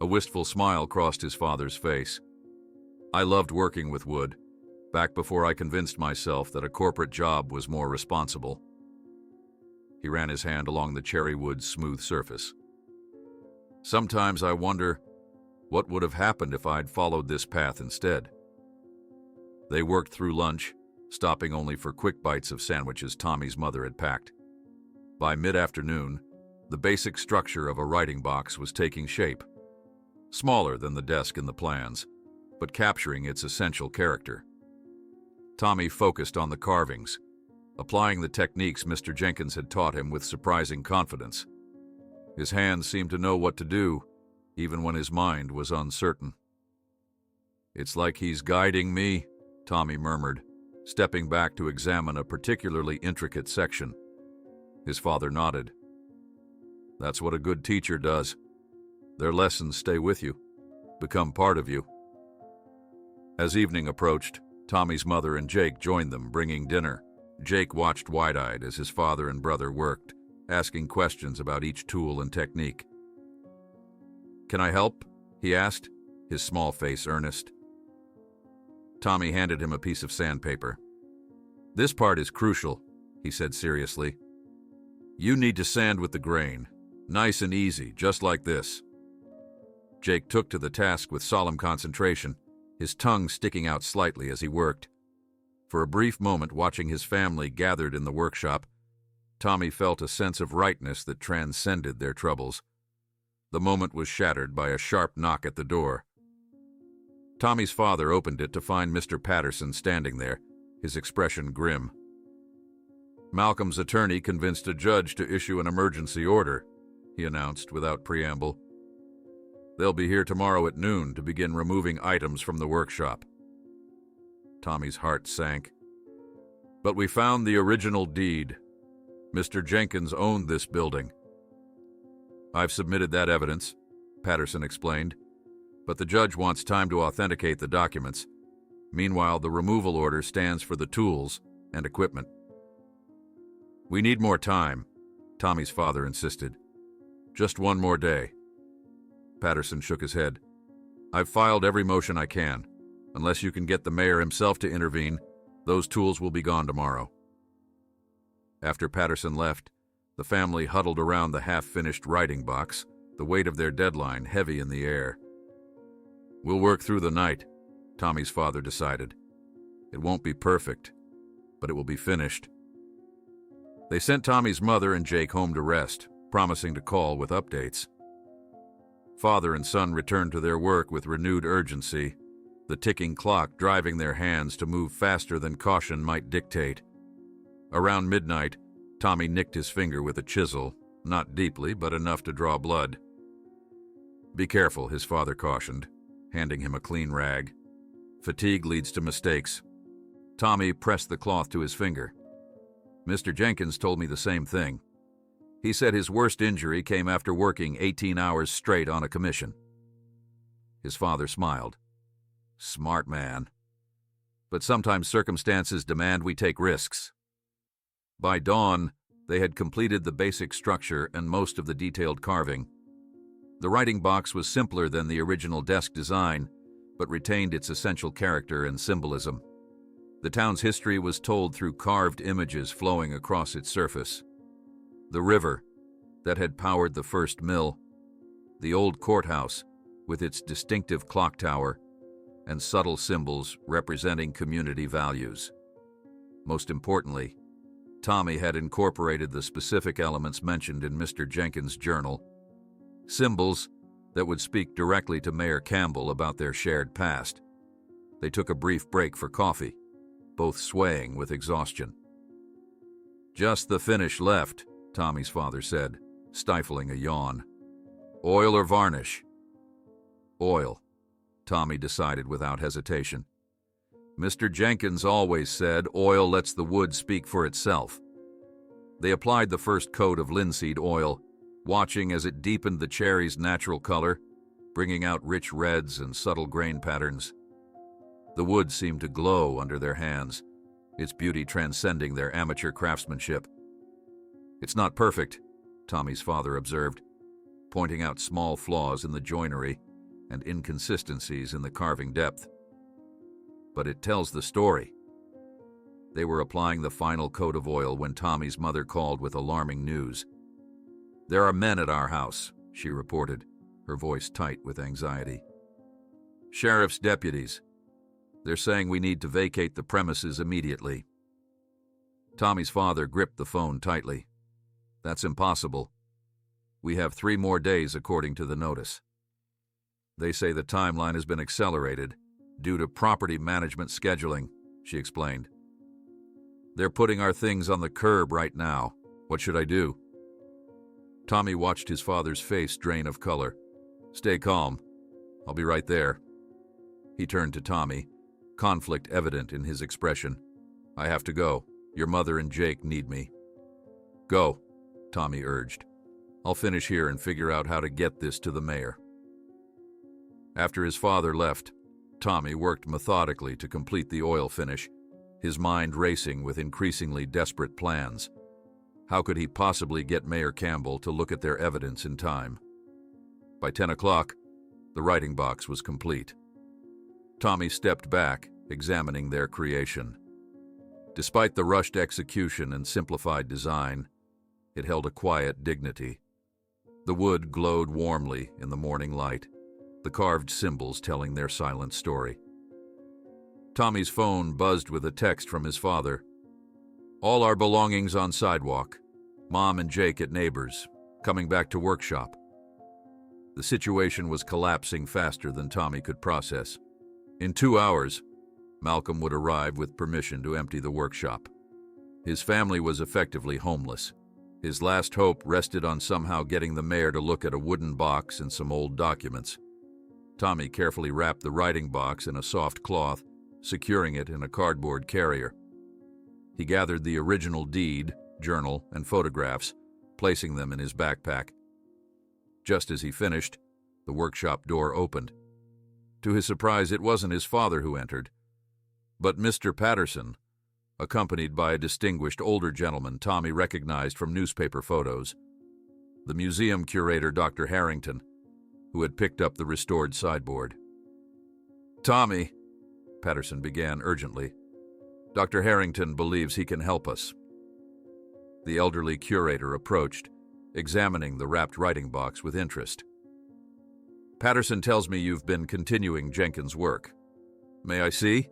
A wistful smile crossed his father's face. "I loved working with wood, back before I convinced myself that a corporate job was more responsible." He ran his hand along the cherry wood's smooth surface. "Sometimes I wonder what would have happened if I'd followed this path instead." They worked through lunch, stopping only for quick bites of sandwiches Tommy's mother had packed. By mid-afternoon, the basic structure of a writing box was taking shape. Smaller than the desk in the plans, but capturing its essential character. Tommy focused on the carvings, applying the techniques Mr. Jenkins had taught him with surprising confidence. His hands seemed to know what to do, even when his mind was uncertain. "It's like he's guiding me," Tommy murmured, stepping back to examine a particularly intricate section. His father nodded. "That's what a good teacher does. Their lessons stay with you, become part of you." As evening approached, Tommy's mother and Jake joined them, bringing dinner. Jake watched wide-eyed as his father and brother worked, asking questions about each tool and technique. "Can I help?" he asked, his small face earnest. Tommy handed him a piece of sandpaper. "This part is crucial," he said seriously. "You need to sand with the grain, nice and easy, just like this." Jake took to the task with solemn concentration, his tongue sticking out slightly as he worked. For a brief moment, watching his family gathered in the workshop, Tommy felt a sense of rightness that transcended their troubles. The moment was shattered by a sharp knock at the door. Tommy's father opened it to find Mr. Patterson standing there, his expression grim. "Malcolm's attorney convinced a judge to issue an emergency order," he announced without preamble. "They'll be here tomorrow at noon to begin removing items from the workshop." Tommy's heart sank. "But we found the original deed. Mr. Jenkins owned this building." "I've submitted that evidence," Patterson explained, "but the judge wants time to authenticate the documents. Meanwhile, the removal order stands for the tools and equipment." "We need more time," Tommy's father insisted. "Just one more day." Patterson shook his head. "I've filed every motion I can. Unless you can get the mayor himself to intervene, those tools will be gone tomorrow." After Patterson left, the family huddled around the half-finished writing box, the weight of their deadline heavy in the air. "We'll work through the night," Tommy's father decided. "It won't be perfect, but it will be finished." They sent Tommy's mother and Jake home to rest, promising to call with updates. Father and son returned to their work with renewed urgency, the ticking clock driving their hands to move faster than caution might dictate. Around midnight, Tommy nicked his finger with a chisel, not deeply, but enough to draw blood. "Be careful," his father cautioned, handing him a clean rag. "Fatigue leads to mistakes." Tommy pressed the cloth to his finger. "Mr. Jenkins told me the same thing. He said his worst injury came after working 18 hours straight on a commission." His father smiled. "Smart man. But sometimes circumstances demand we take risks." By dawn, they had completed the basic structure and most of the detailed carving. The writing box was simpler than the original desk design, but retained its essential character and symbolism. The town's history was told through carved images flowing across its surface. The river that had powered the first mill, the old courthouse with its distinctive clock tower, and subtle symbols representing community values. Most importantly, Tommy had incorporated the specific elements mentioned in Mr. Jenkins' journal, symbols that would speak directly to Mayor Campbell about their shared past. They took a brief break for coffee, both swaying with exhaustion. "Just the finish left," Tommy's father said, stifling a yawn. "Oil or varnish?" "Oil," Tommy decided without hesitation. Mr. Jenkins always said oil lets the wood speak for itself. They applied the first coat of linseed oil, watching as it deepened the cherry's natural color, bringing out rich reds and subtle grain patterns. The wood seemed to glow under their hands, its beauty transcending their amateur craftsmanship. "It's not perfect," Tommy's father observed, pointing out small flaws in the joinery and inconsistencies in the carving depth. "But it tells the story." They were applying the final coat of oil when Tommy's mother called with alarming news. "There are men at our house," she reported, her voice tight with anxiety. "Sheriff's deputies. They're saying we need to vacate the premises immediately." Tommy's father gripped the phone tightly. "That's impossible. We have 3 more days according to the notice. They say the timeline has been accelerated due to property management scheduling," she explained. "They're putting our things on the curb right now. What should I do?" Tommy watched his father's face drain of color. "Stay calm. I'll be right there." He turned to Tommy, conflict evident in his expression. "I have to go. Your mother and Jake need me." "Go," Tommy urged. "I'll finish here and figure out how to get this to the mayor." After his father left, Tommy worked methodically to complete the oil finish, his mind racing with increasingly desperate plans. How could he possibly get Mayor Campbell to look at their evidence in time? By 10 o'clock, the writing box was complete. Tommy stepped back, examining their creation. Despite the rushed execution and simplified design, it held a quiet dignity. The wood glowed warmly in the morning light, the carved symbols telling their silent story. Tommy's phone buzzed with a text from his father. "All our belongings on sidewalk. Mom and Jake at neighbors, coming back to workshop." The situation was collapsing faster than Tommy could process. In 2 hours, Malcolm would arrive with permission to empty the workshop. His family was effectively homeless. His last hope rested on somehow getting the mayor to look at a wooden box and some old documents. Tommy carefully wrapped the writing box in a soft cloth, securing it in a cardboard carrier. He gathered the original deed, journal, and photographs, placing them in his backpack. Just as he finished, the workshop door opened. To his surprise, it wasn't his father who entered, but Mr. Patterson, accompanied by a distinguished older gentleman Tommy recognized from newspaper photos, the museum curator Dr. Harrington, who had picked up the restored sideboard. "Tommy," Patterson began urgently, "Dr. Harrington believes he can help us." The elderly curator approached, examining the wrapped writing box with interest. "Patterson tells me you've been continuing Jenkins' work. May I see?"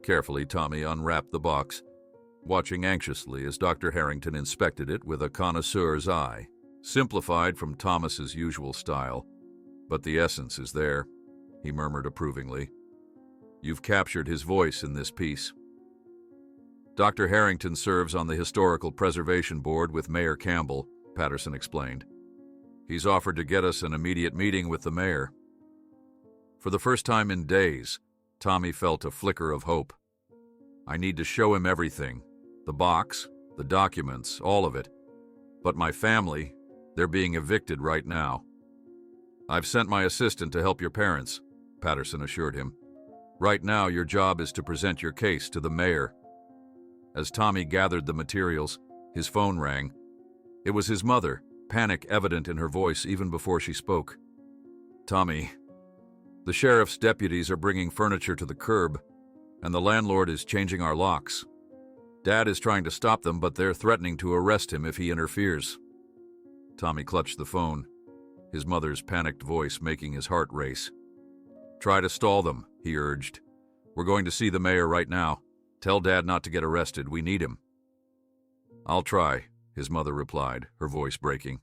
Carefully, Tommy unwrapped the box, watching anxiously as Dr. Harrington inspected it with a connoisseur's eye, simplified from Thomas's usual style. "But the essence is there," he murmured approvingly. "You've captured his voice in this piece." "Dr. Harrington serves on the Historical Preservation Board with Mayor Campbell," Patterson explained. "He's offered to get us an immediate meeting with the mayor." For the first time in days, Tommy felt a flicker of hope. "I need to show him everything. The box, the documents, all of it. But my family, they're being evicted right now." "I've sent my assistant to help your parents," Patterson assured him. "Right now, your job is to present your case to the mayor." As Tommy gathered the materials, his phone rang. It was his mother, panic evident in her voice even before she spoke. "Tommy, the sheriff's deputies are bringing furniture to the curb, and the landlord is changing our locks. Dad is trying to stop them, but they're threatening to arrest him if he interferes." Tommy clutched the phone, his mother's panicked voice making his heart race. "Try to stall them," he urged. "We're going to see the mayor right now. Tell Dad not to get arrested. We need him." "I'll try," his mother replied, her voice breaking.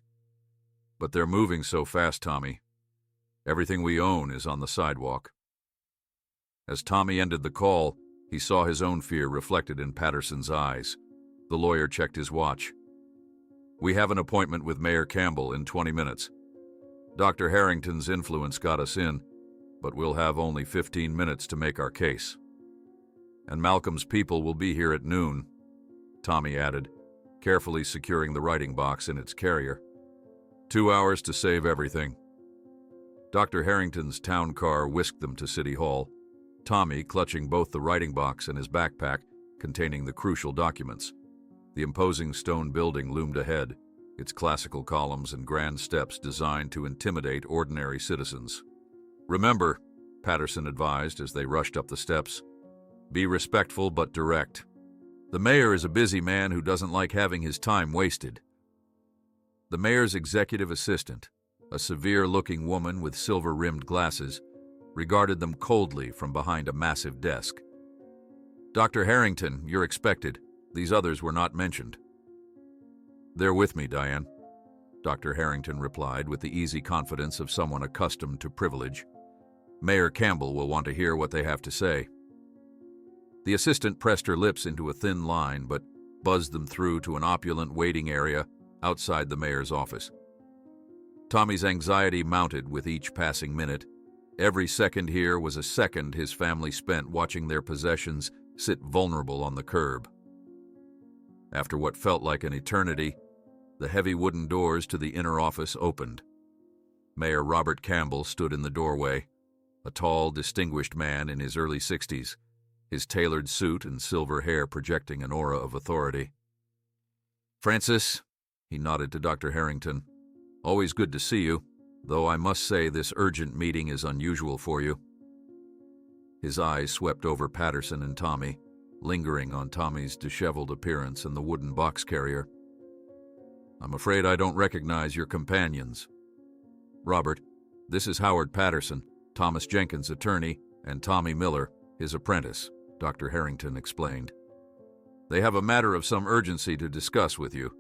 "But they're moving so fast, Tommy. Everything we own is on the sidewalk." As Tommy ended the call, he saw his own fear reflected in Patterson's eyes. The lawyer checked his watch. "We have an appointment with Mayor Campbell in 20 minutes. Dr. Harrington's influence got us in, but we'll have only 15 minutes to make our case. And Malcolm's people will be here at noon," Tommy added, carefully securing the writing box in its carrier. 2 hours to save everything. Dr. Harrington's town car whisked them to City Hall, Tommy clutching both the writing box and his backpack containing the crucial documents. The imposing stone building loomed ahead, its classical columns and grand steps designed to intimidate ordinary citizens. "Remember," Patterson advised as they rushed up the steps, "be respectful but direct. The mayor is a busy man who doesn't like having his time wasted." The mayor's executive assistant, a severe-looking woman with silver-rimmed glasses, regarded them coldly from behind a massive desk. "Dr. Harrington, you're expected. These others were not mentioned." "They're with me, Diane," Dr. Harrington replied with the easy confidence of someone accustomed to privilege. "Mayor Campbell will want to hear what they have to say." The assistant pressed her lips into a thin line but buzzed them through to an opulent waiting area outside the mayor's office. Tommy's anxiety mounted with each passing minute. Every second here was a second his family spent watching their possessions sit vulnerable on the curb. After what felt like an eternity, the heavy wooden doors to the inner office opened. Mayor Robert Campbell stood in the doorway, a tall, distinguished man in his early 60s, his tailored suit and silver hair projecting an aura of authority. "Francis," he nodded to Dr. Harrington, "always good to see you, though I must say this urgent meeting is unusual for you." His eyes swept over Patterson and Tommy, lingering on Tommy's disheveled appearance and the wooden box carrier. "I'm afraid I don't recognize your companions. Robert, this is Howard Patterson, Thomas Jenkins' attorney, and Tommy Miller, his apprentice," Dr. Harrington explained. "They have a matter of some urgency to discuss with you."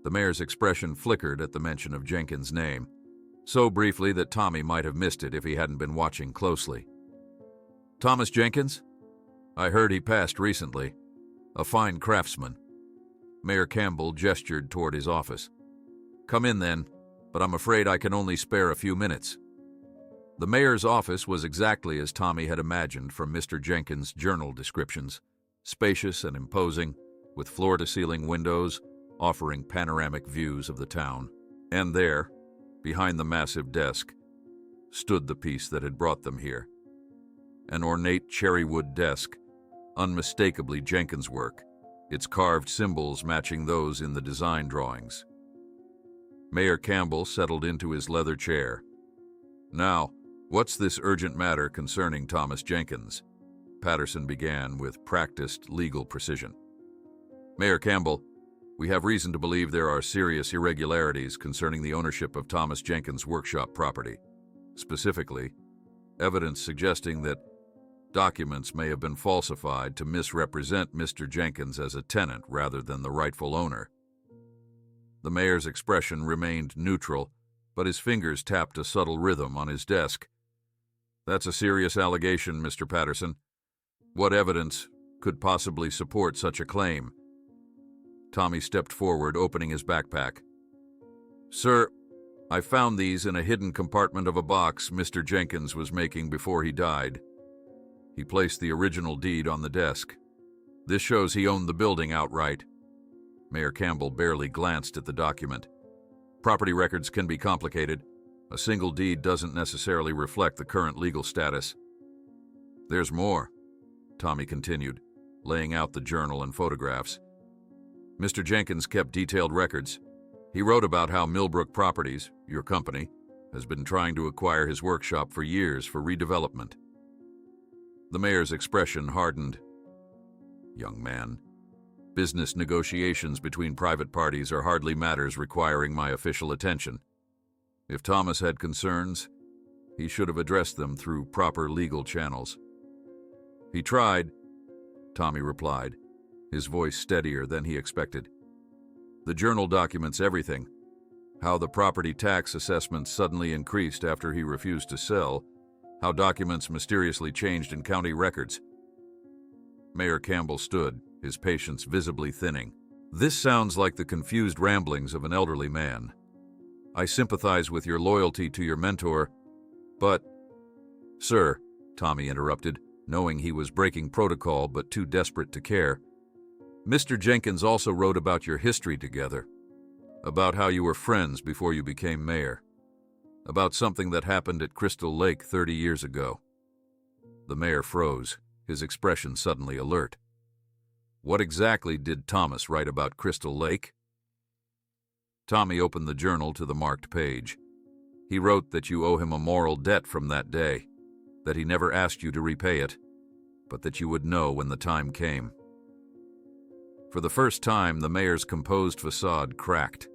The mayor's expression flickered at the mention of Jenkins' name, so briefly that Tommy might have missed it if he hadn't been watching closely. "Thomas Jenkins? I heard he passed recently. A fine craftsman." Mayor Campbell gestured toward his office. "Come in then, but I'm afraid I can only spare a few minutes." The mayor's office was exactly as Tommy had imagined from Mr. Jenkins' journal descriptions, spacious and imposing, with floor-to-ceiling windows offering panoramic views of the town. And there, behind the massive desk, stood the piece that had brought them here. An ornate cherrywood desk, unmistakably Jenkins' work, its carved symbols matching those in the design drawings. Mayor Campbell settled into his leather chair. "Now, what's this urgent matter concerning Thomas Jenkins?" Patterson began with practiced legal precision. "Mayor Campbell, we have reason to believe there are serious irregularities concerning the ownership of Thomas Jenkins' workshop property. Specifically, evidence suggesting that documents may have been falsified to misrepresent Mr. Jenkins as a tenant rather than the rightful owner." The mayor's expression remained neutral, but his fingers tapped a subtle rhythm on his desk. "That's a serious allegation, Mr. Patterson. What evidence could possibly support such a claim?" Tommy stepped forward, opening his backpack. "Sir, I found these in a hidden compartment of a box Mr. Jenkins was making before he died." He placed the original deed on the desk. "This shows he owned the building outright." Mayor Campbell barely glanced at the document. "Property records can be complicated. A single deed doesn't necessarily reflect the current legal status." "There's more," Tommy continued, laying out the journal and photographs. "Mr. Jenkins kept detailed records. He wrote about how Millbrook Properties, your company, has been trying to acquire his workshop for years for redevelopment." The mayor's expression hardened. "Young man, business negotiations between private parties are hardly matters requiring my official attention. If Thomas had concerns, he should have addressed them through proper legal channels." "He tried," Tommy replied, his voice steadier than he expected. "The journal documents everything. How the property tax assessments suddenly increased after he refused to sell, how documents mysteriously changed in county records." Mayor Campbell stood, his patience visibly thinning. "This sounds like the confused ramblings of an elderly man. I sympathize with your loyalty to your mentor, but—" "Sir," Tommy interrupted, knowing he was breaking protocol but too desperate to care, Mr. Jenkins also wrote about your history together, about how you were friends before you became mayor, about something that happened at Crystal Lake 30 years ago. The mayor froze, his expression suddenly alert. What exactly did Thomas write about Crystal Lake? Tommy opened the journal to the marked page. He wrote that you owe him a moral debt from that day, that he never asked you to repay it, but that you would know when the time came. For the first time, the mayor's composed facade cracked.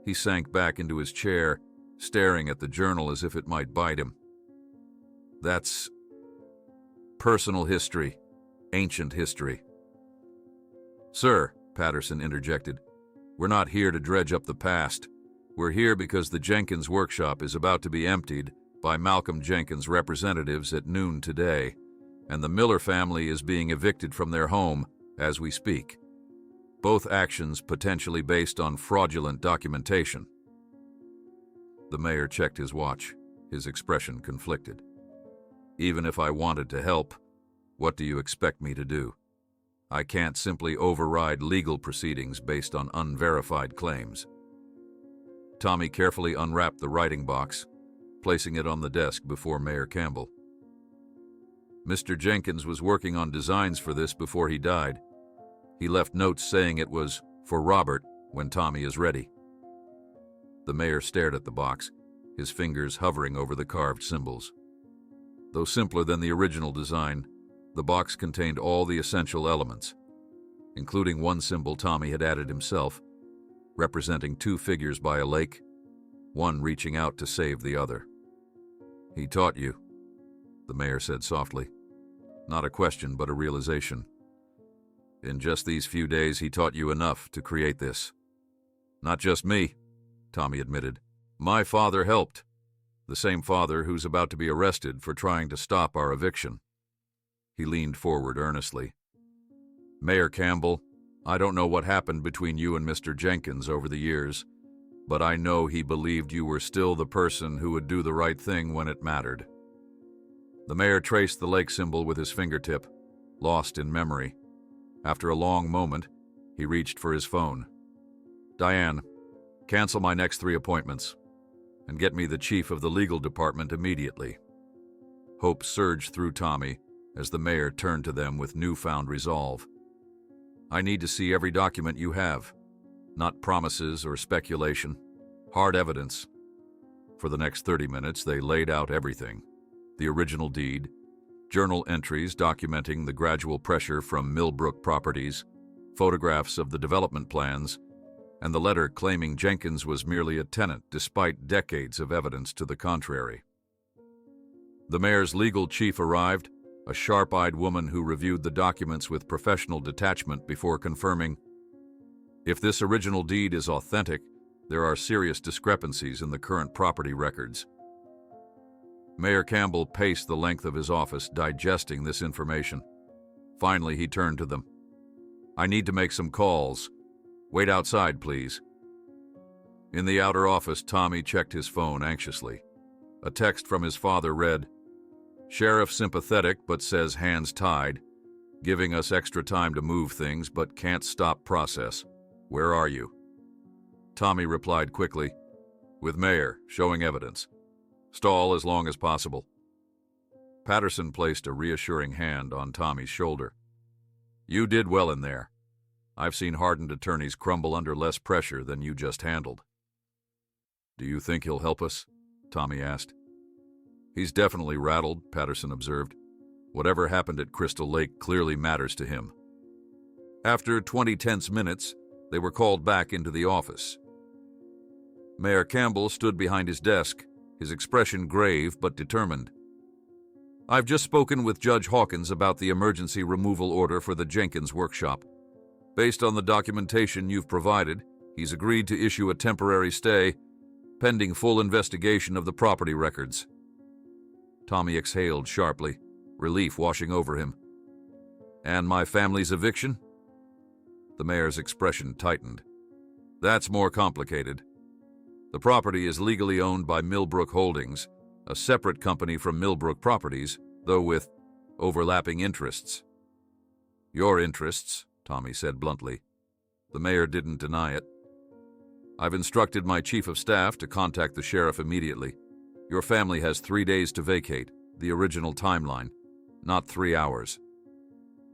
He sank back into his chair, staring at the journal as if it might bite him. That's personal history, ancient history. Sir, Patterson interjected, we're not here to dredge up the past. We're here because the Jenkins workshop is about to be emptied by Malcolm Jenkins' representatives at noon today, and the Miller family is being evicted from their home as we speak. Both actions potentially based on fraudulent documentation. The mayor checked his watch, his expression conflicted. Even if I wanted to help, what do you expect me to do? I can't simply override legal proceedings based on unverified claims. Tommy carefully unwrapped the writing box, placing it on the desk before Mayor Campbell. Mr. Jenkins was working on designs for this before he died. He left notes saying it was for Robert when Tommy is ready. The mayor stared at the box, his fingers hovering over the carved symbols. Though simpler than the original design, the box contained all the essential elements, including one symbol Tommy had added himself, representing two figures by a lake, one reaching out to save the other. He taught you, the mayor said softly. Not a question, but a realization. In just these few days, he taught you enough to create this. Not just me, Tommy admitted. My father helped. The same father who's about to be arrested for trying to stop our eviction. He leaned forward earnestly. Mayor Campbell, I don't know what happened between you and Mr. Jenkins over the years, but I know he believed you were still the person who would do the right thing when it mattered. The mayor traced the lake symbol with his fingertip, lost in memory. After a long moment, he reached for his phone. Diane, cancel my next 3 appointments, and get me the chief of the legal department immediately. Hope surged through Tommy as the mayor turned to them with newfound resolve. I need to see every document you have, not promises or speculation, hard evidence. For the next 30 minutes, they laid out everything. The original deed, journal entries documenting the gradual pressure from Millbrook Properties, photographs of the development plans, and the letter claiming Jenkins was merely a tenant despite decades of evidence to the contrary. The mayor's legal chief arrived, a sharp-eyed woman who reviewed the documents with professional detachment before confirming, if this original deed is authentic, there are serious discrepancies in the current property records. Mayor Campbell paced the length of his office, digesting this information. Finally, he turned to them. I need to make some calls. Wait outside, please. In the outer office, Tommy checked his phone anxiously. A text from his father read, Sheriff sympathetic but says hands tied, giving us extra time to move things but can't stop process. Where are you? Tommy replied quickly, with Mayor, showing evidence. Stall as long as possible. Patterson placed a reassuring hand on Tommy's shoulder. You did well in there. I've seen hardened attorneys crumble under less pressure than you just handled. Do you think he'll help us? Tommy asked. He's definitely rattled, Patterson observed. Whatever happened at Crystal Lake clearly matters to him. After 20 tense minutes, they were called back into the office. Mayor Campbell stood behind his desk, his expression grave but determined. I've just spoken with Judge Hawkins about the emergency removal order for the Jenkins workshop. Based on the documentation you've provided, he's agreed to issue a temporary stay, pending full investigation of the property records. Tommy exhaled sharply, relief washing over him. And my family's eviction? The mayor's expression tightened. That's more complicated. The property is legally owned by Millbrook Holdings, a separate company from Millbrook Properties, though with overlapping interests. Your interests, Tommy said bluntly. The mayor didn't deny it. I've instructed my chief of staff to contact the sheriff immediately. Your family has 3 days to vacate, the original timeline, not 3 hours.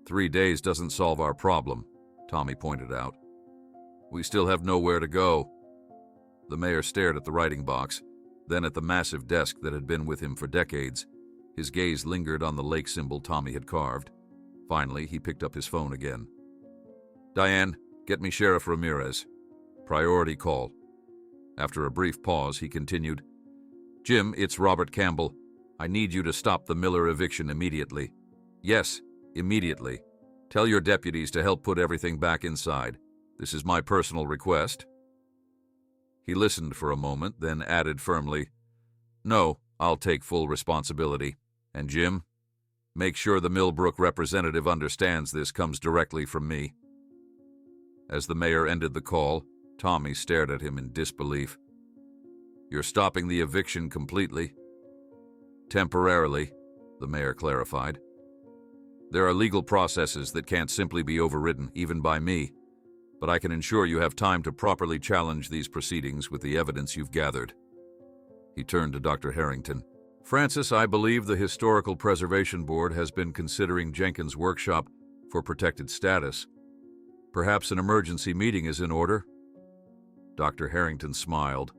3 days doesn't solve our problem, Tommy pointed out. We still have nowhere to go. The mayor stared at the writing box, then at the massive desk that had been with him for decades. His gaze lingered on the lake symbol Tommy had carved. Finally, he picked up his phone again. Diane, get me Sheriff Ramirez. Priority call. After a brief pause, he continued, Jim, it's Robert Campbell. I need you to stop the Miller eviction immediately. Yes, immediately. Tell your deputies to help put everything back inside. This is my personal request. He listened for a moment, then added firmly, No, I'll take full responsibility. And Jim, make sure the Millbrook representative understands this comes directly from me. As the mayor ended the call, Tommy stared at him in disbelief. You're stopping the eviction completely? Temporarily, the mayor clarified. There are legal processes that can't simply be overridden, even by me, but I can ensure you have time to properly challenge these proceedings with the evidence you've gathered. He turned to Dr. Harrington. Francis, I believe the Historical Preservation Board has been considering Jenkins' workshop for protected status. Perhaps an emergency meeting is in order? Dr. Harrington smiled.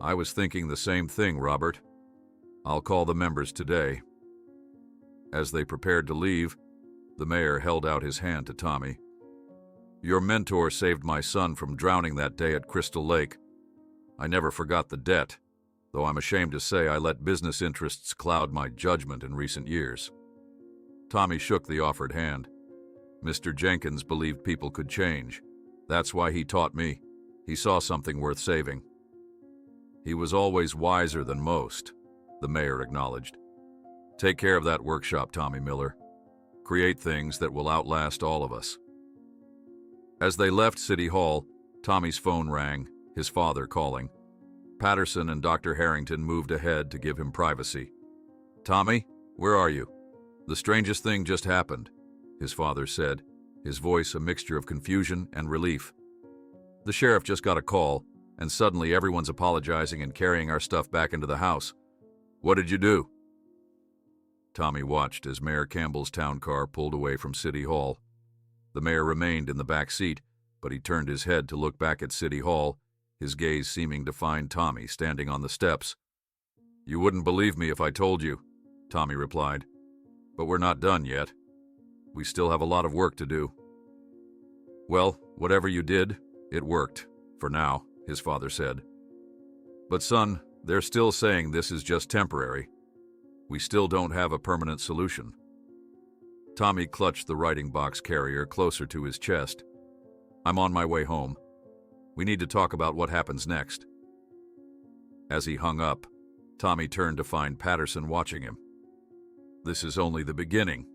I was thinking the same thing, Robert. I'll call the members today. As they prepared to leave, the mayor held out his hand to Tommy. Your mentor saved my son from drowning that day at Crystal Lake. I never forgot the debt, though I'm ashamed to say I let business interests cloud my judgment in recent years. Tommy shook the offered hand. Mr. Jenkins believed people could change. That's why he taught me. He saw something worth saving. He was always wiser than most, the mayor acknowledged. Take care of that workshop, Tommy Miller. Create things that will outlast all of us. As they left City Hall, Tommy's phone rang, his father calling. Patterson and Dr. Harrington moved ahead to give him privacy. Tommy, where are you? The strangest thing just happened, his father said, his voice a mixture of confusion and relief. The sheriff just got a call, and suddenly everyone's apologizing and carrying our stuff back into the house. What did you do? Tommy watched as Mayor Campbell's town car pulled away from City Hall. The mayor remained in the back seat, but he turned his head to look back at City Hall, his gaze seeming to find Tommy standing on the steps. You wouldn't believe me if I told you, Tommy replied. But we're not done yet. We still have a lot of work to do. Well, whatever you did, it worked, for now, his father said. But son, they're still saying this is just temporary. We still don't have a permanent solution. Tommy clutched the writing box carrier closer to his chest. I'm on my way home. We need to talk about what happens next. As he hung up, Tommy turned to find Patterson watching him. This is only the beginning,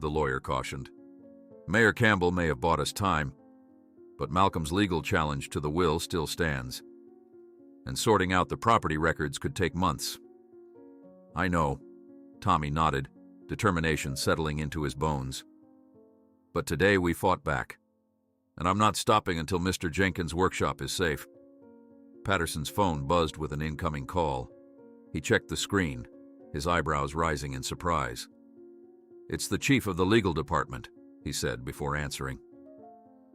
the lawyer cautioned. Mayor Campbell may have bought us time, but Malcolm's legal challenge to the will still stands. And sorting out the property records could take months. I know, Tommy nodded, determination settling into his bones. But today we fought back, and I'm not stopping until Mr. Jenkins' workshop is safe. Patterson's phone buzzed with an incoming call. He checked the screen, his eyebrows rising in surprise. It's the chief of the legal department, he said before answering.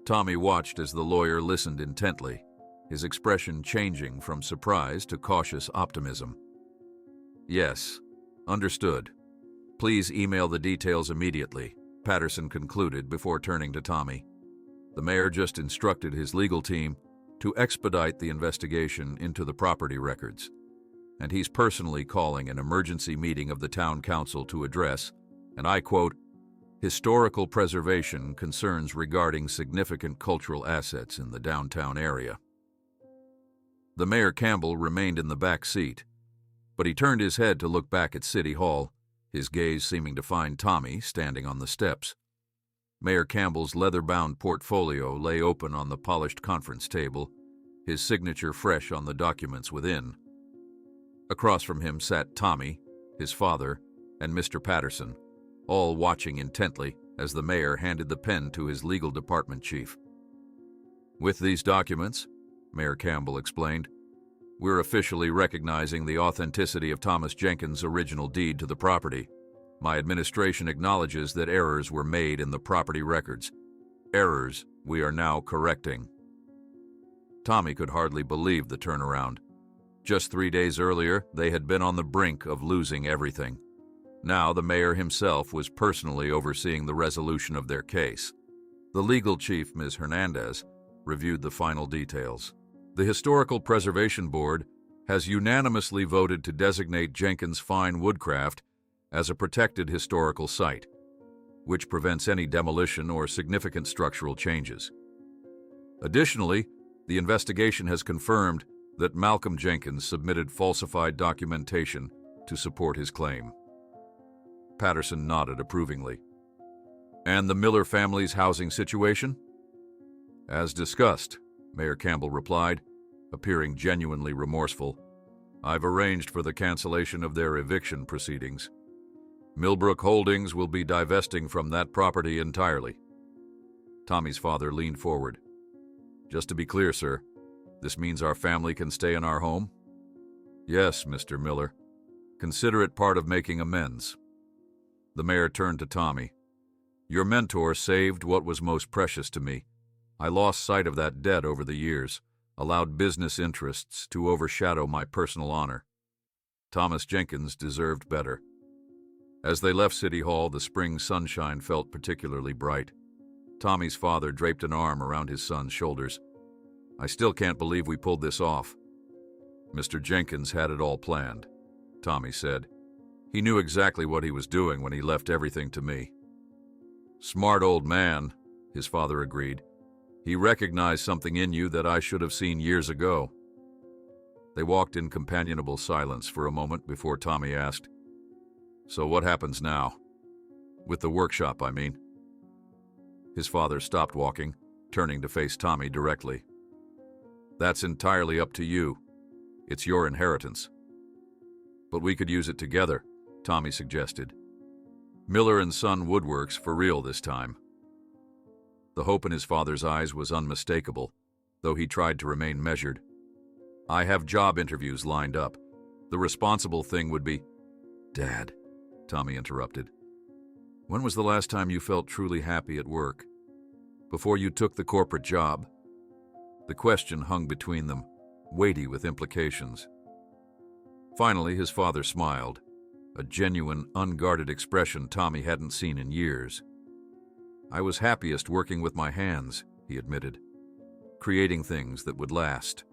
Tommy watched as the lawyer listened intently, his expression changing from surprise to cautious optimism. Yes, understood. Please email the details immediately, Patterson concluded before turning to Tommy. The mayor just instructed his legal team to expedite the investigation into the property records, and he's personally calling an emergency meeting of the town council to address, and I quote, historical preservation concerns regarding significant cultural assets in the downtown area. The Mayor Campbell remained in the back seat, but he turned his head to look back at City Hall, his gaze seeming to find Tommy standing on the steps. Mayor Campbell's leather-bound portfolio lay open on the polished conference table, his signature fresh on the documents within. Across from him sat Tommy, his father, and Mr. Patterson, all watching intently, as the mayor handed the pen to his legal department chief. "With these documents," Mayor Campbell explained, "we're officially recognizing the authenticity of Thomas Jenkins' original deed to the property. My administration acknowledges that errors were made in the property records. Errors we are now correcting." Tommy could hardly believe the turnaround. Just 3 days earlier, they had been on the brink of losing everything. Now the mayor himself was personally overseeing the resolution of their case. The legal chief, Ms. Hernandez, reviewed the final details. The Historical Preservation Board has unanimously voted to designate Jenkins Fine Woodcraft as a protected historical site, which prevents any demolition or significant structural changes. Additionally, the investigation has confirmed that Malcolm Jenkins submitted falsified documentation to support his claim. Patterson nodded approvingly. "And the Miller family's housing situation?" "As discussed," Mayor Campbell replied, appearing genuinely remorseful. "I've arranged for the cancellation of their eviction proceedings. Millbrook Holdings will be divesting from that property entirely." Tommy's father leaned forward. "Just to be clear, sir, this means our family can stay in our home?" "Yes, Mr. Miller. Consider it part of making amends." The mayor turned to Tommy. "Your mentor saved what was most precious to me. I lost sight of that debt over the years, allowed business interests to overshadow my personal honor. Thomas Jenkins deserved better." As they left City Hall, the spring sunshine felt particularly bright. Tommy's father draped an arm around his son's shoulders. "I still can't believe we pulled this off." "Mr. Jenkins had it all planned," Tommy said. "He knew exactly what he was doing when he left everything to me." "Smart old man," his father agreed. "He recognized something in you that I should have seen years ago." They walked in companionable silence for a moment before Tommy asked, "So what happens now? With the workshop, I mean." His father stopped walking, turning to face Tommy directly. "That's entirely up to you. It's your inheritance." "But we could use it together," Tommy suggested. "Miller and Son Woodworks for real this time." The hope in his father's eyes was unmistakable, though he tried to remain measured. "I have job interviews lined up. The responsible thing would be—" "Dad," Tommy interrupted. "When was the last time you felt truly happy at work? Before you took the corporate job?" The question hung between them, weighty with implications. Finally, his father smiled, a genuine, unguarded expression Tommy hadn't seen in years. "I was happiest working with my hands," he admitted, "creating things that would last."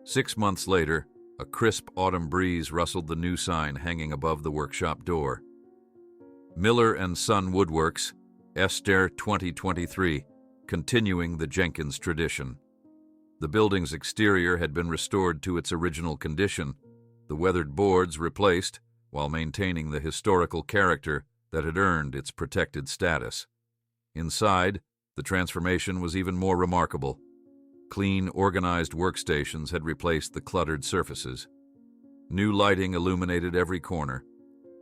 6 months later, a crisp autumn breeze rustled the new sign hanging above the workshop door. "Miller and Son Woodworks, Esther 2023, continuing the Jenkins tradition." The building's exterior had been restored to its original condition, the weathered boards replaced, while maintaining the historical character that had earned its protected status. Inside, the transformation was even more remarkable. Clean, organized workstations had replaced the cluttered surfaces. New lighting illuminated every corner,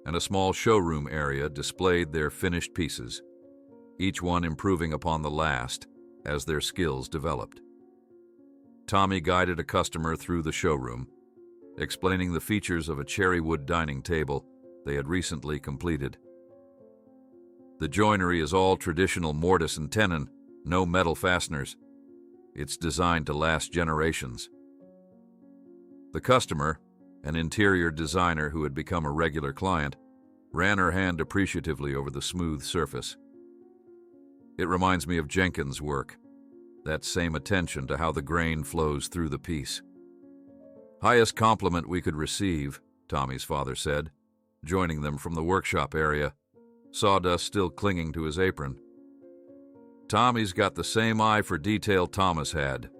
and a small showroom area displayed their finished pieces, each one improving upon the last as their skills developed. Tommy guided a customer through the showroom, explaining the features of a cherrywood dining table they had recently completed. "The joinery is all traditional mortise and tenon, no metal fasteners. It's designed to last generations." The customer, an interior designer who had become a regular client, ran her hand appreciatively over the smooth surface. "It reminds me of Jenkins' work, that same attention to how the grain flows through the piece." "Highest compliment we could receive," Tommy's father said, joining them from the workshop area, sawdust still clinging to his apron. "Tommy's got the same eye for detail Thomas had."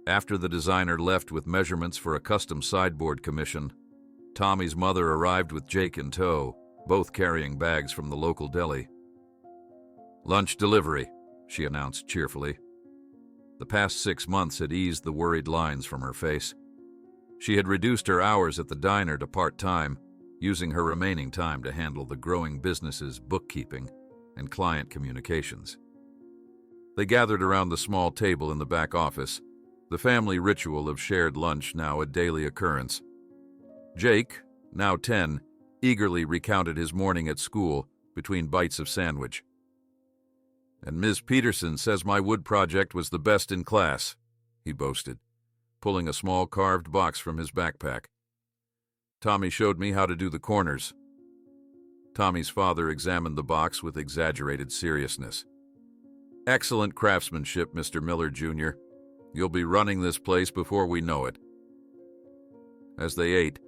After the designer left with measurements for a custom sideboard commission, Tommy's mother arrived with Jake in tow, both carrying bags from the local deli. "Lunch delivery," she announced cheerfully. The past 6 months had eased the worried lines from her face. She had reduced her hours at the diner to part-time, using her remaining time to handle the growing business's bookkeeping and client communications. They gathered around the small table in the back office, the family ritual of shared lunch now a daily occurrence. Jake, now 10, eagerly recounted his morning at school between bites of sandwich. "And Ms. Peterson says my wood project was the best in class," he boasted, pulling a small carved box from his backpack. "Tommy showed me how to do the corners." Tommy's father examined the box with exaggerated seriousness. "Excellent craftsmanship, Mr. Miller, Jr. You'll be running this place before we know it." As they ate,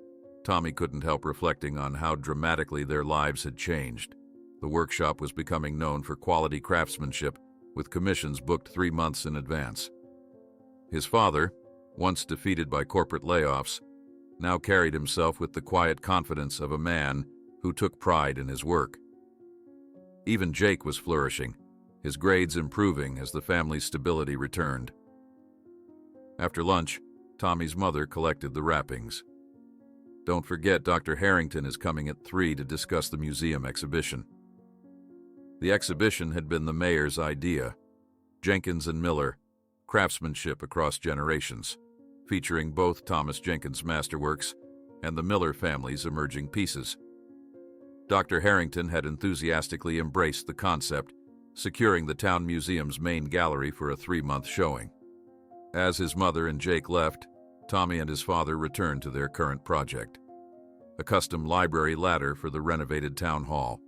Tommy couldn't help reflecting on how dramatically their lives had changed. The workshop was becoming known for quality craftsmanship, with commissions booked 3 months in advance. His father, once defeated by corporate layoffs, now carried himself with the quiet confidence of a man who took pride in his work. Even Jake was flourishing, his grades improving as the family's stability returned. After lunch, Tommy's mother collected the wrappings. "Don't forget Dr. Harrington is coming at 3 to discuss the museum exhibition." The exhibition had been the mayor's idea. Jenkins and Miller, craftsmanship across generations, featuring both Thomas Jenkins' masterworks and the Miller family's emerging pieces. Dr. Harrington had enthusiastically embraced the concept, securing the town museum's main gallery for a 3-month showing. As his mother and Jake left, Tommy and his father returned to their current project, a custom library ladder for the renovated town hall.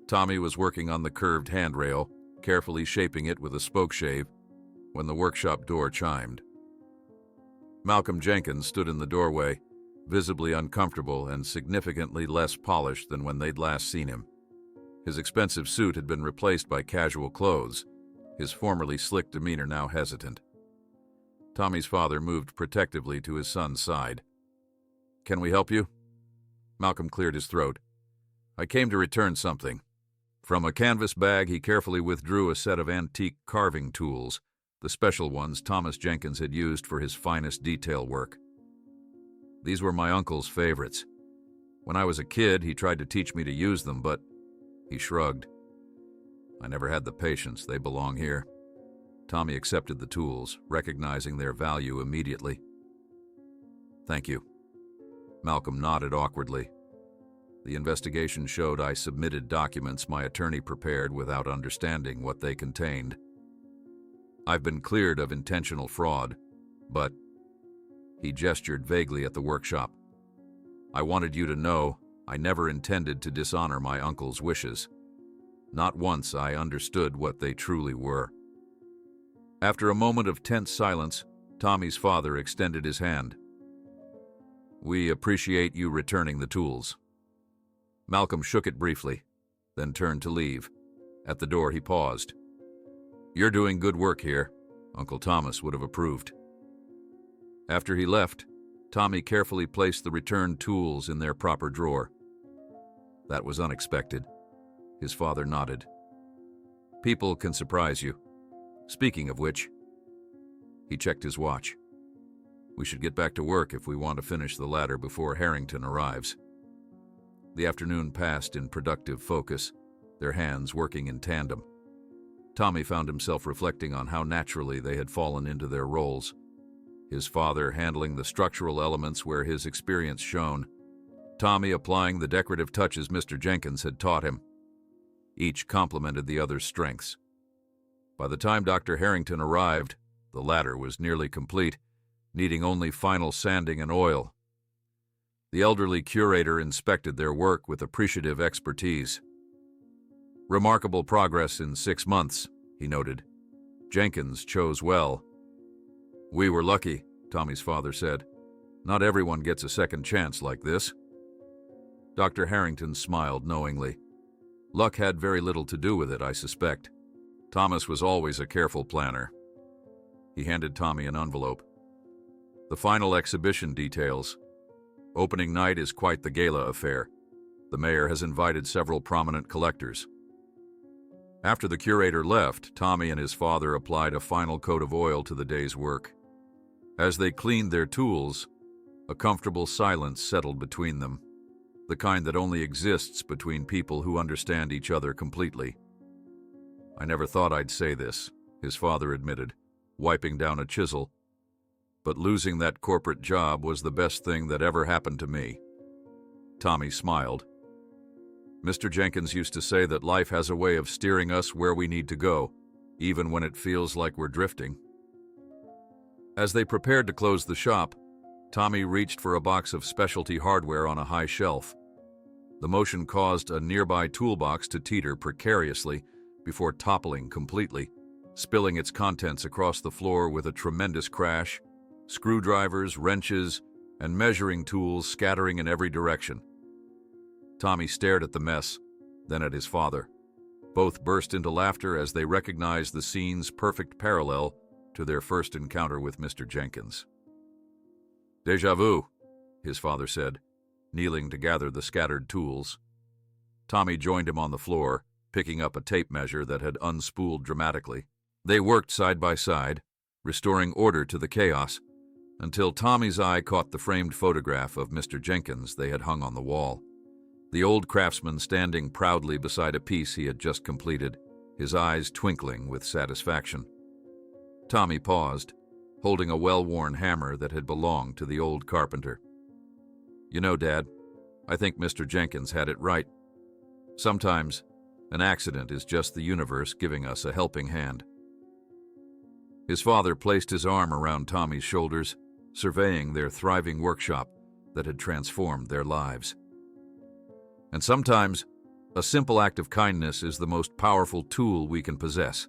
Tommy was working on the curved handrail, carefully shaping it with a spokeshave, when the workshop door chimed. Malcolm Jenkins stood in the doorway, visibly uncomfortable and significantly less polished than when they'd last seen him. His expensive suit had been replaced by casual clothes, his formerly slick demeanor now hesitant. Tommy's father moved protectively to his son's side. "Can we help you?" Malcolm cleared his throat. "I came to return something." From a canvas bag, he carefully withdrew a set of antique carving tools, the special ones Thomas Jenkins had used for his finest detail work. "These were my uncle's favorites. When I was a kid, he tried to teach me to use them, but..." He shrugged. "I never had the patience. They belong here." Tommy accepted the tools, recognizing their value immediately. "Thank you." Malcolm nodded awkwardly. "The investigation showed I submitted documents my attorney prepared without understanding what they contained. I've been cleared of intentional fraud, but..." He gestured vaguely at the workshop. "I wanted you to know I never intended to dishonor my uncle's wishes. Not once I understood what they truly were." After a moment of tense silence, Tommy's father extended his hand. "We appreciate you returning the tools." Malcolm shook it briefly, then turned to leave. At the door, he paused. "You're doing good work here. Uncle Thomas would have approved." After he left, Tommy carefully placed the returned tools in their proper drawer. "That was unexpected." His father nodded. "People can surprise you. Speaking of which..." He checked his watch. "We should get back to work if we want to finish the ladder before Harrington arrives." The afternoon passed in productive focus, their hands working in tandem. Tommy found himself reflecting on how naturally they had fallen into their roles. His father handling the structural elements where his experience shone, Tommy applying the decorative touches Mr. Jenkins had taught him. Each complemented the other's strengths. By the time Dr. Harrington arrived, the ladder was nearly complete, needing only final sanding and oil. The elderly curator inspected their work with appreciative expertise. "Remarkable progress in 6 months," he noted. "Jenkins chose well." "We were lucky," Tommy's father said. "Not everyone gets a second chance like this." Dr. Harrington smiled knowingly. "Luck had very little to do with it, I suspect. Thomas was always a careful planner." He handed Tommy an envelope. "The final exhibition details. Opening night is quite the gala affair. The mayor has invited several prominent collectors." After the curator left, Tommy and his father applied a final coat of oil to the day's work. As they cleaned their tools, a comfortable silence settled between them, the kind that only exists between people who understand each other completely. "I never thought I'd say this," his father admitted, wiping down a chisel, "but losing that corporate job was the best thing that ever happened to me." Tommy smiled. Mr. Jenkins used to say that life has a way of steering us where we need to go, even when it feels like we're drifting. As they prepared to close the shop, Tommy reached for a box of specialty hardware on a high shelf. The motion caused a nearby toolbox to teeter precariously before toppling completely, spilling its contents across the floor with a tremendous crash, screwdrivers, wrenches, and measuring tools scattering in every direction. Tommy stared at the mess, then at his father. Both burst into laughter as they recognized the scene's perfect parallel to their first encounter with Mr. Jenkins. "Déjà vu," his father said, kneeling to gather the scattered tools. Tommy joined him on the floor, picking up a tape measure that had unspooled dramatically. They worked side by side, restoring order to the chaos, until Tommy's eye caught the framed photograph of Mr. Jenkins they had hung on the wall. The old craftsman standing proudly beside a piece he had just completed, his eyes twinkling with satisfaction. Tommy paused, holding a well-worn hammer that had belonged to the old carpenter. "You know, Dad, I think Mr. Jenkins had it right. Sometimes, an accident is just the universe giving us a helping hand." His father placed his arm around Tommy's shoulders, surveying their thriving workshop that had transformed their lives. "And sometimes, a simple act of kindness is the most powerful tool we can possess."